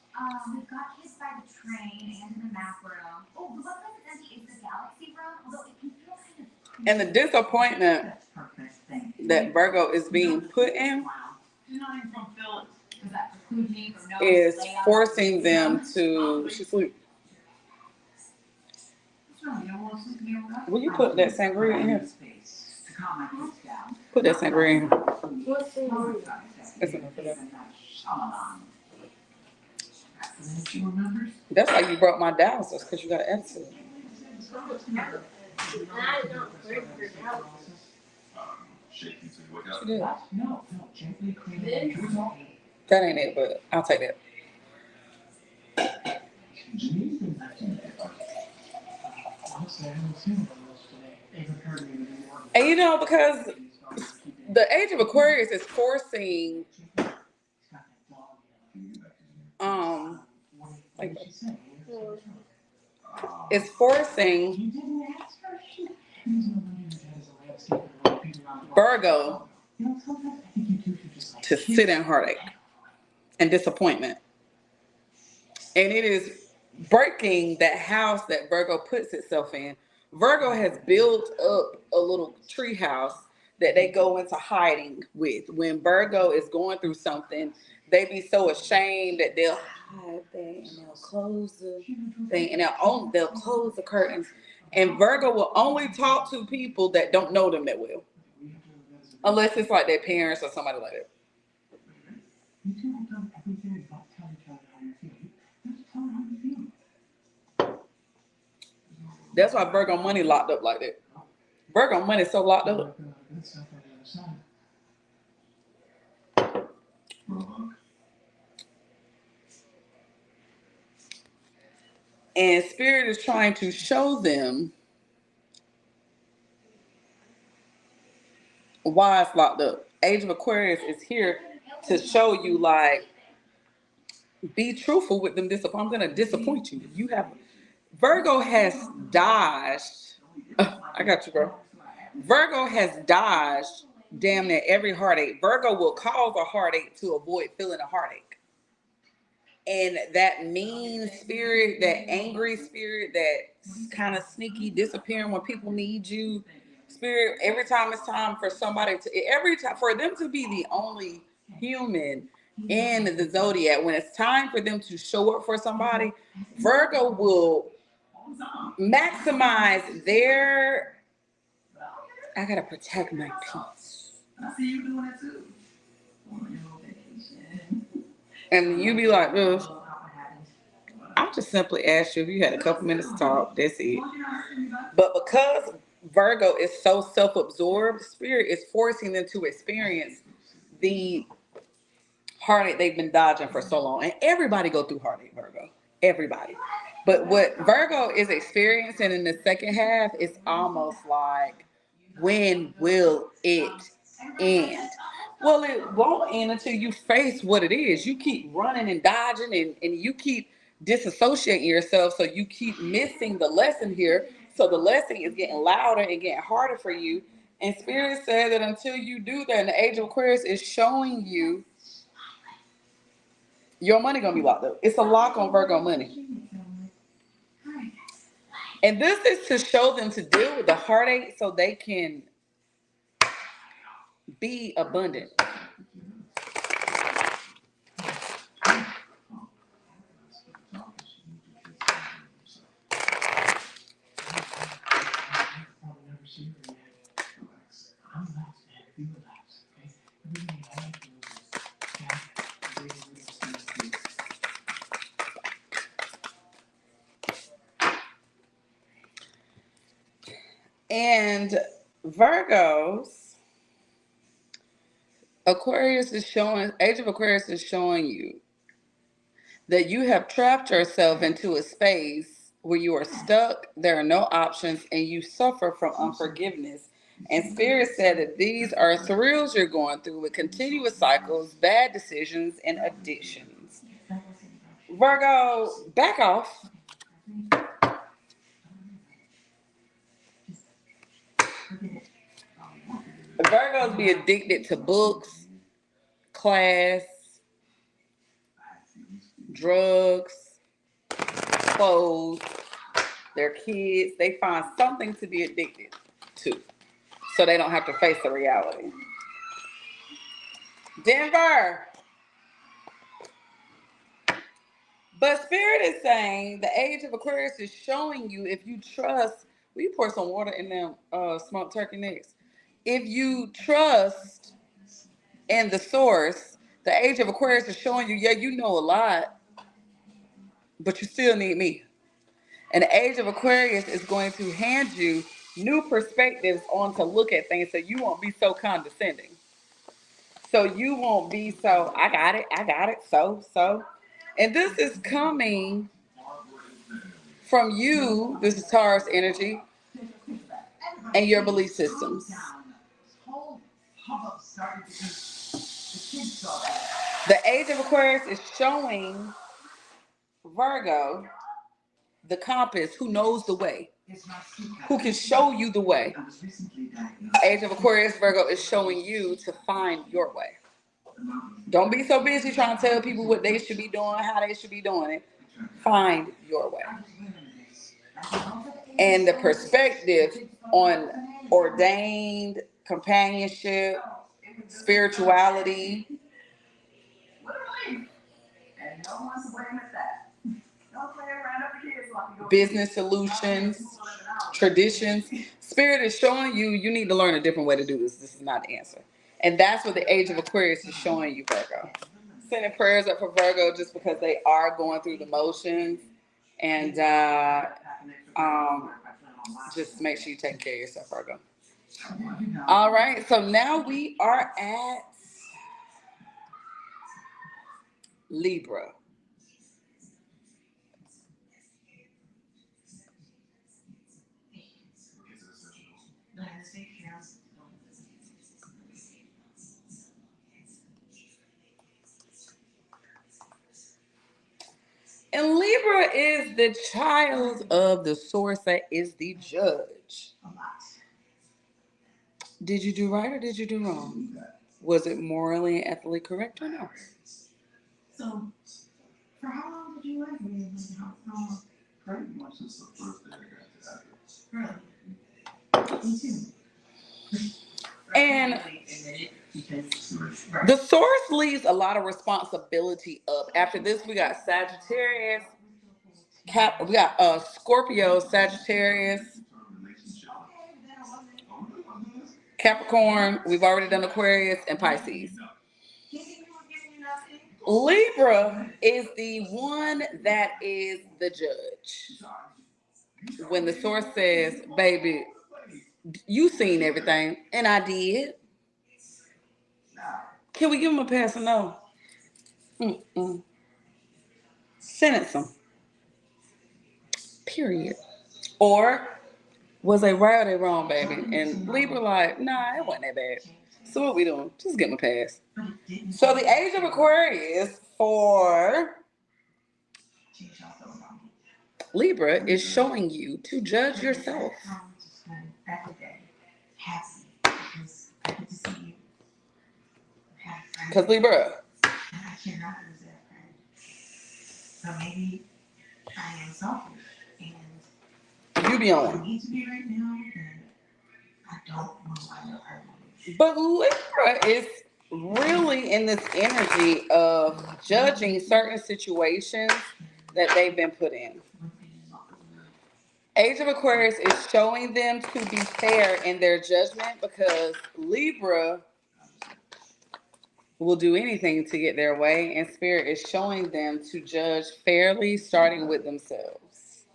We've got kids by the train and in the map room. Oh, the one that's empty is the galaxy room, although it can feel kind of. And the disappointment That's perfect. Thank you. that Virgo is being put in You're not even from Phillips. Does that preclude me from knowing is the layout? forcing them to. She's sleep. What's wrong? You don't want to sleep near me? Will you put that sangria in here? Space to calm my kids down. Put that sangria in here. What's the That's enough for that. She remembers? That's like you brought my dowsers because you got attitude. Shaking to wake up. She did. No, gently clean it. That ain't it, but I'll take that. Honestly, I haven't seen one of those today. They haven't heard me anymore. And you know, because the Age of Aquarius is forcing like it's forcing Virgo to sit in heartache and disappointment. And it is breaking that house that Virgo puts itself in. Virgo has built up a little tree house that they go into hiding with. When Virgo is going through something, they be so ashamed that they'll hide there and they'll close the thing and they'll close the curtains. And Virgo will only talk to people that don't know them that well. Unless it's like their parents or somebody like that. You two have done everything but tell each other how you feel. Just tell her how you feel. That's why Virgo money locked up like that. Virgo money is so locked up. Good stuff on the other side. And Spirit is trying to show them why it's locked up. Age of Aquarius is here to show you, like, be truthful with them. I'm going to disappoint you. You have Virgo has dodged. I got you, bro. Virgo has dodged damn near every heartache. Virgo will cause a heartache to avoid feeling a heartache. And that mean spirit, that angry spirit, that kind of sneaky disappearing when people need you spirit, every time it's time for somebody to, every time for them to be the only human in the zodiac, when it's time for them to show up for somebody, Virgo will maximize their, I gotta protect my peace. I see you doing it too. On your vacation. And you be like, I just simply asked you if you had a couple minutes to talk. That's it. But because Virgo is so self-absorbed, Spirit is forcing them to experience the heartache they've been dodging for so long. And everybody go through heartache, Virgo. Everybody. But what Virgo is experiencing in the second half is almost like, when will it end? Well, it won't end until you face what it is. You keep running and dodging and you keep disassociating yourself, so you keep missing the lesson here. So the lesson is getting louder and getting harder for you. And Spirit said that until you do that, and the Age of Aquarius is showing you your money gonna be locked up. It's a lock on Virgo money. And this is to show them to deal with the heartache so they can be abundant. And Virgos, Aquarius is showing, Age of Aquarius is showing you that you have trapped yourself into a space where you are stuck, there are no options, and you suffer from unforgiveness. And Spirit said that these are thrills you're going through with continuous cycles, bad decisions, and addictions. Virgo, back off. Virgos be addicted to books, class, drugs, clothes, their kids. They find something to be addicted to so they don't have to face the reality. Denver. But Spirit is saying the age of Aquarius is showing you if you trust. Will you pour some water in them smoked turkey necks? If you trust in the source, the age of Aquarius is showing you, yeah, you know a lot, but you still need me. And the age of Aquarius is going to hand you new perspectives on to look at things so you won't be so condescending. So you won't be so, I got it, so. And this is coming from you, this is Taurus energy, and your belief systems. The age of Aquarius is showing Virgo the compass, who knows the way, who can show you the way. Age of Aquarius, Virgo is showing you to find your way. Don't be so busy trying to tell people what they should be doing, how they should be doing it. Find your way. And the perspective on ordained companionship, spirituality, business solutions, traditions. Spirit is showing you, you need to learn a different way to do this. This is not the answer. And that's what the age of Aquarius is showing you, Virgo. Sending prayers up for Virgo just because they are going through the motions. And just make sure you take care of yourself, Virgo. All right, so now we are at Libra. And Libra is the child of the source that is the judge. Did you do right or did you do wrong? Was it morally and ethically correct or no? So, for how long did you like me? How long? Pretty much since the first day I got to that. Really? Me too. And the source leaves a lot of responsibility up. After this, we got Sagittarius, we got Scorpio, Sagittarius, Capricorn. We've already done Aquarius and Pisces. Libra is the one that is the judge. When the source says, baby, you seen everything, and I did. Can we give him a pass or no? Sentence him. Period. Or was they right or they wrong, baby? And Libra like, nah, it wasn't that bad. So what we doing? Just give him a pass. So the age of Aquarius for Libra is showing you to judge yourself. Because Libra. So maybe I am selfish and You be on. I need to be right now, and I don't want to wind up hurting you. But Libra is really in this energy of judging certain situations that they've been put in. Age of Aquarius is showing them to be fair in their judgment because Libra will do anything to get their way, and Spirit is showing them to judge fairly, starting with themselves.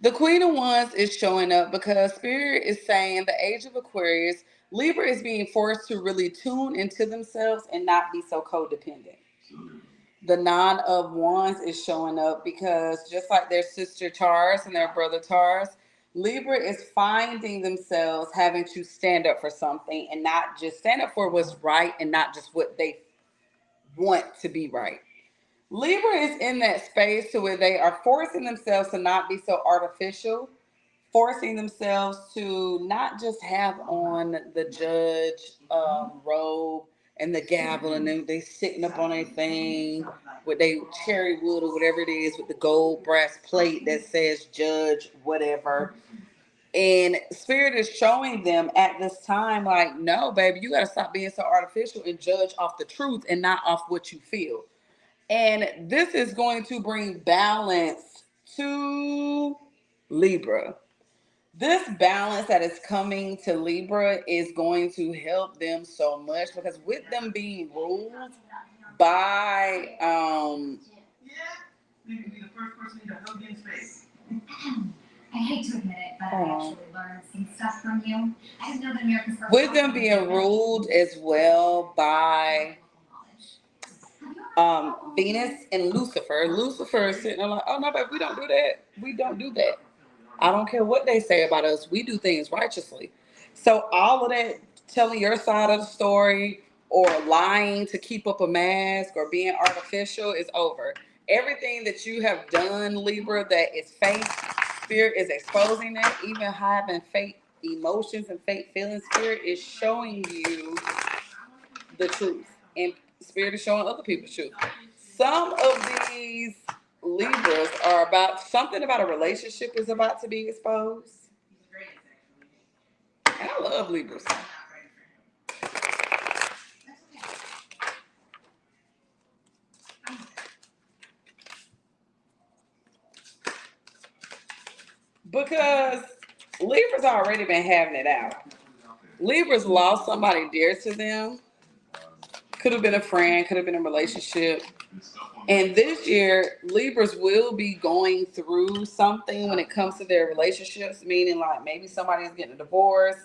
The Queen of Wands is showing up because Spirit is saying the age of Aquarius, Libra is being forced to really tune into themselves and not be so codependent. The Nine of Wands is showing up because just like their sister Taurus and their brother Taurus, Libra is finding themselves having to stand up for something and not just stand up for what's right and not just what they want to be right. Libra is in that space to where they are forcing themselves to not be so artificial, forcing themselves to not just have on the judge robe and the gavel and they sitting up on a thing with a cherry wood or whatever it is with the gold brass plate that says judge whatever. And Spirit is showing them at this time, like, no, baby, you got to stop being so artificial and judge off the truth and not off what you feel. And this is going to bring balance to Libra. This balance that is coming to Libra is going to help them so much because with them being ruled by You can be the first person to hug you in space. I hate to admit it, but I actually learned some stuff from you. I didn't know that America's first with them being ruled as well by Venus and Lucifer. Lucifer is sitting there like, oh no, babe, we don't do that. We don't do that. I don't care what they say about us. We do things righteously. So all of that telling your side of the story or lying to keep up a mask or being artificial is over. Everything that you have done, Libra, that is fake, Spirit is exposing that. Even having fake emotions and fake feelings, Spirit is showing you the truth. And Spirit is showing other people the truth. Some of these Libras are about something about a relationship is about to be exposed. And I love Libras. Because Libras already been having it out. Libras lost somebody dear to them. Could have been a friend, could have been a relationship. And this year, Libras will be going through something when it comes to their relationships, meaning like maybe somebody is getting a divorce,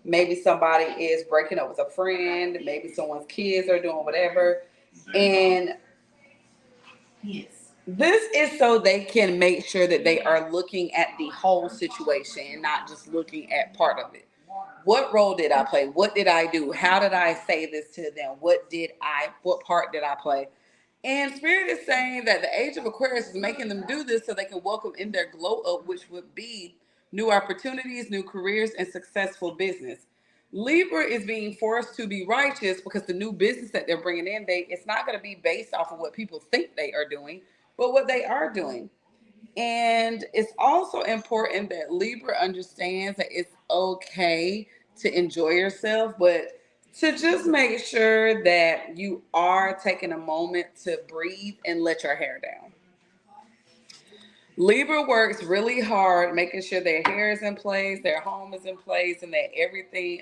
maybe somebody is breaking up with a friend, maybe someone's kids are doing whatever. And this is so they can make sure that they are looking at the whole situation and not just looking at part of it. What role did I play? What did I do? How did I say this to them? What part did I play? And Spirit is saying that the Age of Aquarius is making them do this so they can welcome in their glow up, which would be new opportunities, new careers, and successful business. Libra is being forced to be righteous because the new business that they're bringing in, it's not going to be based off of what people think they are doing, but what they are doing. And it's also important that Libra understands that it's okay to enjoy yourself, but to just make sure that you are taking a moment to breathe and let your hair down. Libra works really hard making sure their hair is in place, their home is in place, and that everything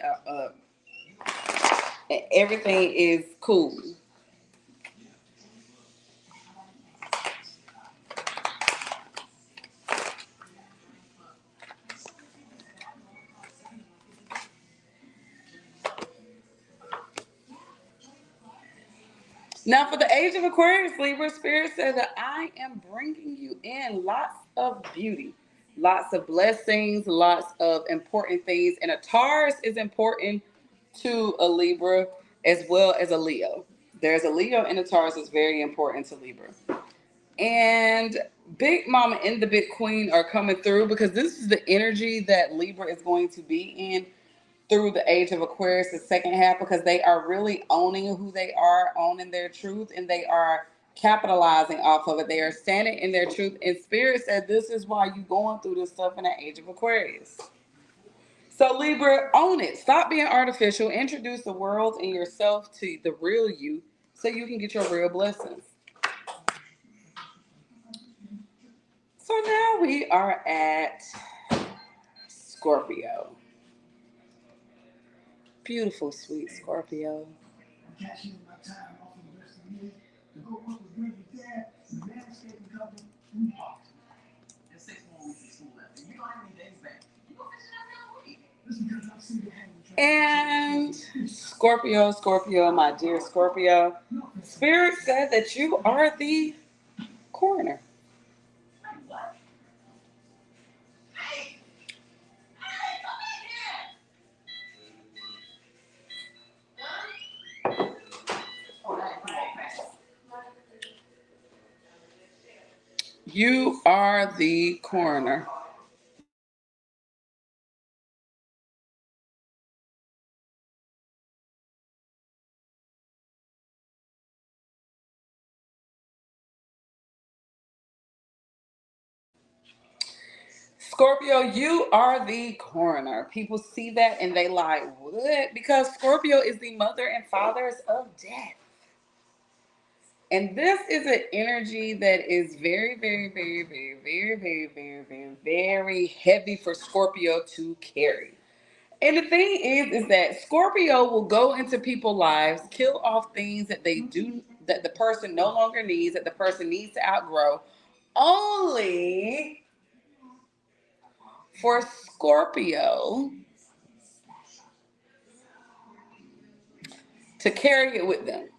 is cool. Now, for the Age of Aquarius, Libra, Spirit says that I am bringing you in lots of beauty, lots of blessings, lots of important things. And a Taurus is important to a Libra as well as a Leo. There's a Leo and a Taurus is very important to Libra. And Big Mama and the Big Queen are coming through because this is the energy that Libra is going to be in through the Age of Aquarius, the second half, because they are really owning who they are, owning their truth, and they are capitalizing off of it. They are standing in their truth. And Spirit said this is why you're going through this stuff in the Age of Aquarius. So Libra, own it. Stop being artificial. Introduce the world and yourself to the real you so you can get your real blessings. So now we are at Scorpio. Beautiful, sweet Scorpio. And Scorpio, my dear Scorpio, Spirit said that you are the coroner. You are the coroner. Scorpio, you are the coroner. People see that and they like, what? Because Scorpio is the mother and fathers of death. And this is an energy that is very, very, very, very, very, very, very, very, very heavy for Scorpio to carry. And the thing is that Scorpio will go into people's lives, kill off things that they do, that the person no longer needs, that the person needs to outgrow, only for Scorpio to carry it with them.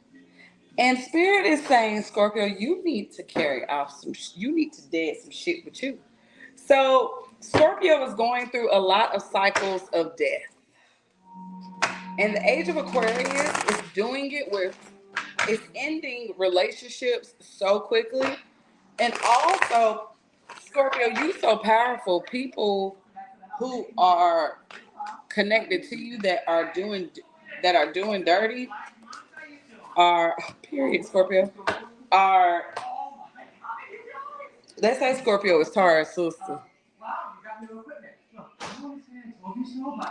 And Spirit is saying, Scorpio, you need to carry off you need to dead some shit with you. So Scorpio is going through a lot of cycles of death. And the Age of Aquarius is doing it with, it's ending relationships so quickly. And also, Scorpio, you so powerful. People who are connected to you that are doing dirty are, period, Scorpio, are, let's say Scorpio is Taurus sister.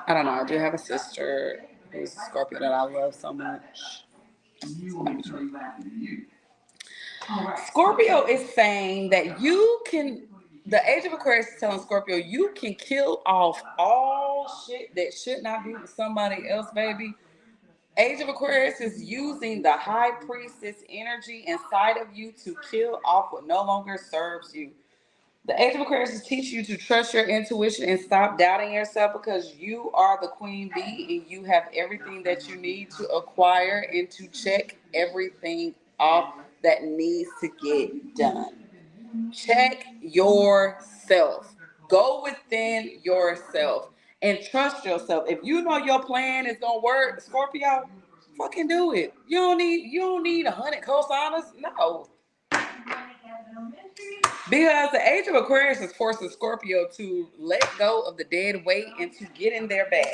I don't know. I do have a sister who's a Scorpio that I love so much. Scorpio is saying that you can, the Age of Aquarius is telling Scorpio, you can kill off all shit that should not be with somebody else, baby. Age of Aquarius is using the high priestess energy inside of you to kill off what no longer serves you. The Age of Aquarius is teaching you to trust your intuition and stop doubting yourself, because you are the queen bee and you have everything that you need to acquire and to check everything off that needs to get done. Check yourself. Go within yourself and trust yourself. If you know your plan is gonna work, Scorpio, fucking do it. You don't need 100 cosigners. No. Because the Age of Aquarius is forcing Scorpio to let go of the dead weight and to get in their bag.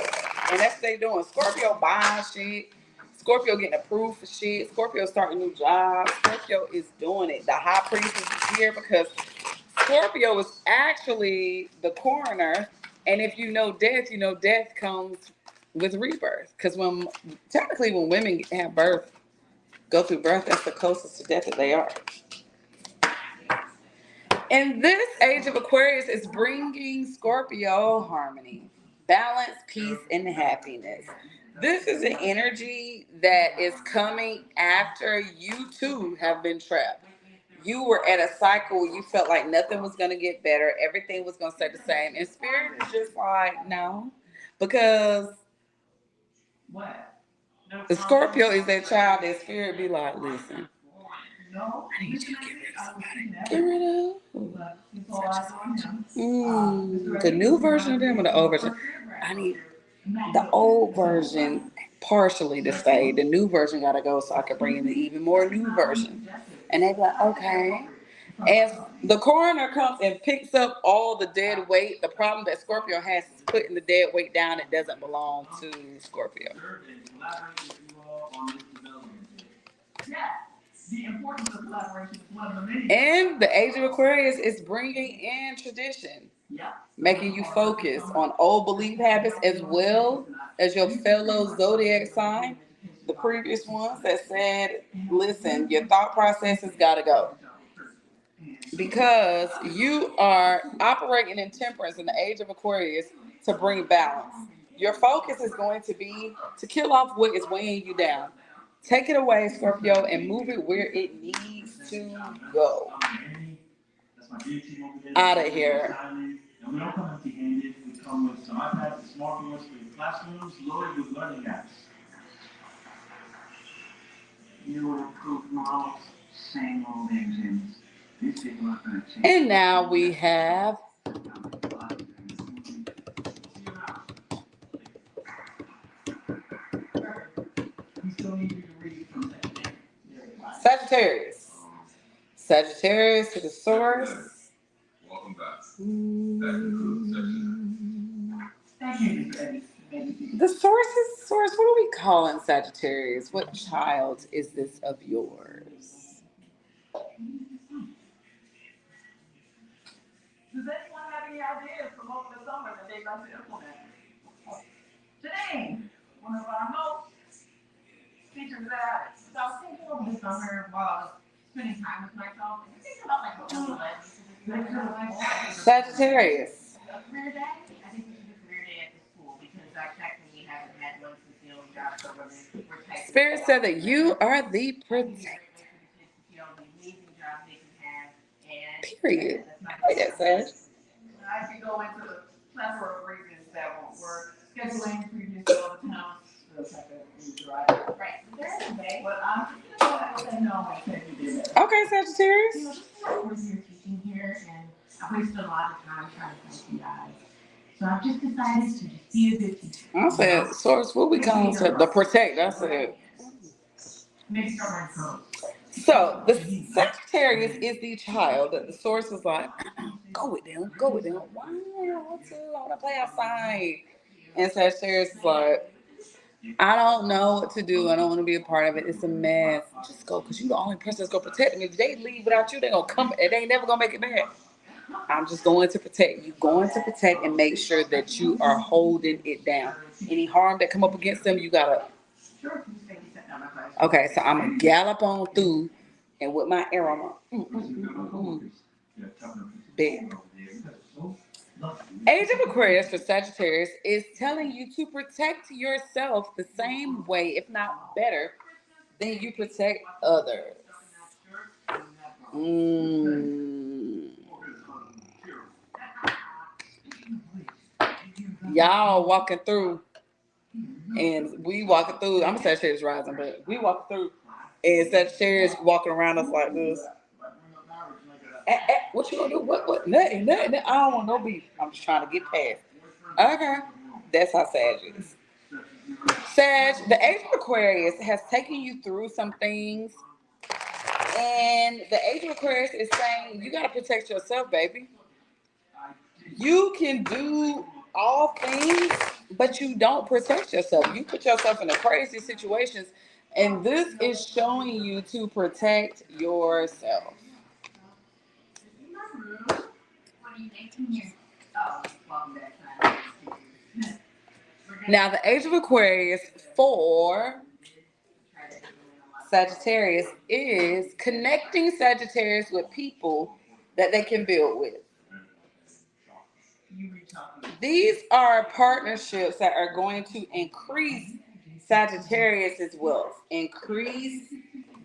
And that's what they're doing. Scorpio buying shit. Scorpio getting approved for shit. Scorpio starting new jobs. Scorpio is doing it. The high priest is here because Scorpio is actually the coroner. And if you know death comes with rebirth. Because when women have birth, go through birth, that's the closest to death that they are. And this Age of Aquarius is bringing Scorpio harmony, balance, peace, and happiness. This is an energy that is coming after you too have been trapped. You were at a cycle where you felt like nothing was going to get better. Everything was going to stay the same. And Spirit is just like, no. Because the Scorpio is that child that Spirit be like, listen, I need you to get rid of somebody. Get rid of the new version of them or the old version? I need the old version partially to stay. The new version got to go so I can bring in the even more new version. And they be like, okay. As the coroner comes and picks up all the dead weight, the problem that Scorpio has is putting the dead weight down that doesn't belong to Scorpio. The importance of collaboration is one of the many. And the Age of Aquarius is bringing in tradition, making you focus on old belief habits as well as your fellow Zodiac sign, the previous ones that said, listen, your thought process has got to go. Because you are operating in temperance in the Age of Aquarius to bring balance. Your focus is going to be to kill off what is weighing you down. Take it away, Scorpio, and move it where it needs to go. Out of here. And we don't come empty-handed. We come with some iPads and smartphones for your classrooms loaded with learning apps. New and improved models, same old engines. These people aren't gonna change. And now we have We still need you to read from that. Sagittarius. Sagittarius to the source. Welcome back. That concludes section. Thank you, The source, what are we calling Sagittarius? What child is this of yours? Does anyone have any ideas for over the summer that they'd like to implement? Today, one of our most featured that. So I was thinking over the summer while I was spending time with myself, and thinking about like what was led Sagittarius. a career day. I think we should do a career day at the school because I technically haven't had one since the only job for women. We're typing. Spirit said that you are the protector. Period. Period, Sag. I could go into the plethora of reasons that won't work. Scheduling, previous all the time. Right. There's a way. But I'm just gonna go ahead and say no and say you did that. Okay, Sagittarius. You know, just because I was here teaching here, and I wasted a lot of time trying to help you guys. So I've just decided to just be a good teacher. I said, source, what we calling the protect? I said. Maybe start my phone. So the Sagittarius is the child that the source was like, go with them. Why? I want to play outside. And Sagittarius is like, I don't know what to do. I don't want to be a part of it. It's a mess. Just go, because you're the only person that's going to protect me. If they leave without you, they're going to come. They ain't never going to make it back. I'm just going to protect you. Going to protect and make sure that you are holding it down. Any harm that come up against them, you got to. Okay, so I'm going to gallop on through and with my arrow on. Big. Age of Aquarius for Sagittarius is telling you to protect yourself the same way, if not better, than you protect others. Y'all walking through, and we walking through. I'm a Sagittarius rising, but we walking through, and Sagittarius walking around us like this. What you gonna do? What? Nothing. I don't want no beef. I'm just trying to get past. Okay. That's how Sag is. Sag, the Age of Aquarius has taken you through some things. And the Age of Aquarius is saying you gotta protect yourself, baby. You can do all things, but you don't protect yourself. You put yourself in the crazy situations. And this is showing you to protect yourself. Now, the Age of Aquarius for Sagittarius is connecting Sagittarius with people that they can build with. These are partnerships that are going to increase Sagittarius's wealth, increase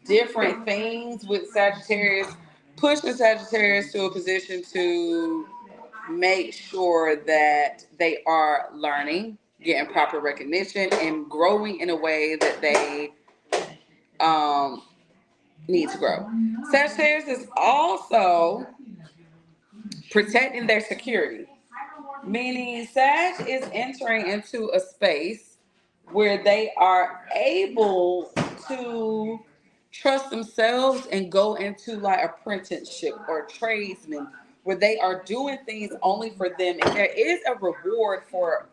different things with Sagittarius, push the Sagittarius to a position to make sure that they are learning, getting proper recognition, and growing in a way that they need to grow. Sagittarius is also protecting their security, meaning Sag is entering into a space where they are able to trust themselves and go into like apprenticeship or tradesman, where they are doing things only for them, and there is a reward for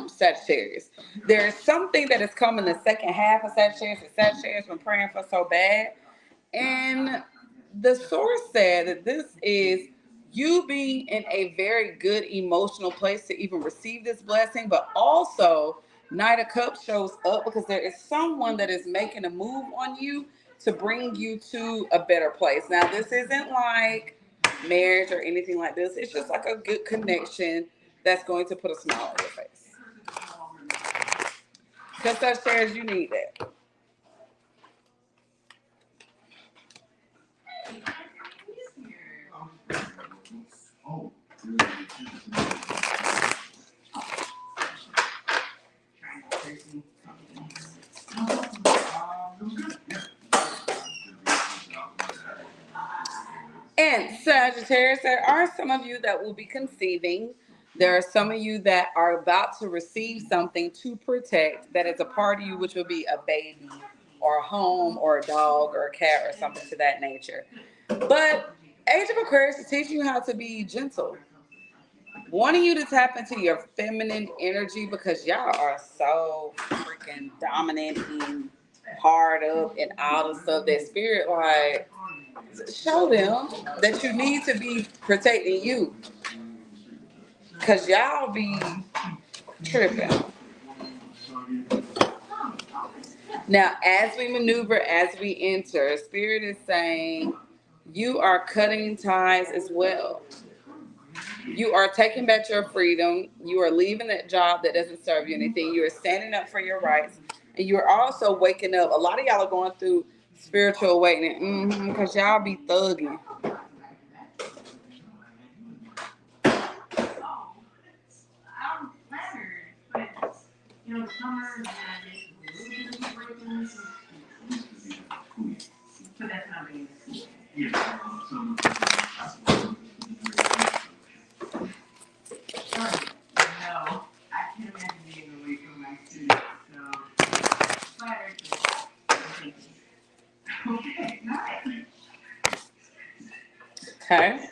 Sagittarius. There's something that is coming the second half of Sagittarius that Sagittarius been praying for so bad, and the source said that this is you being in a very good emotional place to even receive this blessing, but also Knight of Cups shows up because there is someone that is making a move on you to bring you to a better place. Now, this isn't like marriage or anything like this. It's just like a good connection that's going to put a smile on your face. Because Sagittarius, you need that. And Sagittarius, there are some of you that will be conceiving. There are some of you that are about to receive something to protect that is a part of you, which will be a baby or a home or a dog or a cat or something to that nature. But Age of Aquarius is teaching you how to be gentle, wanting you to tap into your feminine energy because y'all are so freaking dominant and hard up and all the stuff that spirit like show them that you need to be protecting you because y'all be tripping. Now, as we maneuver, as we enter, spirit is saying you are cutting ties as well. You are taking back your freedom. You are leaving that job that doesn't serve you anything. You are standing up for your rights. And you are also waking up. A lot of y'all are going through spiritual awakening because y'all be thugging. I'm flattered, but you know, summer and a little bit of breakings. But that's not being no, I can't imagine being away from my students. So flattered. Okay, nice. Okay.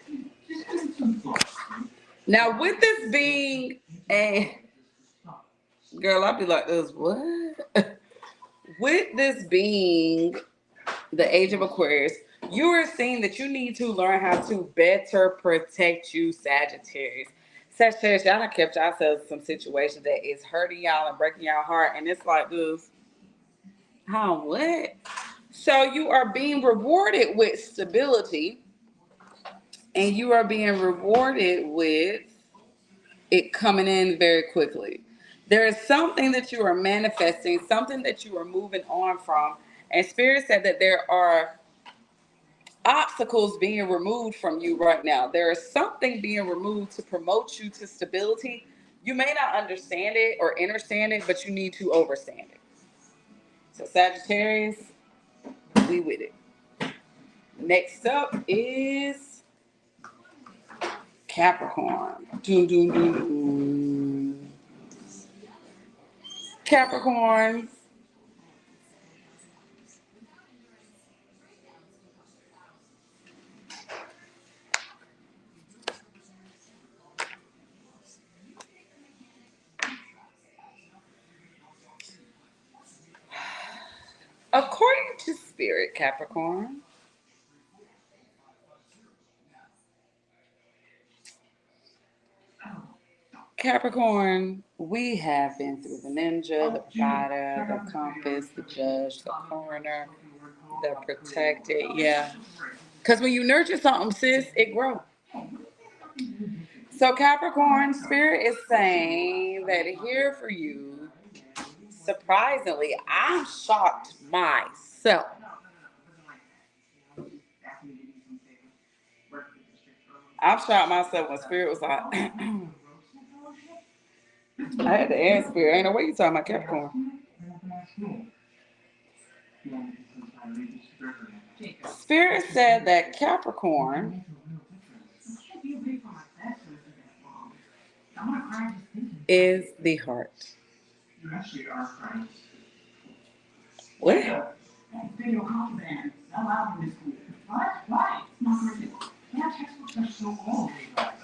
Now, with this being a girl, I'll be like this. What? With this being the Age of Aquarius, you are seeing that you need to learn how to better protect you, Sagittarius. Sagittarius, y'all done kept yourselves in some situations that is hurting y'all and breaking y'all heart, and it's like this. How what? So you are being rewarded with stability, and you are being rewarded with it coming in very quickly. There is something that you are manifesting, something that you are moving on from. And Spirit said that there are obstacles being removed from you right now. There is something being removed to promote you to stability. You may not understand it or understand it, but you need to overstand it. So Sagittarius, we with it. Next up is Capricorn. Doom, doom, doom, doom. Capricorn. According to Spirit, Capricorn, Capricorn, we have been through the ninja, the provider, the compass, the judge, the coroner, the protected. Yeah. Because when you nurture something, sis, it grows. So Capricorn, Spirit is saying that here for you, surprisingly, I'm shocked myself. I'm shocked myself when Spirit was like, I had to ask Spirit, ain't no way you talking about Capricorn. Spirit said that Capricorn is the heart. What?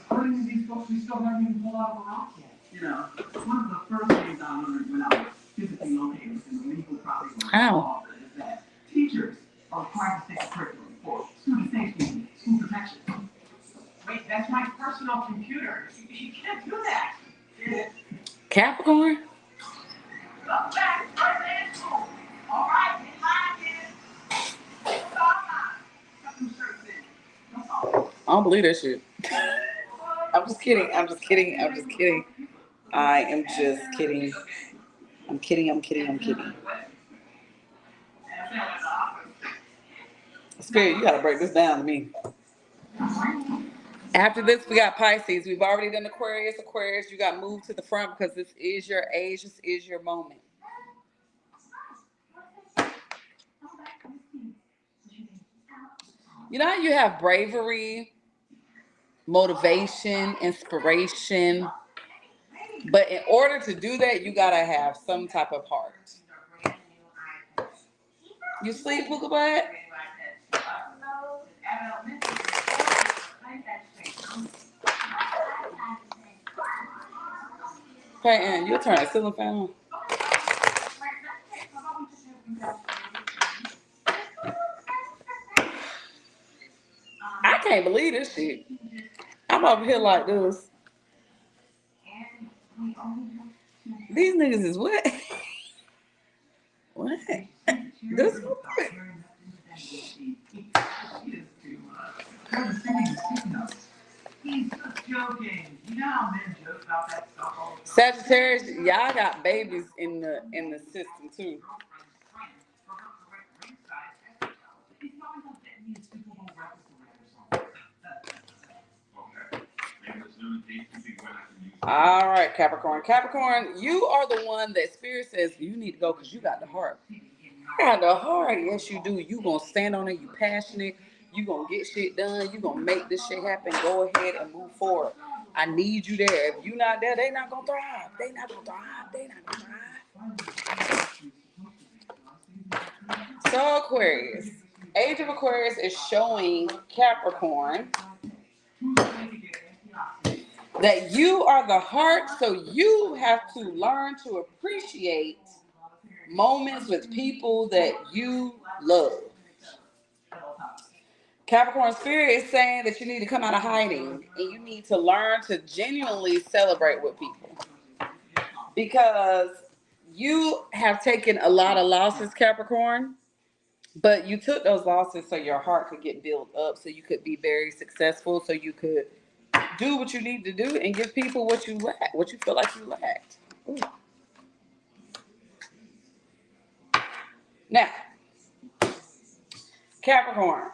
According to these books, we still haven't even pulled out of a rock yet. You know, one of the first things I learned when I was physically located in the legal property law is that teachers are required to take a curriculum for student safety and school protection. Wait, that's my personal computer. You can't do that. Capricorn? Come back, birthday at school. All right, get mine in. Got them shirts in. That's all. I don't believe that shit. I'm just kidding. I'm just kidding. I'm just kidding. I am just kidding. I'm kidding. I'm kidding. I'm kidding. Spirit, you gotta break this down to me. After this, we got Pisces. We've already done Aquarius. Aquarius, you got moved to the front because this is your age. This is your moment. You know how you have bravery, motivation, inspiration, but in order to do that, you gotta have some type of heart. You sleep, Puka Butt? Peyton, you'll turn that ceiling fan on. I can't believe this shit. I'm over here like this. These niggas is what? What? This Sagittarius, y'all got babies in the system too. All right, Capricorn. Capricorn, you are the one that Spirit says you need to go because you got the heart. You got the heart. Yes, you do. You gonna stand on it. You passionate. You gonna get shit done. You gonna make this shit happen. Go ahead and move forward. I need you there. If you not there, they not gonna thrive. They not gonna thrive. They not gonna thrive. So Aquarius. Age of Aquarius is showing Capricorn that you are the heart, so you have to learn to appreciate moments with people that you love. Capricorn Spirit is saying that you need to come out of hiding and you need to learn to genuinely celebrate with people. Because you have taken a lot of losses, Capricorn, but you took those losses so your heart could get built up, so you could be very successful, so you could do what you need to do and give people what you lack, what you feel like you lacked. Ooh. Now, Capricorn,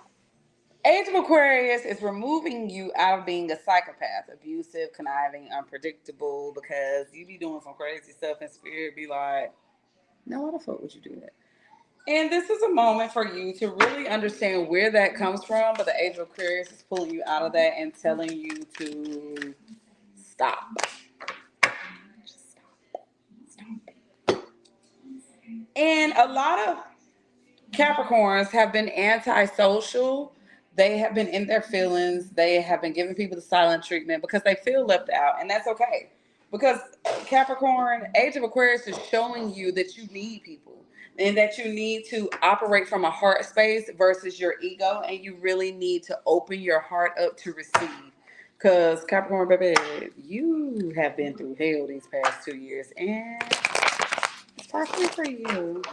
Age of Aquarius is removing you out of being a psychopath, abusive, conniving, unpredictable, because you be doing some crazy stuff and Spirit be like, no, why the fuck would you do that? And this is a moment for you to really understand where that comes from, but the Age of Aquarius is pulling you out of that and telling you to stop. And a lot of Capricorns have been antisocial. They have been in their feelings. They have been giving people the silent treatment because they feel left out. And that's okay. Because Capricorn, Age of Aquarius is showing you that you need people and that you need to operate from a heart space versus your ego. And you really need to open your heart up to receive. Because Capricorn, baby, you have been through hell these past 2 years. And it's possibly for you.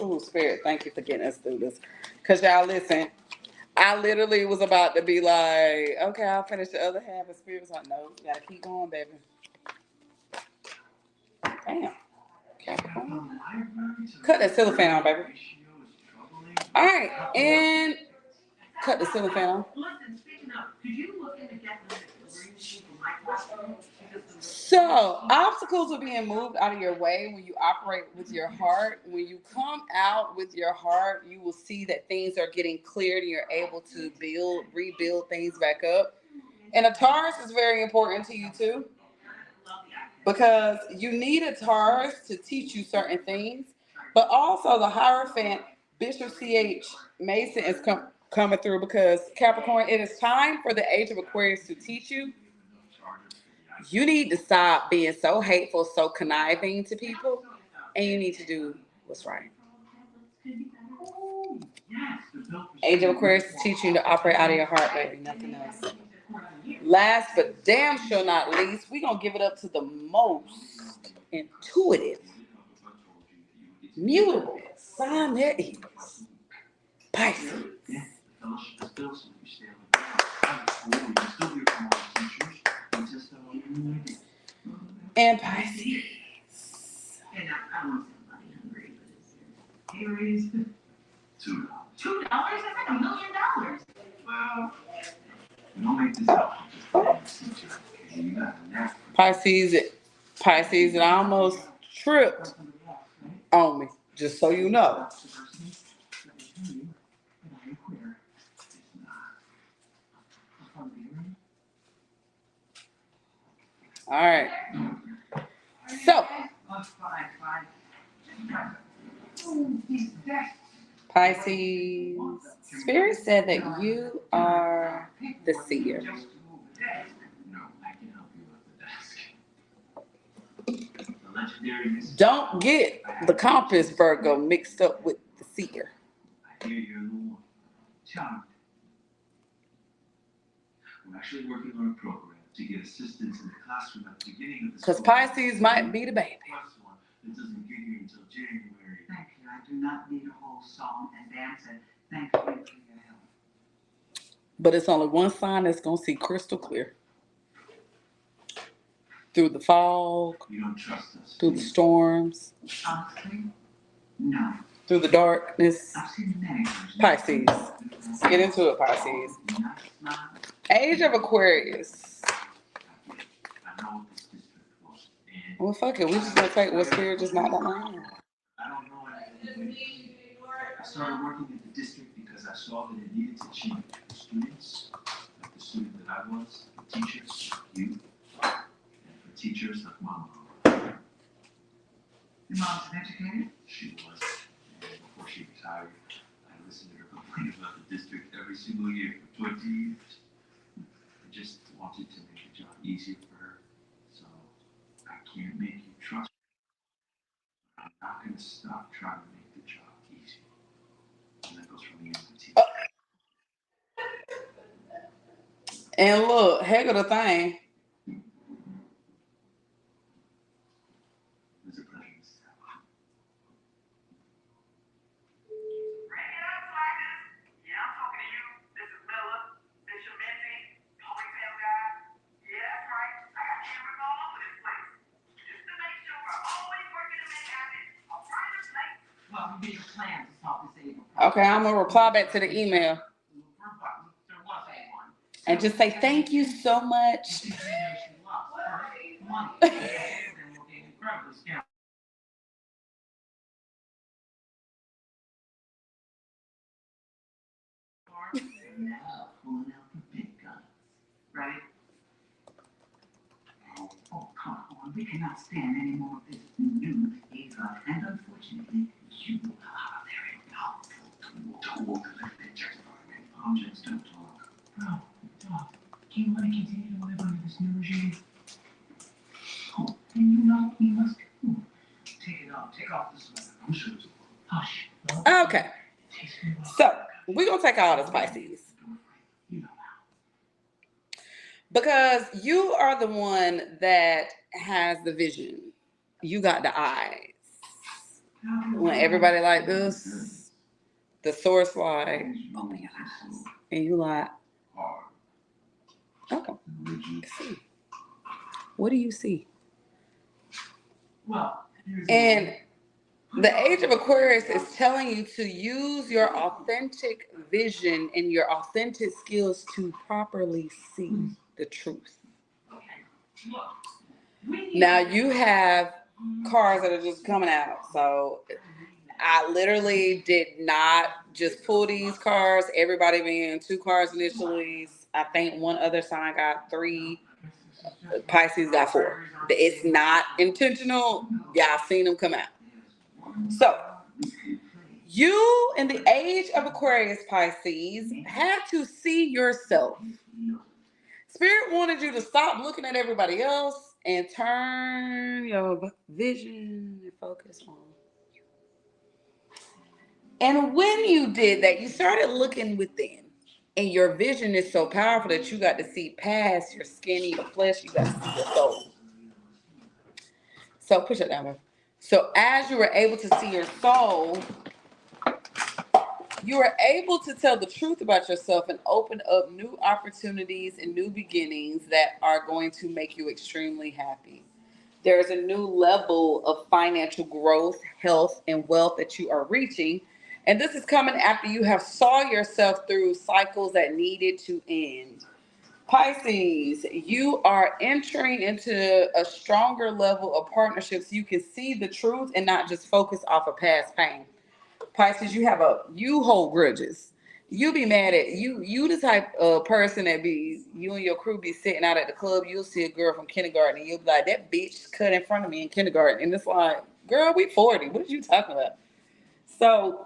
Oh, Spirit, thank you for getting us through this. Because y'all, listen, I literally was about to be like, okay, I'll finish the other half. And Spirit was like, no, you got to keep going, baby. Damn. Capricorn. Cut that ceiling fan on, baby. All right, and cut the ceiling fan on. So, obstacles are being moved out of your way when you operate with your heart. When you come out with your heart, you will see that things are getting cleared and you're able to rebuild things back up. And a Taurus is very important to you too, because you need a Taurus to teach you certain things, but also the Hierophant, Bishop C.H. Mason is coming through because Capricorn, it is time for the Age of Aquarius to teach you. You need to stop being so hateful, so conniving to people, and you need to do what's right. Age of Aquarius is teaching you to operate out of your heart, baby, nothing else. Last but damn sure not least, we're going to give it up to the most intuitive, mutable sign there is. Pisces. And Pisces. And I don't say money hungry, but it's $2. $2? That's like $1 million. Well, don't make this up. Pisces, it almost tripped on me, just so you know. All right. So, Pisces, Spirit said that you are the seer. No, I can help you with the desk. The legendary Mrs. Don't get the compass Virgo mixed up with the seer. I hear you're the one. Charmed. I'm actually working on a program to get assistance in the classroom at the beginning of the Because Pisces might be the baby. First one that doesn't get here until January. Thank you. I do not need a whole song and dance, and thank you for your help. But it's only one sign that's going to see crystal clear. Through the fog, You don't trust us. through the storms, Honestly, no. through the darkness. I've seen many versions. Pisces. Let's get into it, Pisces. Nice smile. Age of Aquarius. I know what this district was. And Well, fuck it. We just going to take what Spirit just knocked out my hand. I don't know anything. I started working at the district because I saw that it needed to change. The students, like the student that I was, the teachers, you, and for teachers like Mama. Your mom's an educator? She was. And before she retired, I listened to her complain about the district every single year for 20 years. I just wanted to make the job easier for her. So I can't make you trust me. I'm not going to stop trying to make the job easier. And that goes for me as a teacher. And look, heck of the thing. It's a pleasure, Mrs. Howard. Bring it up, slackers. Yeah, I'm talking to you. This is Miller, Bishop Minty, ponytail guy. Yeah, that's right. I got cameras all over this place. Just to make sure we're always working to make happen a brighter place. Well, we made a plan to solve this able. Okay, I'm going to reply back to the email There was a one. and just say thank you so much. She lost her money. Then we'll get incredibly scared. Now, pulling out the big guns. Ready? Oh, come on. We cannot stand any more of this new Ava. And unfortunately, you are a very powerful tool. Objects don't talk. Bro, dog, do you want to continue to live under this new regime? Oh, then you know what we must do. Take it off. Take off the sweater. I'm sure it's Hush. Okay, so we're going to take all this, Pisces. You know Because you are the one that has the vision. You got the eyes. how. When everybody like this, the source like, open your eyes. And you like, hard. oh, Rigid. see. What do you see? Well, here's And the Age of Aquarius is telling you to use your authentic vision and your authentic skills to properly see the truth. Now you have cards that are just coming out. So I literally did not just pull these cards. Everybody being 2 cards initially. I think one other sign got 3. Pisces got 4. It's not intentional. Y'all seen them come out. So you in the Age of Aquarius, Pisces, had to see yourself. Spirit wanted you to stop looking at everybody else and turn your vision and focus on you. And when you did that, you started looking within. And your vision is so powerful that you got to see past your skin and your flesh. You got to see your soul. So push it down, baby. So as you were able to see your soul, you were able to tell the truth about yourself and open up new opportunities and new beginnings that are going to make you extremely happy. There's a new level of financial growth, health, and wealth that you are reaching. And this is coming after you have saw yourself through cycles that needed to end. Pisces, you are entering into a stronger level of partnerships. You can see the truth and not just focus off of past pain. Pisces, you hold grudges. You be mad at you the type of person that be you and your crew be sitting out at the club. You'll see a girl from kindergarten and you'll be like, that bitch cut in front of me in kindergarten. And it's like, girl, we 40. What are you talking about? So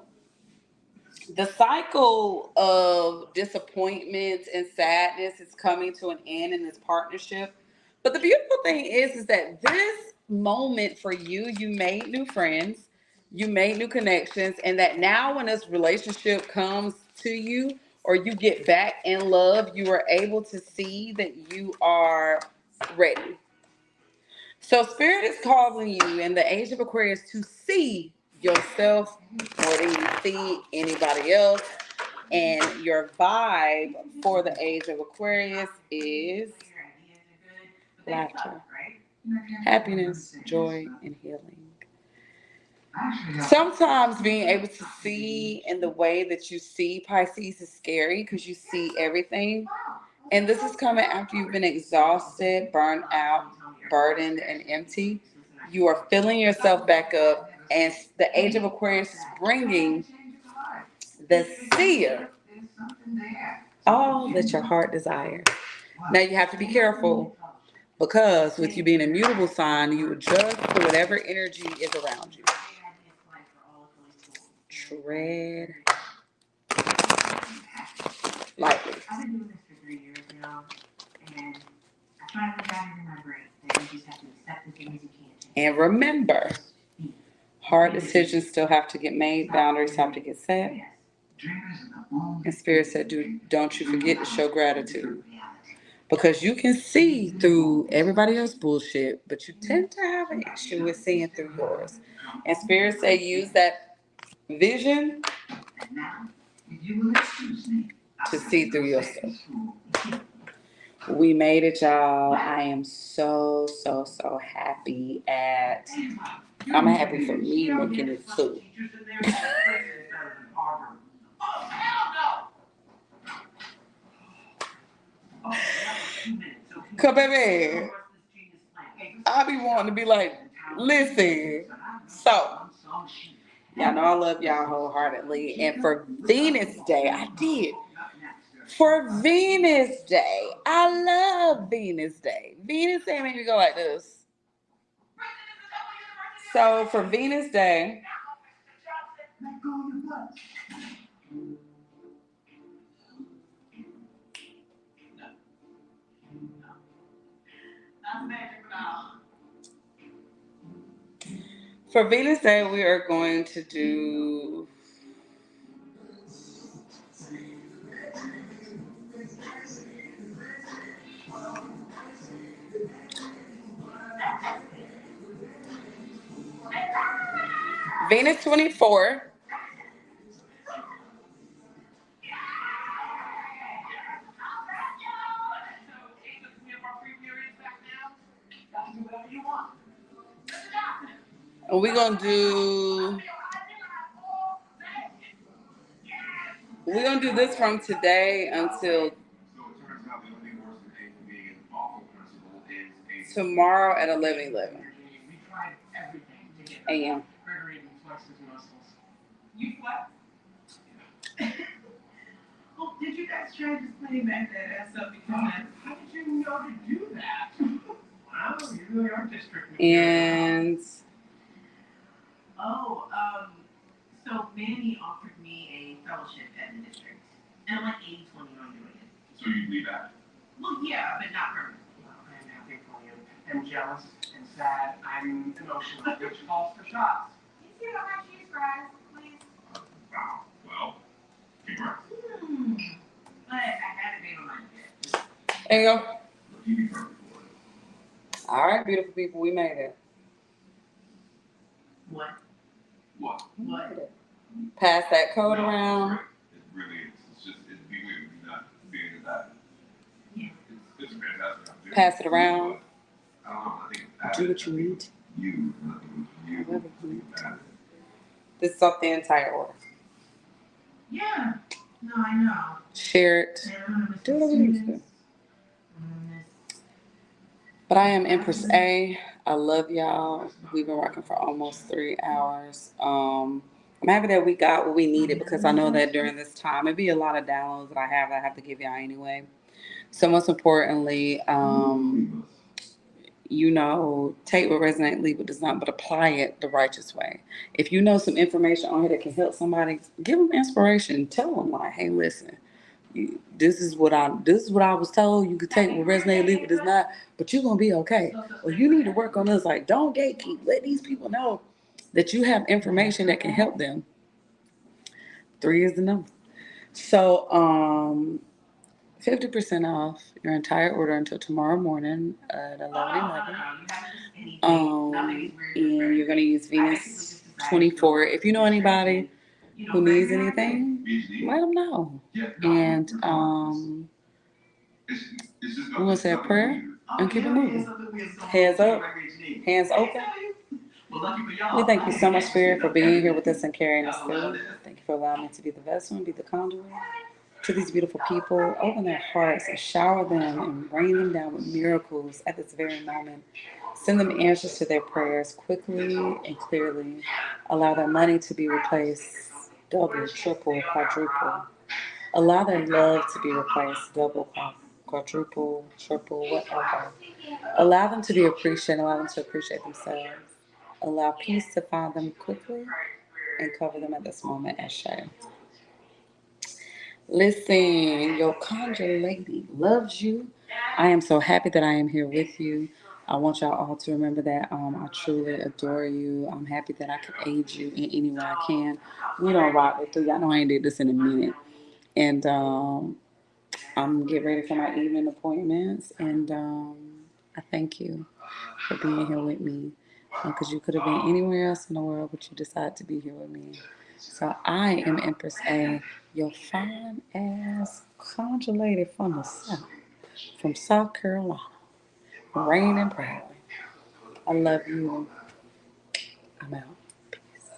the cycle of disappointments and sadness is coming to an end in this partnership. But the beautiful thing is that this moment for you, you made new friends, you made new connections, and that now when this relationship comes to you or you get back in love, you are able to see that you are ready. So spirit is causing you in the age of Aquarius to see yourself more than you see anybody else. And your vibe for the age of Aquarius is laughter, happiness, joy, and healing. Sometimes being able to see in the way that you see Pisces is scary because you see everything. And this is coming after you've been exhausted, burned out, burdened, and empty. You are filling yourself back up, and the age of Aquarius is bringing the seer all that your heart desires. Now you have to be careful because with you being a mutable sign, you adjust to whatever energy is around you. Tread lightly. I've been doing this for 3 years now, and I finally got it in my brain that you just have to accept the things you can't change. And remember, hard decisions still have to get made, boundaries have to get set. And Spirit said, don't you forget to show gratitude. Because you can see through everybody else's bullshit, but you tend to have an issue with seeing through yours. And Spirit said, use that vision to see through your stuff. We made it, y'all. I am so happy I'm happy for me making it too. Cause baby, I be wanting to be like, listen. So, y'all know I love y'all wholeheartedly. And for Venus Day, I did. For Venus Day, I love Venus Day. Venus Day made me go like this. So for Venus Day, we are going to do Venus 24. And we're gonna do this from today until tomorrow at 11:11 a.m. You what? Well, did you guys try to play back that ass up because how did you know to do that? Wow, you really are district. And so Manny offered me a fellowship at the district. And I'm like 80-20 on doing it. So you leave that? Well, yeah, but not permanently. I'm happy for you. I'm jealous and sad. I'm emotional, which calls for shots. You see how my cheese fries, please? Wow. Well, congrats. But I haven't made my mind yet. there you go. You be perfect for it. All right, beautiful people, we made it. What? What? What? Pass that code around. It really is. It's just, it'd be weird if you're not being that. Yeah. It's fantastic. Pass it around. I don't know. I think Do what you need. You. Whatever you need. This is off the entire order. Yeah. No, I know. Share it. And I'm gonna miss Do my whatever you need to students. do. But I am Empress A. I love y'all. We've been working for almost 3 hours. I'm happy that we got what we needed because I know that during this time, it'd be a lot of downloads that I have to give y'all anyway. So most importantly, take what resonates, leave what does not, but apply it the righteous way. If you know some information on here that can help somebody, give them inspiration. Tell them like, hey, listen, this is what I was told. You could take what resonates, leave what does not, but you're gonna be okay. Or you need to work on this. Like, don't gatekeep. Let these people know that you have information that can help them. 3 is the number. So, 50% off your entire order until tomorrow morning at 11:11. And you're going to use Venus 24. If you know anybody who needs anything, let them know. And we're going to say a prayer and keep it moving. Hands up, hands open. We thank you so much, Spirit, for being here with us and carrying us through. Thank you for allowing me to be the vessel and be the conduit to these beautiful people. Open their hearts and shower them and rain them down with miracles at this very moment. Send them answers to their prayers quickly and clearly. Allow their money to be replaced double, triple, quadruple. Allow their love to be replaced double, quadruple, triple, whatever. Allow them to be appreciated. Allow them to appreciate themselves. Allow peace to find them quickly and cover them at this moment, Ashe. Listen, your conjure lady loves you. I am so happy that I am here with you. I want y'all all to remember that I truly adore you. I'm happy that I can aid you in any way I can. We don't rock with you. Y'all know I ain't did this in a minute. And I'm getting ready for my evening appointments. And I thank you for being here with me. Because you could have been anywhere else in the world, but you decided to be here with me. So I am Empress A, your fine ass conjure lady from the South, from South Carolina, raining proudly. I love you. I'm out. Peace.